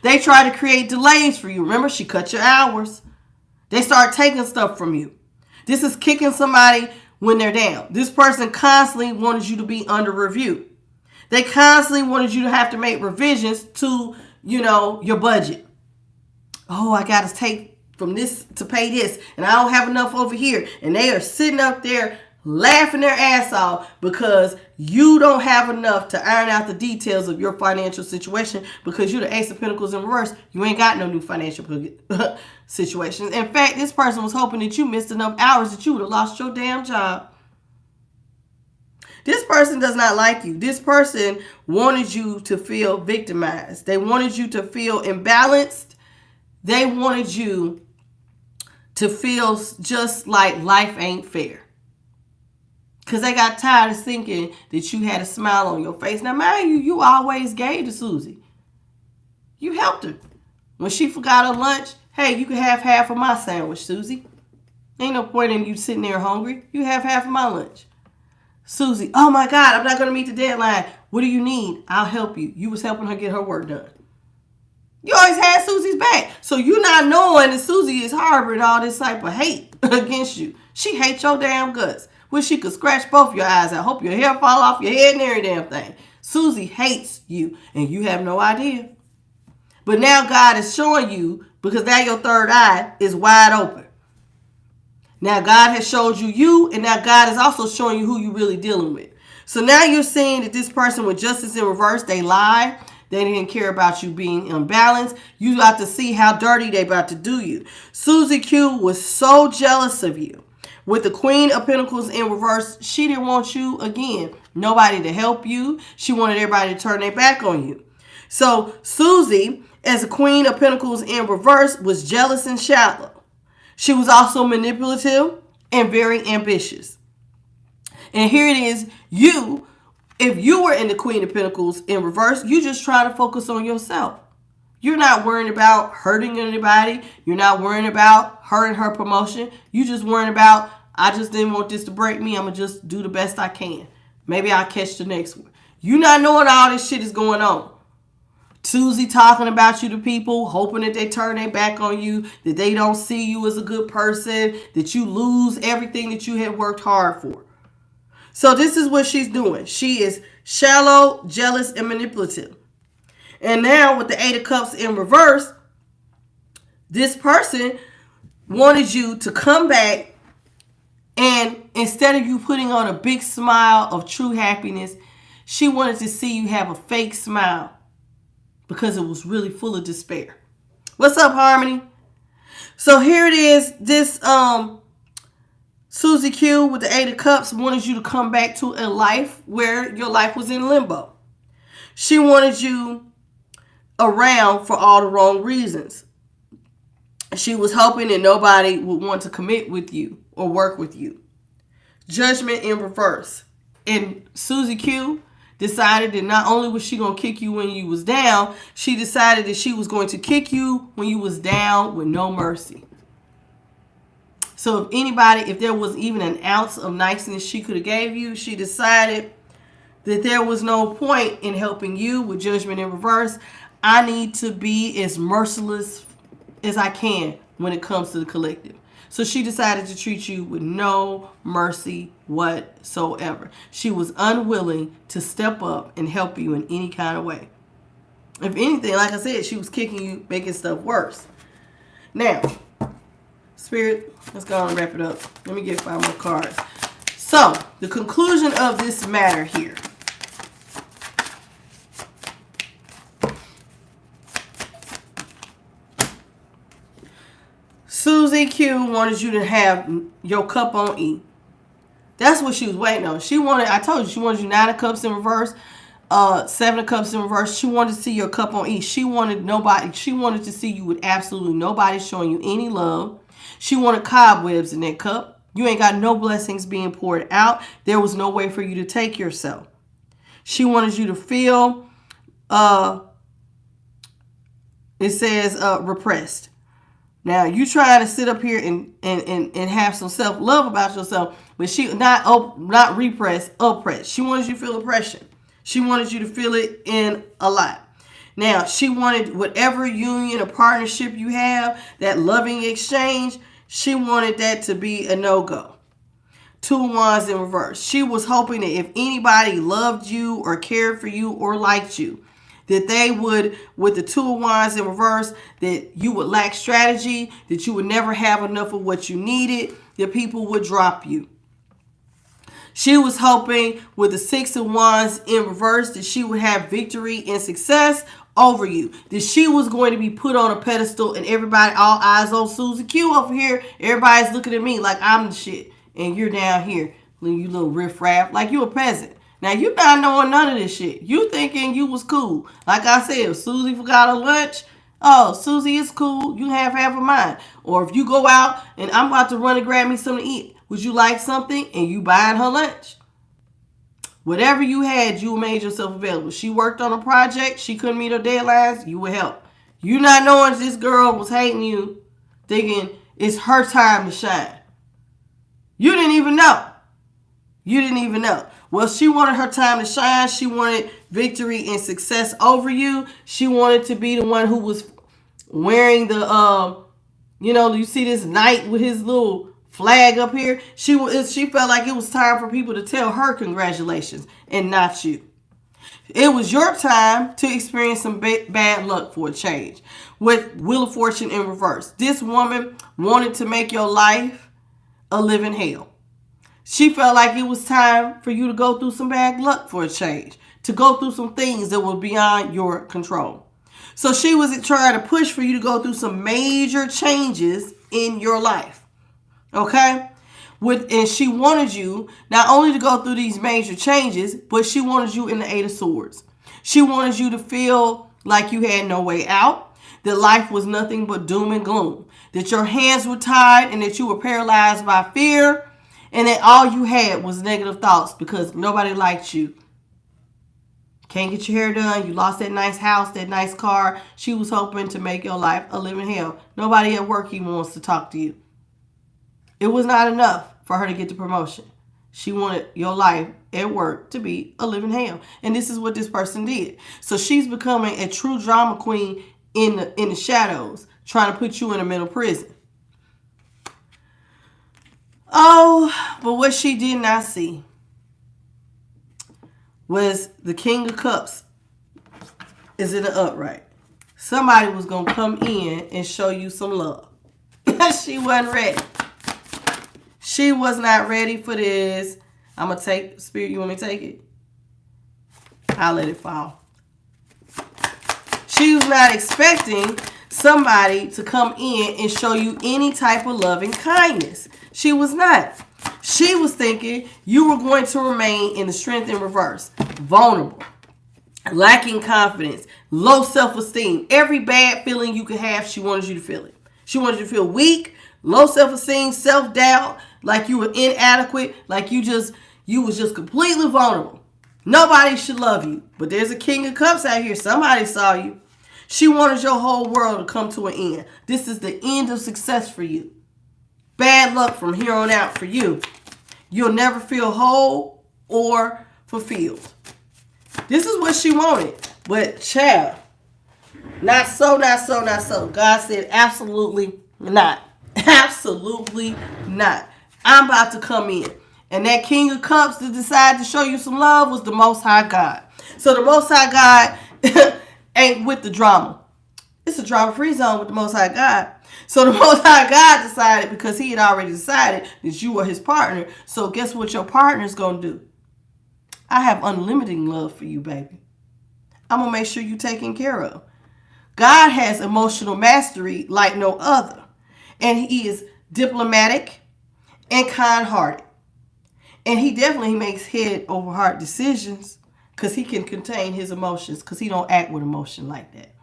They tried to create delays for you. Remember, she cut your hours. They start taking stuff from you. This is kicking somebody when they're down. This person constantly wanted you to be under review. They constantly wanted you to have to make revisions to, your budget. Oh, I got to take from this to pay this, and I don't have enough over here. And they are sitting up there laughing their ass off because you don't have enough to iron out the details of your financial situation because you're the Ace of Pentacles in reverse. You ain't got no new financial situations. In fact, this person was hoping that you missed enough hours that you would have lost your damn job. This person does not like you. This person wanted you to feel victimized. They wanted you to feel imbalanced. They wanted you to feel just like life ain't fair. Because they got tired of thinking that you had a smile on your face. Now, mind you, you always gave to Susie. You helped her. When she forgot her lunch, hey, you can have half of my sandwich, Susie. Ain't no point in you sitting there hungry. You have half of my lunch. Susie, oh my God, I'm not going to meet the deadline. What do you need? I'll help you. You was helping her get her work done. You always had Susie's back. So you not knowing that Susie is harboring all this type of hate against you. She hates your damn guts. Wish she could scratch both your eyes. I hope your hair fall off your head and every damn thing. Susie hates you and you have no idea. But now God is showing you, because now your third eye is wide open. Now God has showed you, and now God is also showing you who you're really dealing with. So now you're seeing that this person with justice in reverse, they lied. They didn't care about you being imbalanced. You got to see how dirty they about to do you. Susie Q was so jealous of you. With the Queen of Pentacles in reverse, she didn't want you, again, nobody to help you. She wanted everybody to turn their back on you. So Susie, as a Queen of Pentacles in reverse, was jealous and shallow. She was also manipulative and very ambitious. And here it is, you, if you were in the Queen of Pentacles in reverse, you just try to focus on yourself. You're not worrying about hurting anybody. You're not worrying about hurting her promotion. You just worrying about, I just didn't want this to break me. I'm going to just do the best I can. Maybe I'll catch the next one. You not knowing all this shit is going on. Susie talking about you to people, hoping that they turn their back on you, that they don't see you as a good person, that you lose everything that you had worked hard for. So this is what she's doing. She is shallow, jealous, and manipulative. And now with the Eight of Cups in reverse, this person wanted you to come back, and instead of you putting on a big smile of true happiness, she wanted to see you have a fake smile because it was really full of despair. What's up, Harmony? So here it is. This Susie Q with the Eight of Cups wanted you to come back to a life where your life was in limbo. She wanted you around for all the wrong reasons. She was hoping that nobody would want to commit with you or work with you. Judgment in reverse. And Susie Q decided that not only was she going to kick you when you was down, she decided that she was going to kick you when you was down with no mercy. So if there was even an ounce of niceness she could have gave you, she decided that there was no point in helping you with judgment in reverse. I need to be as merciless as I can when it comes to the collective. So she decided to treat you with no mercy whatsoever. She was unwilling to step up and help you in any kind of way. If anything, like I said, she was kicking you, making stuff worse. Now, Spirit, let's go on and wrap it up. Let me get 5 more cards. So, the conclusion of this matter here. Susie Q wanted you to have your cup on E. That's what she was waiting on. I told you, she wanted you 9 of Cups in reverse, 7 of Cups in reverse. She wanted to see your cup on E. She wanted to see you with absolutely nobody showing you any love. She wanted cobwebs in that cup. You ain't got no blessings being poured out. There was no way for you to take yourself. She wanted you to feel, it says, repressed. Now, you trying to sit up here and have some self-love about yourself, but she not repressed, oppressed. She wanted you to feel oppression. She wanted you to feel it in a lot. Now, she wanted whatever union or partnership you have, that loving exchange, she wanted that to be a no-go. 2 of Wands in reverse. She was hoping that if anybody loved you or cared for you or liked you, that they would, with the 2 of Wands in reverse, that you would lack strategy, that you would never have enough of what you needed, that people would drop you. She was hoping with the 6 of Wands in reverse that she would have victory and success over you. That she was going to be put on a pedestal and everybody, all eyes on Susie Q over here. Everybody's looking at me like I'm the shit. And you're down here, you little riffraff, like you a peasant. Now, you not knowing none of this shit. You thinking you was cool. Like I said, if Susie forgot her lunch, oh, Susie is cool. You have half of mine. Or if you go out and I'm about to run and grab me something to eat, would you like something? And you buying her lunch. Whatever you had, you made yourself available. She worked on a project. She couldn't meet her deadlines. You would help. You not knowing this girl was hating you, thinking it's her time to shine. You didn't even know. You didn't even know. Well, she wanted her time to shine. She wanted victory and success over you. She wanted to be the one who was wearing the, you see this knight with his little flag up here. She felt like it was time for people to tell her congratulations and not you. It was your time to experience some bad luck for a change. With Wheel of Fortune in reverse. This woman wanted to make your life a living hell. She felt like it was time for you to go through some bad luck for a change. To go through some things that were beyond your control. So she was trying to push for you to go through some major changes in your life. Okay? And she wanted you not only to go through these major changes, but she wanted you in the Eight of Swords. She wanted you to feel like you had no way out, that life was nothing but doom and gloom, that your hands were tied and that you were paralyzed by fear, and that all you had was negative thoughts because nobody liked you. Can't get your hair done. You lost that nice house, that nice car. She was hoping to make your life a living hell. Nobody at work even wants to talk to you. It was not enough for her to get the promotion. She wanted your life at work to be a living hell. And this is what this person did. So she's becoming a true drama queen in the shadows, trying to put you in a mental prison. Oh, but what she did not see was the King of Cups is in the upright. Somebody was going to come in and show you some love. She wasn't ready. She was not ready for this. I'm going to take, Spirit, you want me to take it? I'll let it fall. She was not expecting somebody to come in and show you any type of loving kindness. She was not. She was thinking you were going to remain in the strength in reverse. Vulnerable. Lacking confidence. Low self-esteem. Every bad feeling you could have, she wanted you to feel it. She wanted you to feel weak, low self-esteem, self-doubt, like you were inadequate, like you was just completely vulnerable. Nobody should love you. But there's a King of Cups out here. Somebody saw you. She wanted your whole world to come to an end. This is the end of success for you. Bad luck from here on out for you. You'll never feel whole or fulfilled. This is what she wanted. But child, not so, not so, not so. God said absolutely not. Absolutely not. I'm about to come in. And that King of Cups that decided to show you some love was the Most High God. So the Most High God ain't with the drama. It's a drama-free zone with the Most High God. So the Most High God decided, because he had already decided that you were his partner. So guess what your partner's going to do? I have unlimited love for you, baby. I'm going to make sure you're taken care of. God has emotional mastery like no other. And he is diplomatic and kind-hearted. And he definitely makes head over heart decisions because he can contain his emotions because he don't act with emotion like that.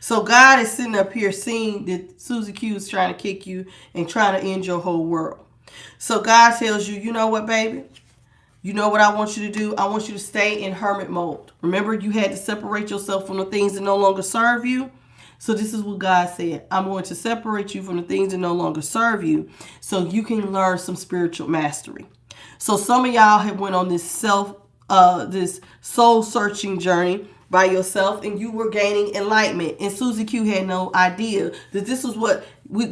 So God is sitting up here seeing that Susie Q is trying to kick you and trying to end your whole world. So God tells you, you know what, baby? You know what I want you to do? I want you to stay in hermit mode. Remember, you had to separate yourself from the things that no longer serve you. So this is what God said. I'm going to separate you from the things that no longer serve you so you can learn some spiritual mastery. So some of y'all have went on this this soul-searching journey by yourself, and you were gaining enlightenment. And Susie Q had no idea that this was what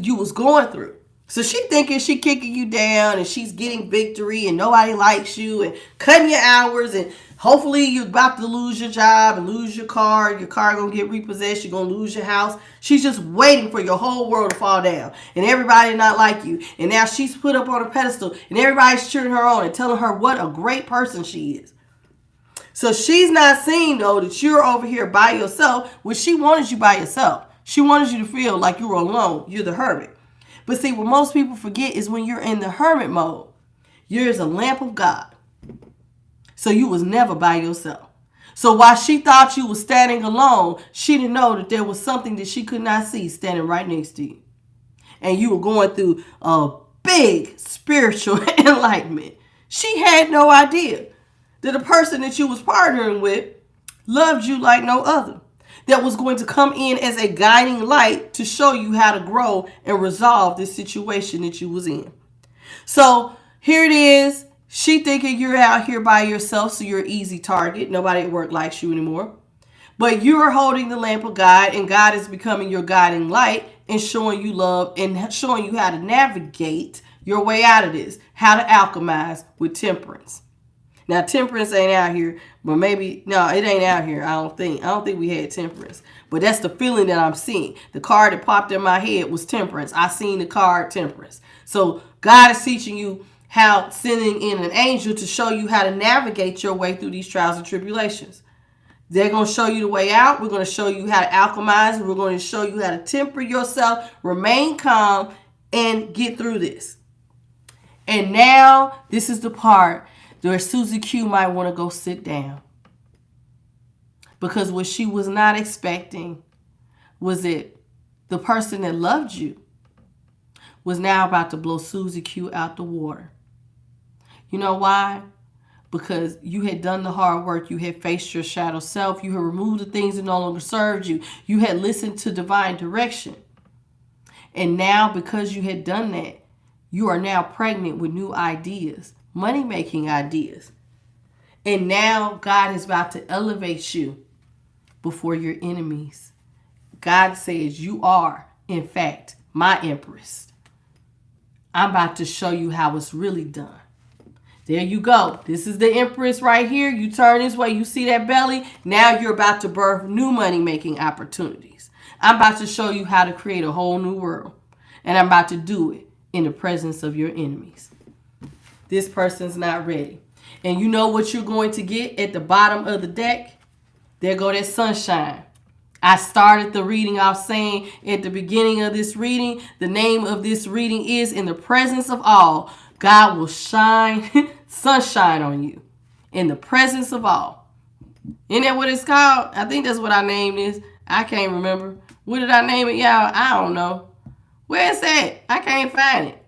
you was going through. So she thinking she kicking you down and she's getting victory and nobody likes you and cutting your hours and hopefully you're about to lose your job and lose your car. Your car going to get repossessed. You're going to lose your house. She's just waiting for your whole world to fall down and everybody not like you. And now she's put up on a pedestal and everybody's cheering her on and telling her what a great person she is. So she's not seeing, though, that you're over here by yourself, which she wanted you by yourself. She wanted you to feel like you were alone. You're the hermit. But see, what most people forget is when you're in the hermit mode, you're as a lamp of God. So you was never by yourself. So while she thought you was standing alone, she didn't know that there was something that she could not see standing right next to you. And you were going through a big spiritual enlightenment. She had no idea that the person that you was partnering with loved you like no other. That was going to come in as a guiding light to show you how to grow and resolve this situation that you was in. So here it is. She thinking you're out here by yourself, so you're an easy target. Nobody at work likes you anymore. But you're holding the lamp of God, and God is becoming your guiding light and showing you love and showing you how to navigate your way out of this, how to alchemize with temperance. Now, temperance ain't out here, but maybe, no, it ain't out here, I don't think we had temperance. But that's the feeling that I'm seeing. The card that popped in my head was temperance. I seen the card temperance. So God is teaching you how, sending in an angel to show you how to navigate your way through these trials and tribulations. They're going to show you the way out. We're going to show you how to alchemize. We're going to show you how to temper yourself, remain calm, and get through this. And now, this is the part where Susie Q might want to go sit down. Because what she was not expecting was that the person that loved you was now about to blow Susie Q out the water. You know why? Because you had done the hard work. You had faced your shadow self. You had removed the things that no longer served you. You had listened to divine direction. And now, because you had done that, you are now pregnant with new ideas, money-making ideas. And now God is about to elevate you before your enemies. God says you are, in fact, my empress. I'm about to show you how it's really done. There you go. This is the empress right here. You turn this way. You see that belly? Now you're about to birth new money-making opportunities. I'm about to show you how to create a whole new world. And I'm about to do it in the presence of your enemies. This person's not ready. And you know what you're going to get at the bottom of the deck? There go that sunshine. I started the reading off saying at the beginning of this reading, the name of this reading is In the Presence of All. God will shine sunshine on you in the presence of all. Isn't that what it's called? I think that's what I named this. I can't remember. What did I name it, y'all? I don't know. Where is that? I can't find it.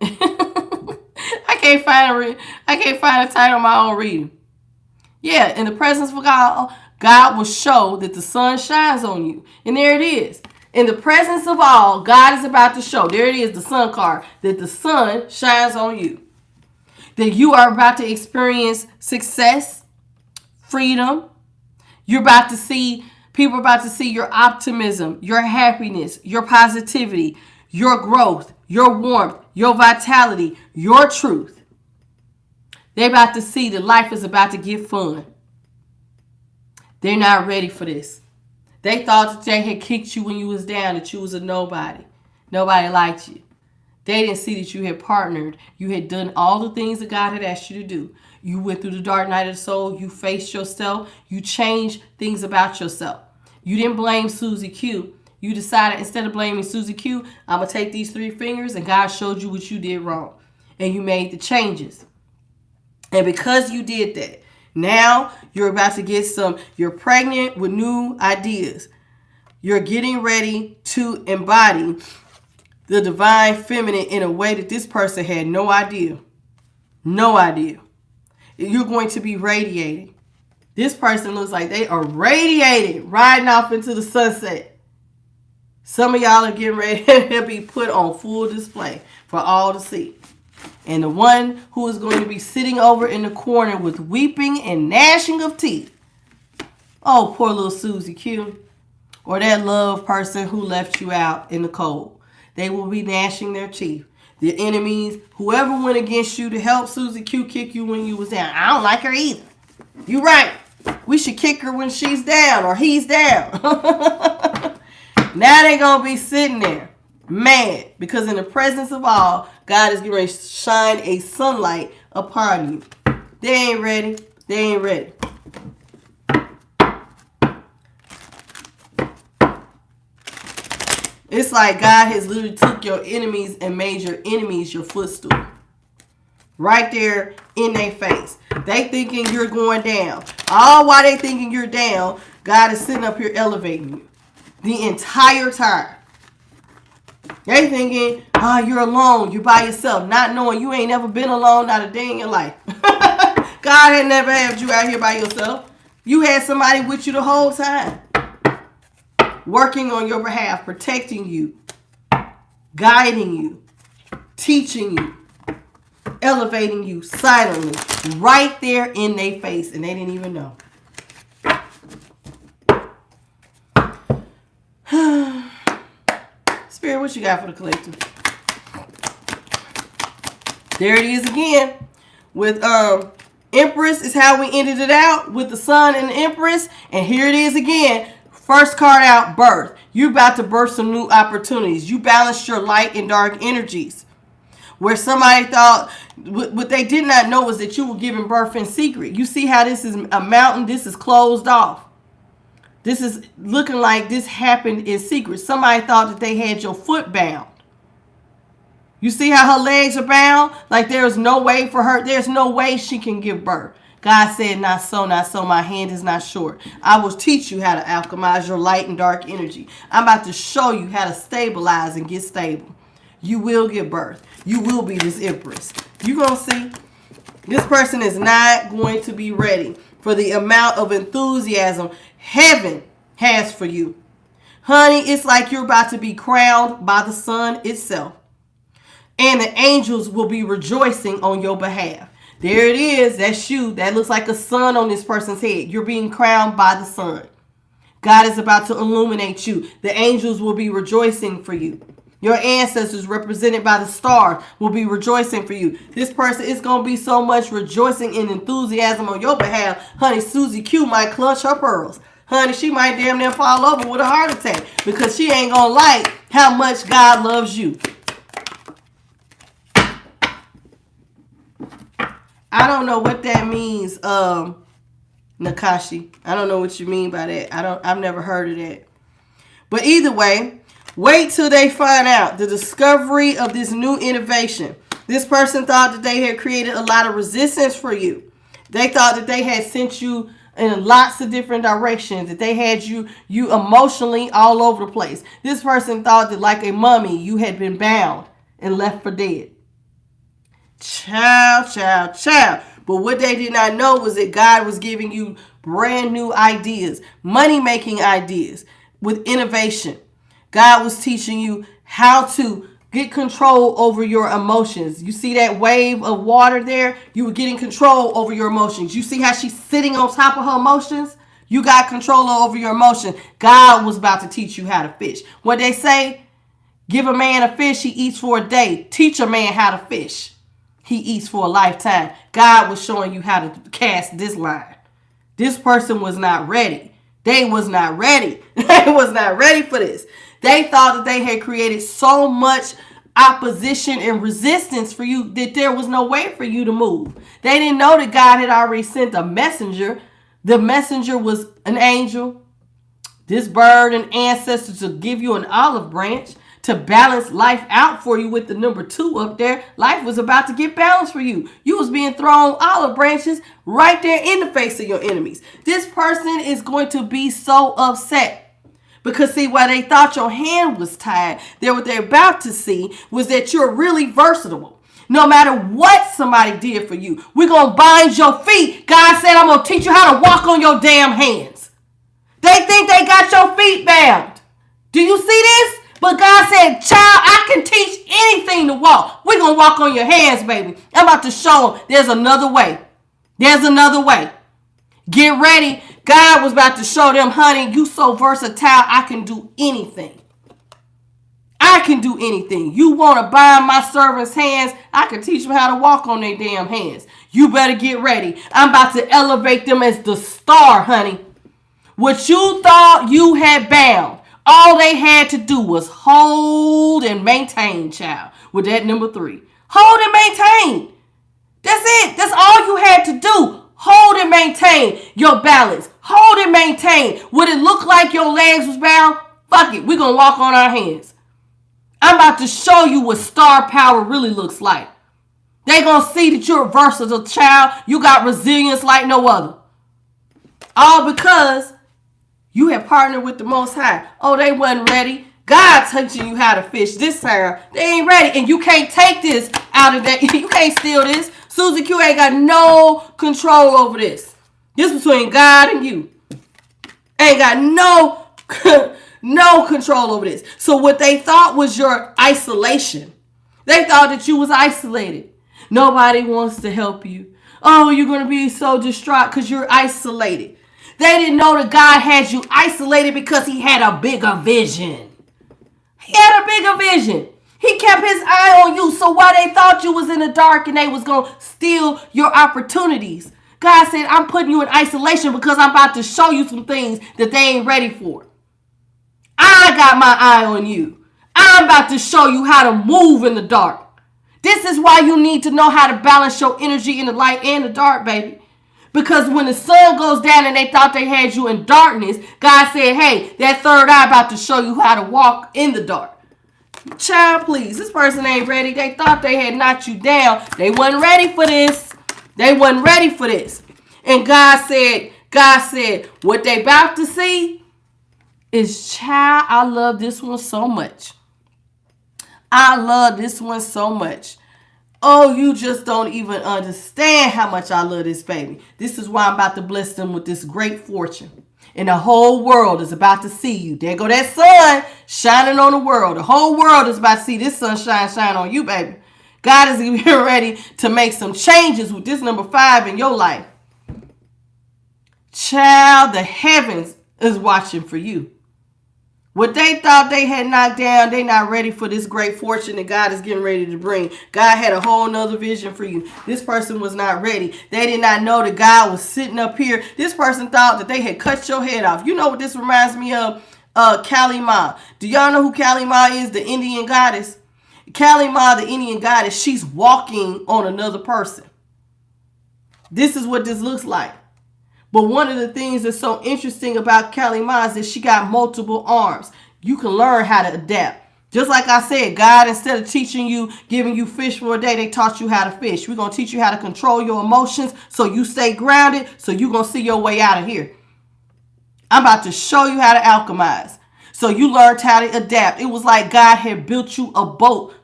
I can't find a title of my own reading. Yeah, in the presence of God, God will show that the sun shines on you. And there it is. In the presence of all, God is about to show. There it is, the sun card. That the sun shines on you. That you are about to experience success, freedom. You're about to see, people are about to see your optimism, your happiness, your positivity, your growth, your warmth, your vitality, your truth. They're about to see that life is about to get fun. They're not ready for this. They thought that they had kicked you when you was down, that you was a nobody. Nobody liked you. They didn't see that you had partnered. You had done all the things that God had asked you to do. You went through the dark night of the soul. You faced yourself. You changed things about yourself. You didn't blame Susie Q. You decided, instead of blaming Susie Q, I'm going to take these 3 fingers, and God showed you what you did wrong. And you made the changes. And because you did that, now you're about to get you're pregnant with new ideas. You're getting ready to embody the divine feminine in a way that this person had no idea. No idea. You're going to be radiating. This person looks like they are radiating, riding off into the sunset. Some of y'all are getting ready to be put on full display for all to see. And the one who is going to be sitting over in the corner with weeping and gnashing of teeth. Oh, poor little Susie Q. Or that love person who left you out in the cold. They will be gnashing their teeth. The enemies, whoever went against you to help Susie Q kick you when you was down. I don't like her either. You right. We should kick her when she's down or he's down. Now they going to be sitting there mad because in the presence of all, God is going to shine a sunlight upon you. They ain't ready. They ain't ready. It's like God has literally took your enemies and made your enemies your footstool. Right there in their face. They thinking you're going down. All while they thinking you're down, God is sitting up here elevating you. The entire time. They thinking, oh, you're alone. You're by yourself. Not knowing you ain't never been alone, not a day in your life. God had never had you out here by yourself. You had somebody with you the whole time. Working on your behalf, protecting you, guiding you, teaching you. elevating you silently right there in their face, and they didn't even know. Spirit, what you got for the collective? There it is again. With Empress is how we ended it out with the Sun and the Empress. And here it is again. First card out, birth. You're about to birth some new opportunities. You balanced your light and dark energies. Where somebody thought, what they did not know was that you were giving birth in secret. You see how this is a mountain? This is closed off. This is looking like this happened in secret. Somebody thought that they had your foot bound. You see how her legs are bound? Like there's no way for her. There's no way she can give birth. God said, not so, not so. My hand is not short. I will teach you how to alchemize your light and dark energy. I'm about to show you how to stabilize and get stable. You will give birth. You will be this Empress. You're going to see. This person is not going to be ready for the amount of enthusiasm heaven has for you. Honey, it's like you're about to be crowned by the sun itself. And the angels will be rejoicing on your behalf. There it is. That's you. That looks like a sun on this person's head. You're being crowned by the sun. God is about to illuminate you. The angels will be rejoicing for you. Your ancestors, represented by the star, will be rejoicing for you. This person is going to be so much rejoicing and enthusiasm on your behalf. Honey, Susie Q might clutch her pearls. Honey, she might damn near fall over with a heart attack because she ain't going to like how much God loves you. I don't know what that means, Nakashi. I don't know what you mean by that. I've never heard of that. But either way, wait till they find out the discovery of this new innovation. This person thought that they had created a lot of resistance for you. They thought that they had sent you in lots of different directions, that they had you emotionally all over the place. This person thought that like a mummy, you had been bound and left for dead. Child. But what they did not know was that God was giving you brand new ideas, money-making ideas with innovation. God was teaching you how to get control over your emotions. You see that wave of water there? You were getting control over your emotions. You see how she's sitting on top of her emotions? You got control over your emotions. God was about to teach you how to fish. What they say, give a man a fish, he eats for a day. Teach a man how to fish. He eats for a lifetime. God was showing you how to cast this line. This person was not ready. They was not ready. They was not ready for this. They thought that they had created so much opposition and resistance for you that there was no way for you to move. They didn't know that God had already sent a messenger. The messenger was an angel. This bird and ancestors to give you an olive branch to balance life out for you with the number 2 up there. Life was about to get balanced for you. You was being thrown olive branches right there in the face of your enemies. This person is going to be so upset because see, while they thought your hand was tied, what they're about to see was that you're really versatile. No matter what somebody did for you, we're going to bind your feet. God said, I'm going to teach you how to walk on your damn hands. They think they got your feet bound. Do you see this? But God said, child, I can teach anything to walk. We're going to walk on your hands, baby. I'm about to show them there's another way. There's another way. Get ready. God was about to show them, honey, you so versatile, I can do anything. I can do anything. You want to bind my servants' hands? I can teach them how to walk on their damn hands. You better get ready. I'm about to elevate them as the star, honey. What you thought you had bound, all they had to do was hold and maintain, child, with that number 3. Hold and maintain. That's it. That's all you had to do. Hold and maintain your balance. Hold and maintain. Would it look like your legs was bound? Fuck it. We're going to walk on our hands. I'm about to show you what star power really looks like. They're going to see that you're a versatile child. You got resilience like no other. All because you have partnered with the Most High. Oh, they wasn't ready. God's teaching you how to fish this time. They ain't ready. And you can't take this out of that. You can't steal this. Susie Q ain't got no control over this. This between God and you. Ain't got no control over this. So what they thought was your isolation. They thought that you was isolated. Nobody wants to help you. Oh, you're going to be so distraught because you're isolated. They didn't know that God had you isolated because he had a bigger vision. He had a bigger vision. He kept his eye on you. So while they thought you was in the dark and they was going to steal your opportunities, God said, I'm putting you in isolation because I'm about to show you some things that they ain't ready for. I got my eye on you. I'm about to show you how to move in the dark. This is why you need to know how to balance your energy in the light and the dark, baby. Because when the sun goes down and they thought they had you in darkness, God said, hey, that third eye about to show you how to walk in the dark. Child, please, this person ain't ready. They thought they had knocked you down. They wasn't ready for this. They wasn't ready for this. And God said, what they about to see is, child, I love this one so much. I love this one so much. Oh, you just don't even understand how much I love this baby. This is why I'm about to bless them with this great fortune. And the whole world is about to see you. There go that sun shining on the world. The whole world is about to see this sunshine shine on you, baby. God is getting ready to make some changes with this number 5 in your life. Child, the heavens is watching for you. What they thought they had knocked down, they not ready for this great fortune that God is getting ready to bring. God had a whole nother vision for you. This person was not ready. They did not know that God was sitting up here. This person thought that they had cut your head off. You know what this reminds me of? Kali Ma. Do y'all know who Kali Ma is? The Indian goddess. Kali Ma, the Indian goddess, she's walking on another person. This is what this looks like. But one of the things that's so interesting about Kali Ma is that she got multiple arms. You can learn how to adapt. Just like I said, God, instead of teaching you, giving you fish for a day, they taught you how to fish. We're going to teach you how to control your emotions so you stay grounded, so you're going to see your way out of here. I'm about to show you how to alchemize. So you learned how to adapt. It was like God had built you a boat.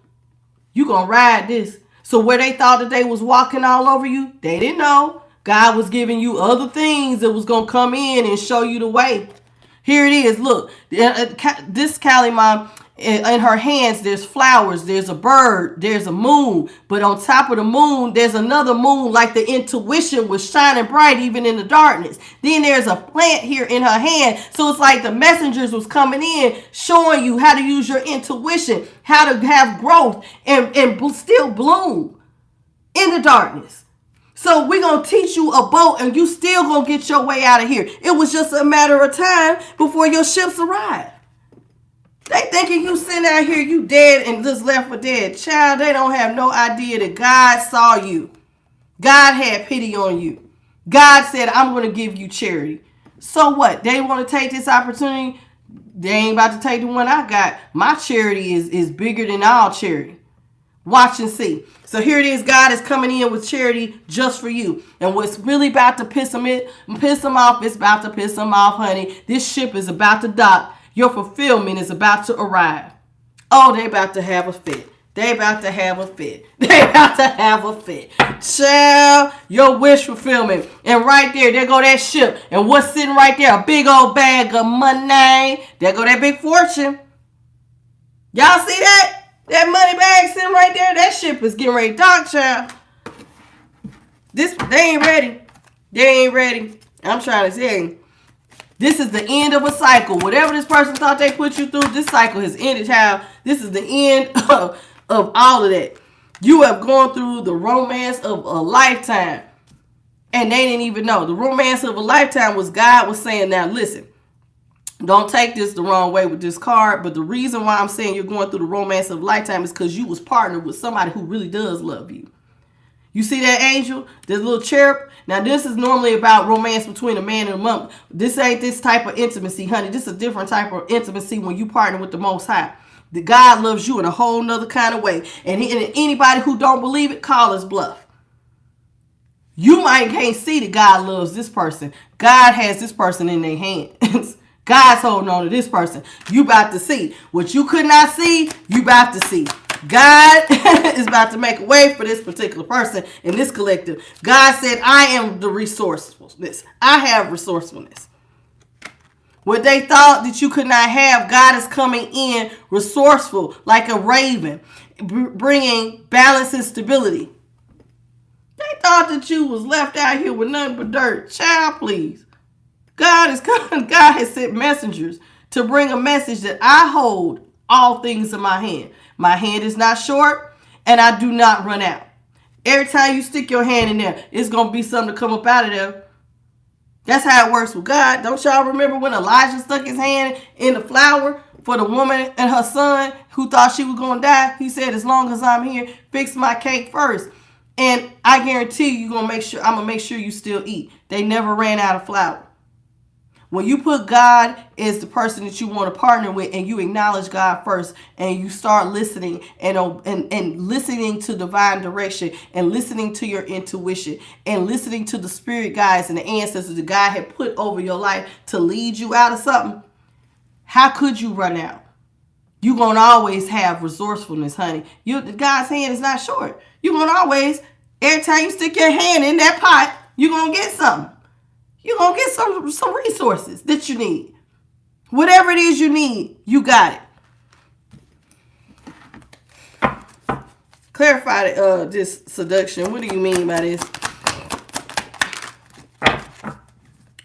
You're going to ride this. So where they thought that they was walking all over you, they didn't know. God was giving you other things that was going to come in and show you the way. Here it is. Look, this Kali Ma, in her hands, there's flowers, there's a bird, there's a moon. But on top of the moon, there's another moon, like the intuition was shining bright even in the darkness. Then there's a plant here in her hand. So it's like the messengers was coming in, showing you how to use your intuition, how to have growth and still bloom in the darkness. So we're going to teach you a boat and you still going to get your way out of here. It was just a matter of time before your ships arrive. They thinking you sitting out here, you dead and just left for dead. Child, they don't have no idea that God saw you. God had pity on you. God said, I'm going to give you charity. So what? They want to take this opportunity. They ain't about to take the one I got. My charity is bigger than all charity. Watch and see. So here it is. God is coming in with charity just for you. And what's really about to piss him off, it's about to piss him off, honey. This ship is about to dock. Your fulfillment is about to arrive. Oh, they about to have a fit. They about to have a fit. They about to have a fit. Child, your wish fulfillment. And right there go that ship. And what's sitting right there? A big old bag of money. There go that big fortune. Y'all see that? That money bag sitting right there, that ship is getting ready to dock, child. They ain't ready. They ain't ready. I'm trying to say, this is the end of a cycle. Whatever this person thought they put you through, this cycle has ended, child. This is the end of all of that. You have gone through the romance of a lifetime. And they didn't even know. The romance of a lifetime was God was saying, now listen. Don't take this the wrong way with this card, but the reason why I'm saying you're going through the romance of a lifetime is because you was partnered with somebody who really does love you. You see that angel? This little cherub? Now, this is normally about romance between a man and a woman. This ain't this type of intimacy, honey. This is a different type of intimacy when you partner with the Most High. The God loves you in a whole nother kind of way. And anybody who don't believe it, call his bluff. You might can't see that God loves this person. God has this person in their hands. God's holding on to this person. You about to see. What you could not see, you about to see. God is about to make a way for this particular person in this collective. God said, I am the resourcefulness. I have resourcefulness. What they thought that you could not have, God is coming in resourceful like a raven, bringing balance and stability. thought that you was left out here with nothing but dirt. Child, please. God is coming. God has sent messengers to bring a message that I hold all things in my hand. My hand is not short, and I do not run out. Every time you stick your hand in there, it's going to be something to come up out of there. That's how it works with God. Don't y'all remember when Elijah stuck his hand in the flour for the woman and her son who thought she was going to die? He said, as long as I'm here, fix my cake first. And I guarantee you, I'm going to make sure you still eat. They never ran out of flour. When you put God as the person that you want to partner with and you acknowledge God first and you start listening and listening to divine direction and listening to your intuition and listening to the spirit guides and the ancestors that God had put over your life to lead you out of something, how could you run out? You're going to always have resourcefulness, honey. God's hand is not short. You're going to always, every time you stick your hand in that pot, you're going to get something. You're going to get some resources that you need. Whatever it is you need, you got it. Clarify this seduction. What do you mean by this?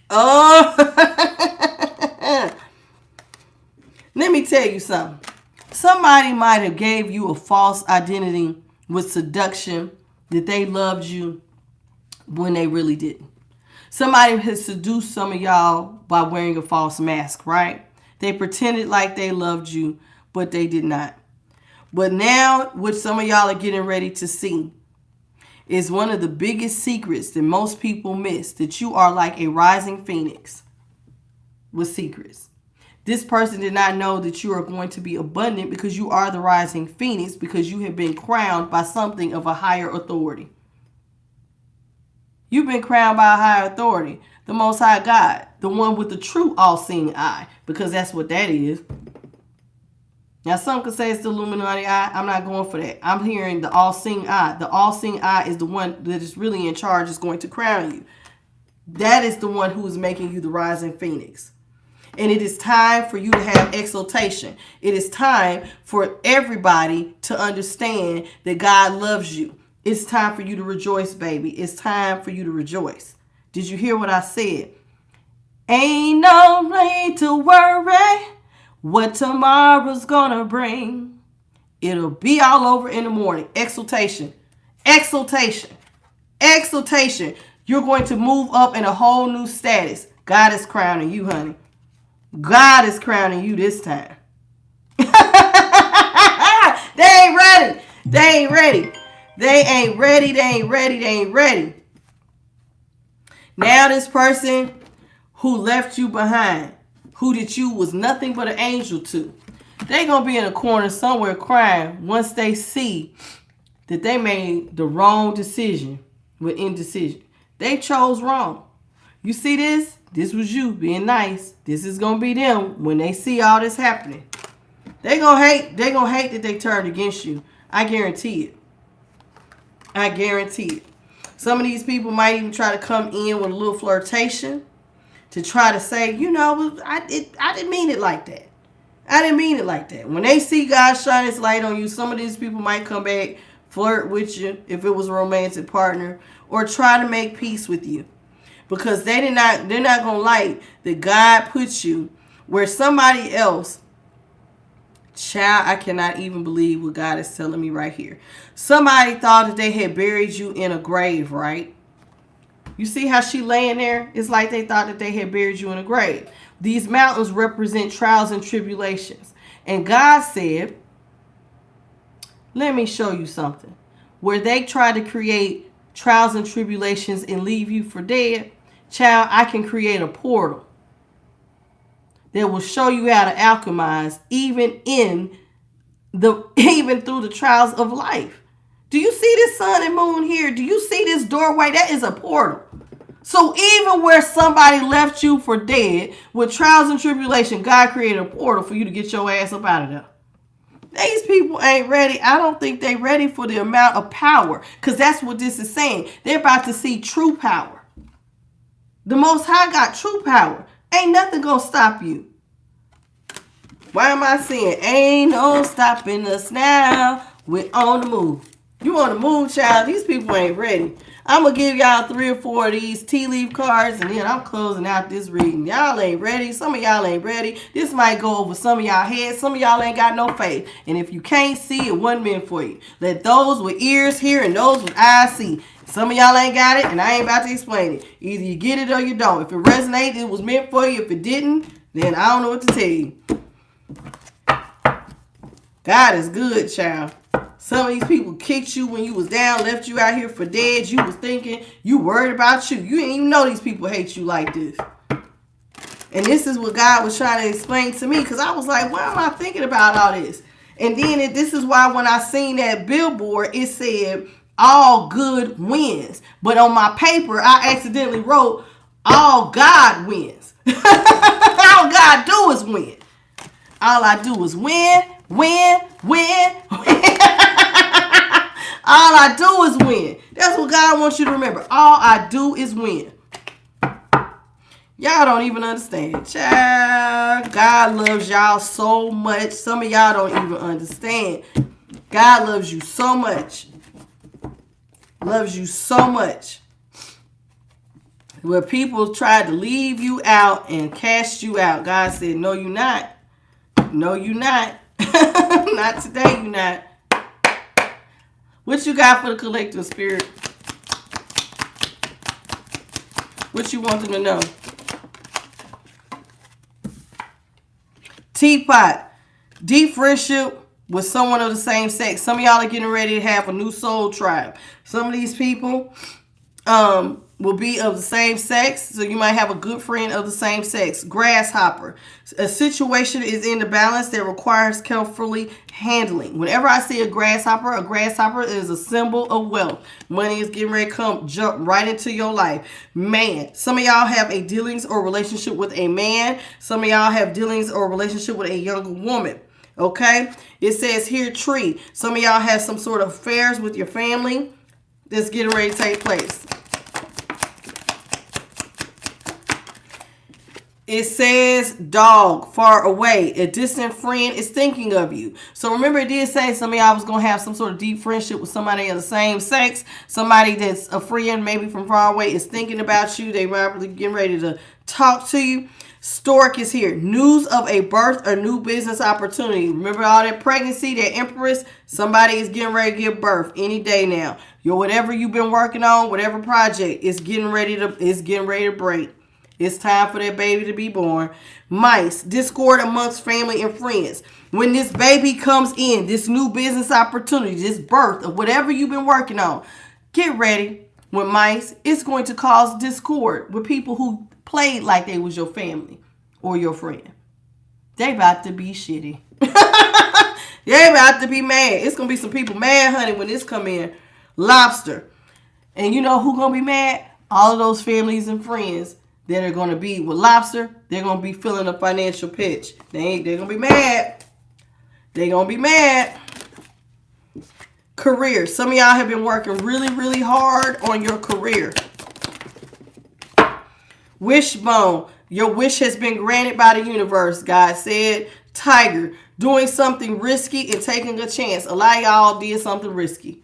Oh, let me tell you something. Somebody might have gave you a false identity with seduction that they loved you when they really didn't. Somebody has seduced some of y'all by wearing a false mask, right? They pretended like they loved you, but they did not. But now, what some of y'all are getting ready to see is one of the biggest secrets that most people miss, that you are like a rising phoenix with secrets. This person did not know that you are going to be abundant because you are the rising phoenix, because you have been crowned by something of a higher authority. You've been crowned by a higher authority, the Most High God, the one with the true all-seeing eye, because that's what that is. Now, some could say it's the Illuminati eye. I'm not going for that. I'm hearing the all-seeing eye. The all-seeing eye is the one that is really in charge, is going to crown you. That is the one who is making you the rising phoenix. And it is time for you to have exaltation. It is time for everybody to understand that God loves you. It's time for you to rejoice, baby. It's time for you to rejoice. Did you hear what I said? Ain't no need to worry what tomorrow's gonna bring. It'll be all over in the morning. Exaltation. Exaltation. Exaltation. You're going to move up in a whole new status. God is crowning you, honey. God is crowning you this time. They ain't ready. They ain't ready. They ain't ready. They ain't ready. They ain't ready. Now this person who left you behind, who that you was nothing but an angel to, they gonna be in a corner somewhere crying once they see that they made the wrong decision with indecision. They chose wrong. You see this? This was you being nice. This is gonna be them when they see all this happening. They gonna hate that they turned against you. I guarantee it. I guarantee it. Some of these people might even try to come in with a little flirtation to try to say, you know, I didn't mean it like that. I didn't mean it like that. When they see God shine his light on you, some of these people might come back, flirt with you if it was a romantic partner, or try to make peace with you. Because they're not gonna like that God puts you where somebody else. Child, I cannot even believe what God is telling me right here. Somebody thought that they had buried you in a grave, right? You see how she laying there? It's like they thought that they had buried you in a grave. These mountains represent trials and tribulations. And God said, let me show you something. Where they try to create trials and tribulations and leave you for dead, child, I can create a portal that will show you how to alchemize even through the trials of life. Do you see this sun and moon here? Do you see this doorway? That is a portal. So even where somebody left you for dead with trials and tribulation, God created a portal for you to get your ass up out of there. These people ain't ready. I don't think they're ready for the amount of power, because that's what this is saying. They're about to see true power. The Most High got true power. Ain't nothing gonna stop you. Why am I saying ain't no stopping us now? We're on the move. You on the move, child. These people ain't ready. I'm going to give y'all 3 or 4 of these tea leaf cards, and then I'm closing out this reading. Y'all ain't ready. Some of y'all ain't ready. This might go over some of y'all heads. Some of y'all ain't got no faith. And if you can't see, it wasn't meant for you. Let those with ears hear and those with eyes see. Some of y'all ain't got it, and I ain't about to explain it. Either you get it or you don't. If it resonates, it was meant for you. If it didn't, then I don't know what to tell you. God is good, child. Some of these people kicked you when you was down, left you out here for dead. You was thinking, you worried about you. You didn't even know these people hate you like this. And this is what God was trying to explain to me, because I was like, why am I thinking about all this? And then this is why when I seen that billboard, it said, all good wins. But on my paper, I accidentally wrote, all God wins. All God do is win. All I do is win, win, win, win. All I do is win. That's what God wants you to remember. All I do is win. Y'all don't even understand. Child, God loves y'all so much. Some of y'all don't even understand. God loves you so much. Loves you so much. Where people tried to leave you out and cast you out, God said, no, you're not. No, you're not. Not today, you're not. What you got for the collective spirit? What you want them to know? Teapot. Deep friendship with someone of the same sex. Some of y'all are getting ready to have a new soul tribe. Some of these people will be of the same sex, so you might have a good friend of the same sex. Grasshopper. A situation is in the balance that requires carefully handling. Whenever I see a grasshopper is a symbol of wealth. Money is getting ready to jump right into your life. Man, some of y'all have a dealings or relationship with a man. Some of y'all have dealings or relationship with a younger woman. Okay? It says here tree. Some of y'all have some sort of affairs with your family that's getting ready to take place. It says dog, far away. A distant friend is thinking of you. So remember, it did say some of y'all was going to have some sort of deep friendship with somebody of the same sex. Somebody that's a friend, maybe from far away, is thinking about you. They probably getting ready to talk to you. Stork is here. News of a birth or new business opportunity. Remember all that pregnancy, that empress? Somebody is getting ready to give birth any day now. Whatever you've been working on, whatever project, it's getting ready to break. It's time for that baby to be born. Mice, discord amongst family and friends. When this baby comes in, this new business opportunity, this birth of whatever you've been working on, get ready. With mice, it's going to cause discord with people who played like they was your family or your friend. They about to be shitty. They about to be mad. It's going to be some people mad, honey, when this come in. Lobster. And you know who going to be mad? All of those families and friends that are going to be with lobster. They're going to be feeling a financial pitch. They're going to be mad. They're going to be mad. Career. Some of y'all have been working really, really hard on your career. Wishbone. Your wish has been granted by the universe, God said. Tiger. Doing something risky and taking a chance. A lot of y'all did something risky.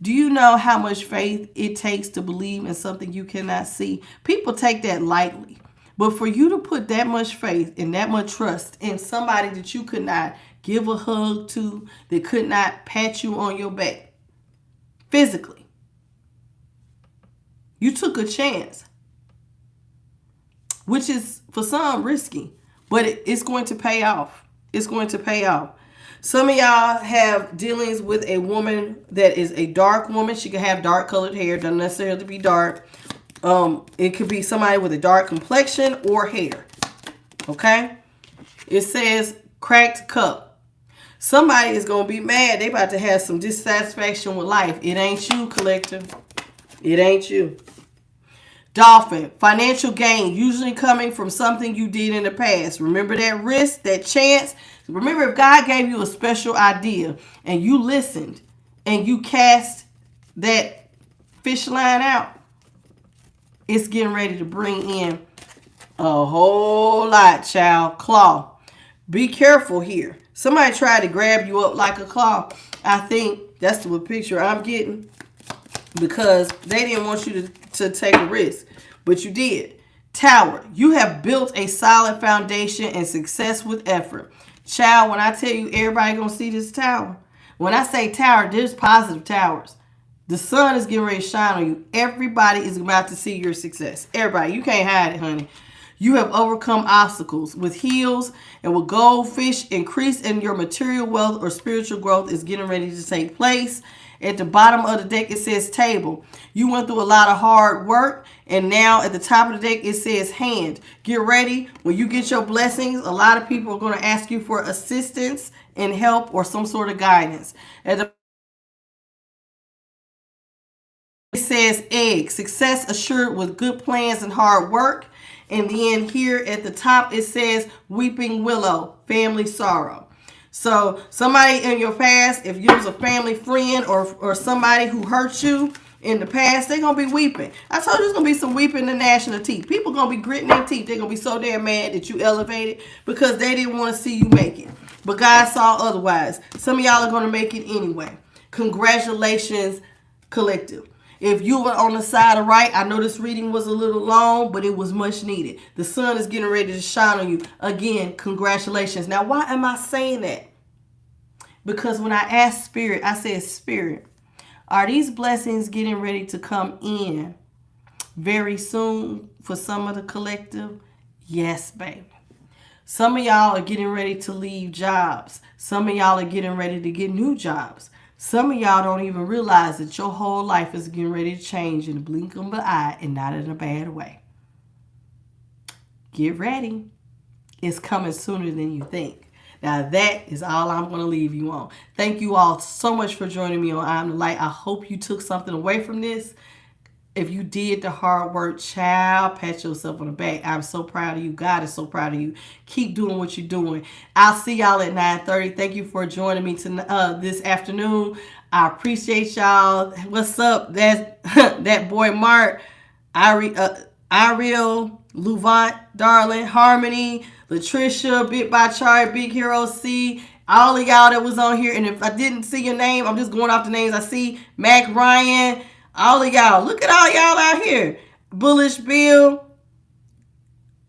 Do you know how much faith it takes to believe in something you cannot see? People take that lightly. But for you to put that much faith and that much trust in somebody that you could not give a hug to, that could not pat you on your back physically, you took a chance, which is for some risky, but it's going to pay off. It's going to pay off. Some of y'all have dealings with a woman that is a dark woman. She can have dark colored hair. Doesn't necessarily be dark. It could be somebody with a dark complexion or hair. Okay? It says cracked cup. Somebody is going to be mad. They about to have some dissatisfaction with life. It ain't you, collective. It ain't you. Dolphin. Financial gain. Usually coming from something you did in the past. Remember that risk, that chance. Remember, if God gave you a special idea and you listened and you cast that fish line out, it's getting ready to bring in a whole lot, child. Claw. Be careful here. Somebody tried to grab you up like a claw. I think that's the picture I'm getting, because they didn't want you to take a risk, but you did. Tower, you have built a solid foundation and success with effort. Child, when I tell you everybody gonna see this tower, when I say tower, there's positive towers. The sun is getting ready to shine on you. Everybody is about to see your success. Everybody, you can't hide it, honey. You have overcome obstacles with heels and with goldfish. Increase in your material wealth or spiritual growth is getting ready to take place. At the bottom of the deck, it says table. You went through a lot of hard work, and now at the top of the deck, it says hand. Get ready. When you get your blessings, a lot of people are going to ask you for assistance and help or some sort of guidance. At the it says egg. Success assured with good plans and hard work. And then here at the top, it says weeping willow, family sorrow. So somebody in your past, if you was a family friend or somebody who hurt you in the past, they're going to be weeping. I told you there's going to be some weeping in national teeth. People going to be gritting their teeth. They're going to be so damn mad that you elevated because they didn't want to see you make it. But God saw otherwise. Some of y'all are going to make it anyway. Congratulations, collective. If you were on the side of right, I know this reading was a little long, but it was much needed. The sun is getting ready to shine on you. Again, congratulations. Now, why am I saying that? Because when I asked Spirit, I said, Spirit, are these blessings getting ready to come in very soon for some of the collective? Yes, baby. Some of y'all are getting ready to leave jobs. Some of y'all are getting ready to get new jobs. Some of y'all don't even realize that your whole life is getting ready to change in the blink of an eye, and not in a bad way. Get ready. It's coming sooner than you think. Now that is all I'm going to leave you on. Thank you all so much for joining me on I Am the Light. I hope you took something away from this. If you did the hard work, child, pat yourself on the back. I'm so proud of you. God is so proud of you. Keep doing what you're doing. I'll see y'all at 9:30. Thank you for joining me this afternoon. I appreciate y'all. What's up? That boy Mark, Ariel, Luvant, Darling, Harmony, Latricia, Bit by Chart, Big Hero C, all of y'all that was on here. And if I didn't see your name, I'm just going off the names I see. Mac Ryan, all of y'all. Look at all y'all out here. Bullish Bill.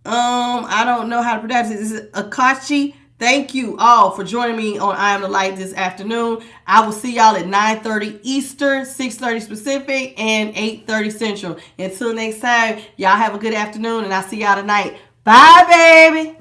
I don't know how to pronounce it. This is Akachi. Thank you all for joining me on I Am the Light this afternoon. I will see y'all at 9:30 Eastern, 6:30 Pacific, and 8:30 Central. Until next time, y'all have a good afternoon, and I'll see y'all tonight. Bye, baby.